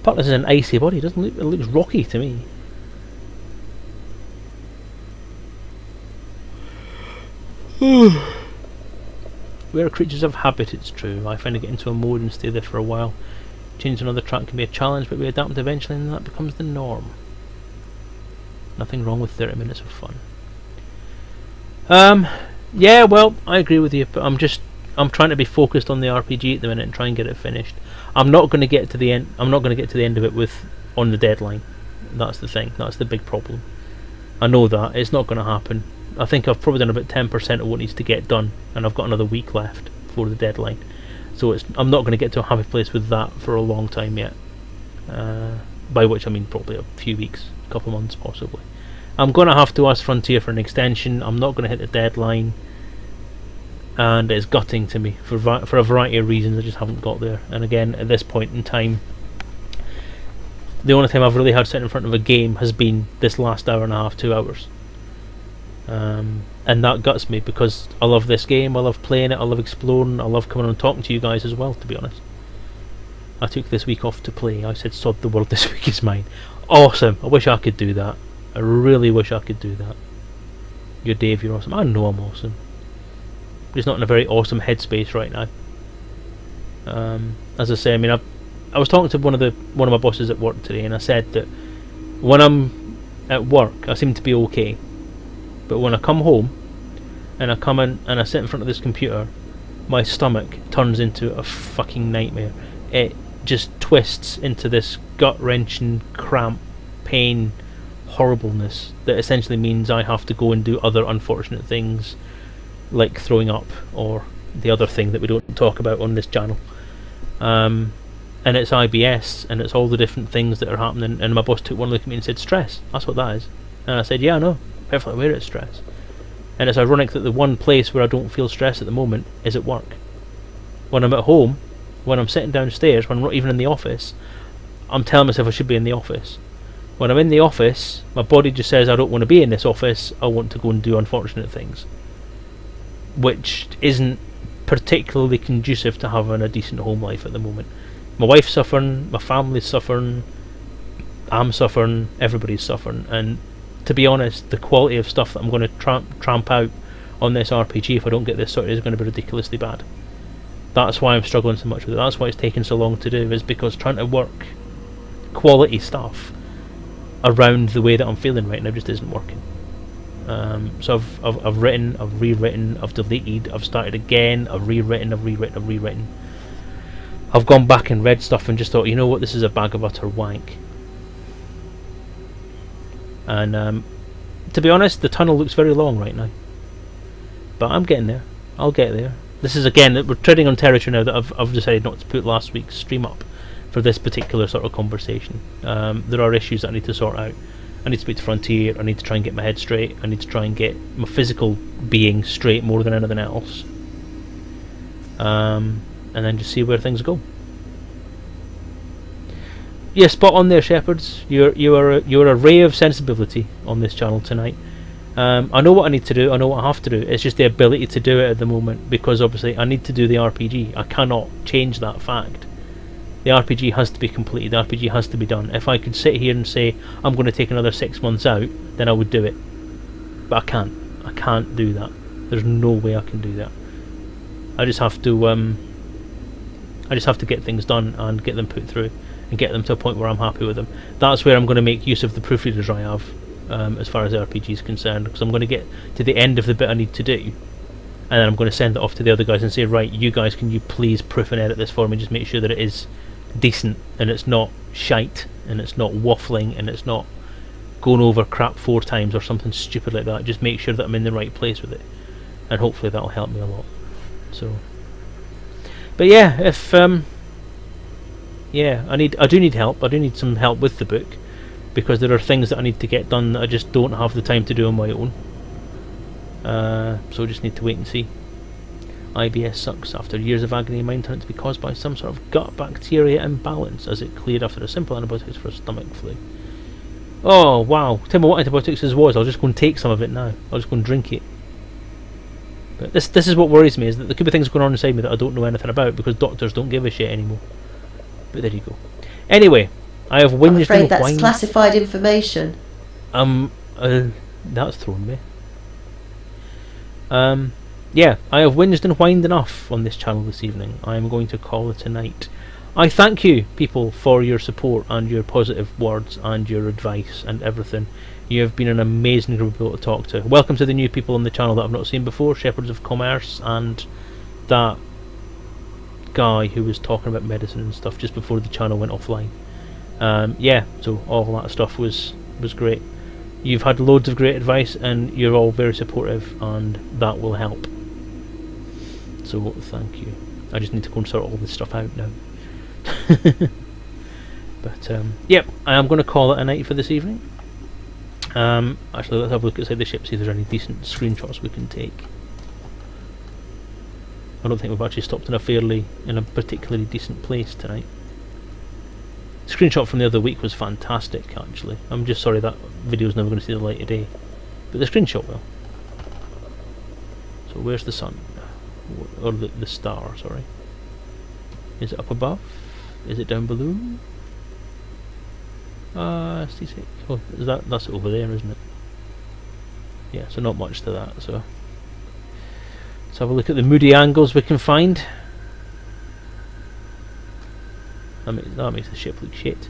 Partners is an icy body, doesn't it? It looks rocky to me. We are creatures of habit, it's true. I find I get into a mode and stay there for a while. Change to another track can be a challenge, but we adapt eventually and that becomes the norm. Nothing wrong with 30 minutes of fun. Yeah, well, I agree with you, but I'm trying to be focused on the RPG at the minute and try and get it finished. I'm not going to get to the end. I'm not going to get to the end of it on the deadline. That's the thing. That's the big problem. I know that it's not going to happen. I think I've probably done about 10% of what needs to get done, and I've got another week left before the deadline. So I'm not going to get to a happy place with that for a long time yet. By which I mean probably a few weeks, a couple of months possibly. I'm going to have to ask Frontier for an extension. I'm not going to hit the deadline, and it's gutting to me for a variety of reasons. I just haven't got there. And again, at this point in time, the only time I've really had sitting in front of a game has been this last hour and a half, 2 hours. And that guts me because I love this game, I love playing it, I love exploring, I love coming and talking to you guys as well, to be honest. I took this week off to play. I said, sod the world, this week is mine. Awesome. I wish I could do that. I really wish I could do that. You're Dave, you're awesome. I know I'm awesome. I'm just not in a very awesome headspace right now. As I say, I mean, I was talking to one of my bosses at work today, and I said that when I'm at work, I seem to be okay. But when I come home, and I come in and I sit in front of this computer, my stomach turns into a fucking nightmare. It just twists into this gut-wrenching cramp, pain, horribleness that essentially means I have to go and do other unfortunate things, like throwing up, or the other thing that we don't talk about on this channel. And it's IBS, and it's all the different things that are happening. And my boss took one look at me and said, "Stress, that's what that is." And I said, "Yeah, I know, perfectly aware it's stress." And it's ironic that the one place where I don't feel stress at the moment is at work. When I'm at home, when I'm sitting downstairs, when I'm not even in the office, I'm telling myself I should be in the office. When I'm in the office, my body just says I don't want to be in this office, I want to go and do unfortunate things. Which isn't particularly conducive to having a decent home life at the moment. My wife's suffering, my family's suffering, I'm suffering, everybody's suffering, and to be honest, the quality of stuff that I'm going to tramp out on this RPG if I don't get this sorted is going to be ridiculously bad. That's why I'm struggling so much with it. That's why it's taken so long to do, is because trying to work quality stuff around the way that I'm feeling right now just isn't working. So I've written, I've rewritten, I've deleted, I've started again, I've rewritten, I've rewritten. I've gone back and read stuff and just thought, you know what, this is a bag of utter wank. And to be honest, the tunnel looks very long right now. But I'm getting there. I'll get there. This is, again, we're treading on territory now that I've decided not to put last week's stream up for this particular sort of conversation. There are issues that I need to sort out. I need to speak to Frontier, I need to try and get my head straight, I need to try and get my physical being straight more than anything else. And then just see where things go. Yeah, spot on there, Shepherds. You're a ray of sensibility on this channel tonight. I know what I need to do, I know what I have to do. It's just the ability to do it at the moment, because obviously I need to do the RPG. I cannot change that fact. The RPG has to be completed, the RPG has to be done. If I could sit here and say I'm going to take another 6 months out, then I would do it. But I can't. I can't do that. There's no way I can do that. I just have to get things done and get them put through and get them to a point where I'm happy with them. That's where I'm going to make use of the proofreaders I have, as far as the RPG is concerned, because I'm going to get to the end of the bit I need to do, and then I'm going to send it off to the other guys and say, right, you guys, can you please proof and edit this for me, just make sure that it is decent and it's not shite and it's not waffling and it's not going over crap 4 times or something stupid like that. Just make sure that I'm in the right place with it, and hopefully that'll help me a lot. So, but yeah, if yeah, I do need help. I do need some help with the book, because there are things that I need to get done that I just don't have the time to do on my own. So I just need to wait and see. IBS sucks. After years of agony, mine turned to be caused by some sort of gut bacteria imbalance, as it cleared after a simple antibiotics for a stomach flu. Oh wow! Tell me what antibiotics this was. I'll just go and take some of it now. I'll just go and drink it. But this is what worries me, is that there could be things going on inside me that I don't know anything about, because doctors don't give a shit anymore. But there you go. Anyway, I have whinged I'm afraid and that's whined. classified information. That's thrown me. Yeah, I have whinged and whined enough on this channel this evening. I am going to call it a night. I thank you, people, for your support and your positive words and your advice and everything. You have been an amazing group of people to talk to. Welcome to the new people on the channel that I've not seen before, Shepherds of Commerce, and that guy who was talking about medicine and stuff just before the channel went offline. Yeah, so all that stuff was great. You've had loads of great advice and you're all very supportive, and that will help. So thank you. I just need to go and sort all this stuff out now. But yep, I am going to call it a night for this evening. Actually, let's have a look inside the ship, see if there's any decent screenshots we can take. I don't think we've actually stopped in a particularly decent place tonight. The screenshot from the other week was fantastic, actually. I'm just sorry that video's never going to see the light of day, but the screenshot will. So where's the sun? Or the star, sorry. Is it up above? Is it down below? C6. Oh, that's over there, isn't it? Yeah, so not much to that, so let's have a look at the moody angles we can find. That makes the ship look shit.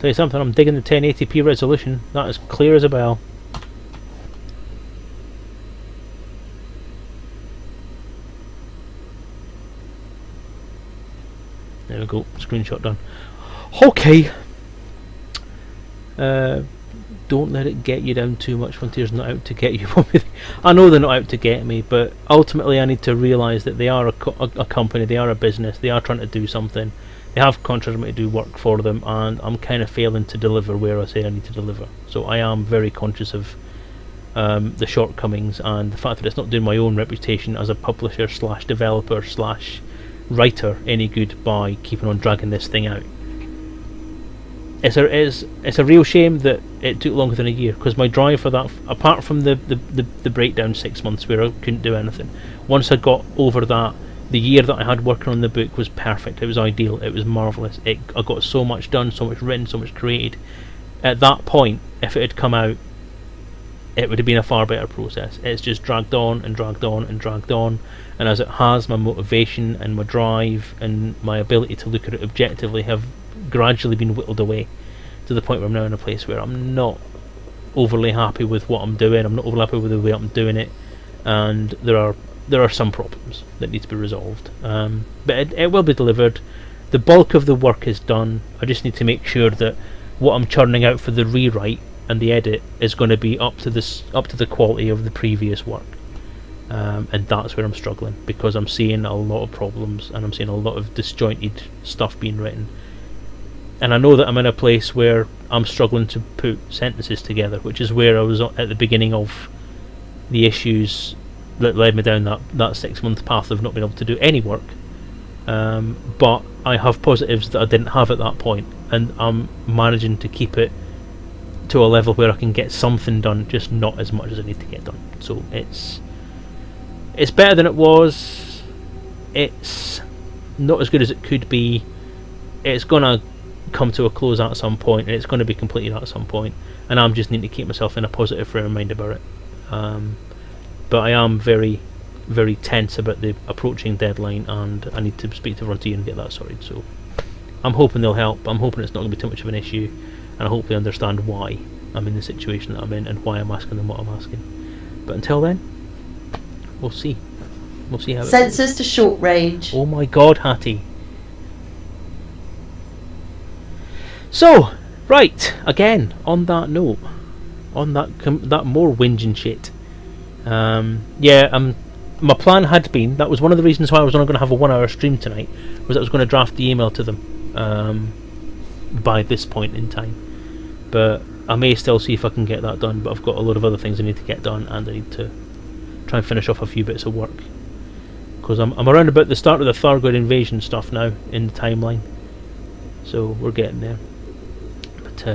Tell you something, I'm digging the 1080p resolution. That is clear as a bell. There we go, screenshot done. Okay. Don't let it get you down too much. Frontier's not out to get you. I know they're not out to get me, but ultimately I need to realise that they are a company, they are a business, they are trying to do something. They have contracted me to do work for them, and I'm kind of failing to deliver where I say I need to deliver. So I am very conscious of the shortcomings and the fact that it's not doing my own reputation as a publisher slash developer slash writer any good by keeping on dragging this thing out. It's a real shame that it took longer than a year, because my drive for that, apart from the breakdown 6 months where I couldn't do anything, once I got over that, the year that I had working on the book was perfect. It was ideal. It was marvellous. I got so much done, so much written, so much created. At that point, if it had come out, it would have been a far better process. It's just dragged on and dragged on and dragged on, and as it has, my motivation and my drive and my ability to look at it objectively have gradually been whittled away to the point where I'm now in a place where I'm not overly happy with what I'm doing. I'm not overly happy with the way I'm doing it, and there are some problems that need to be resolved. But it will be delivered. The bulk of the work is done. I just need to make sure that what I'm churning out for the rewrite and the edit is going to be up to the quality of the previous work. And that's where I'm struggling, because I'm seeing a lot of problems and I'm seeing a lot of disjointed stuff being written. And I know that I'm in a place where I'm struggling to put sentences together, which is where I was at the beginning of the issues that led me down that 6 month path of not being able to do any work. But I have positives that I didn't have at that point, and I'm managing to keep it to a level where I can get something done, just not as much as I need to get done. So it's better than it was. It's not as good as it could be. It's gonna come to a close at some point, and it's going to be completed at some point, and I'm just needing to keep myself in a positive frame of mind about it. But I am very, very tense about the approaching deadline, and I need to speak to Frontier and get that sorted. So I'm hoping they'll help. I'm hoping it's not going to be too much of an issue, and I hope they understand why I'm in the situation that I'm in and why I'm asking them what I'm asking. But until then, we'll see. We'll see how it goes. Sensors to short range. Oh my God, Hattie. So, right, again, on that note, on that more whinging shit, my plan had been, that was one of the reasons why I was only going to have a 1 hour stream tonight, was I was going to draft the email to them by this point in time. But I may still see if I can get that done, but I've got a lot of other things I need to get done, and I need to try and finish off a few bits of work. Because I'm around about the start of the Thargoid invasion stuff now in the timeline, so we're getting there.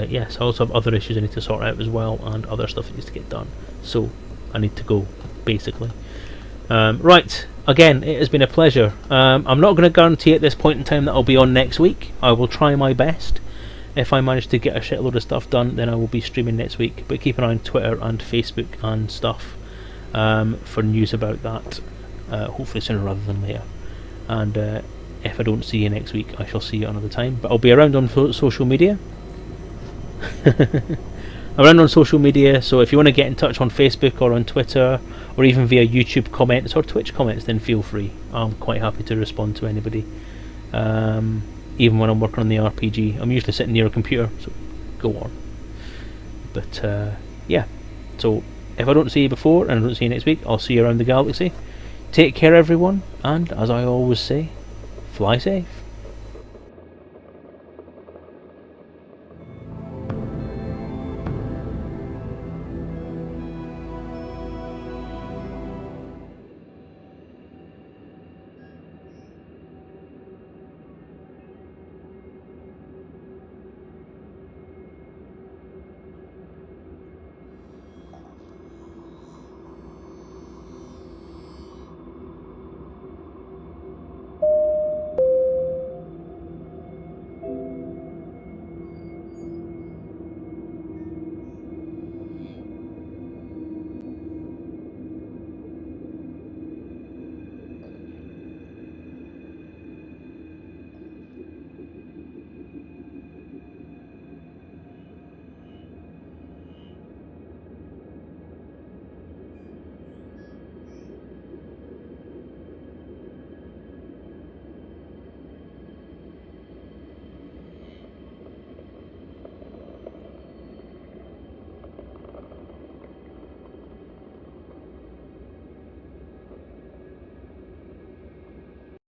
Yes, I also have other issues I need to sort out as well, and other stuff that needs to get done. So I need to go, basically. Right, again, it has been a pleasure. I'm not going to guarantee at this point in time that I'll be on next week. I will try my best. If I manage to get a shitload of stuff done, then I will be streaming next week. But keep an eye on Twitter and Facebook and stuff for news about that. Hopefully sooner rather than later. And if I don't see you next week, I shall see you another time. But I'll be around on social media. Around on social media, so if you want to get in touch on Facebook or on Twitter, or even via YouTube comments or Twitch comments, then feel free. I'm quite happy to respond to anybody, even when I'm working on the RPG. I'm usually sitting near a computer, so go on. But yeah, so if I don't see you before and I don't see you next week, I'll see you around the galaxy. Take care everyone, and as I always say, fly safe.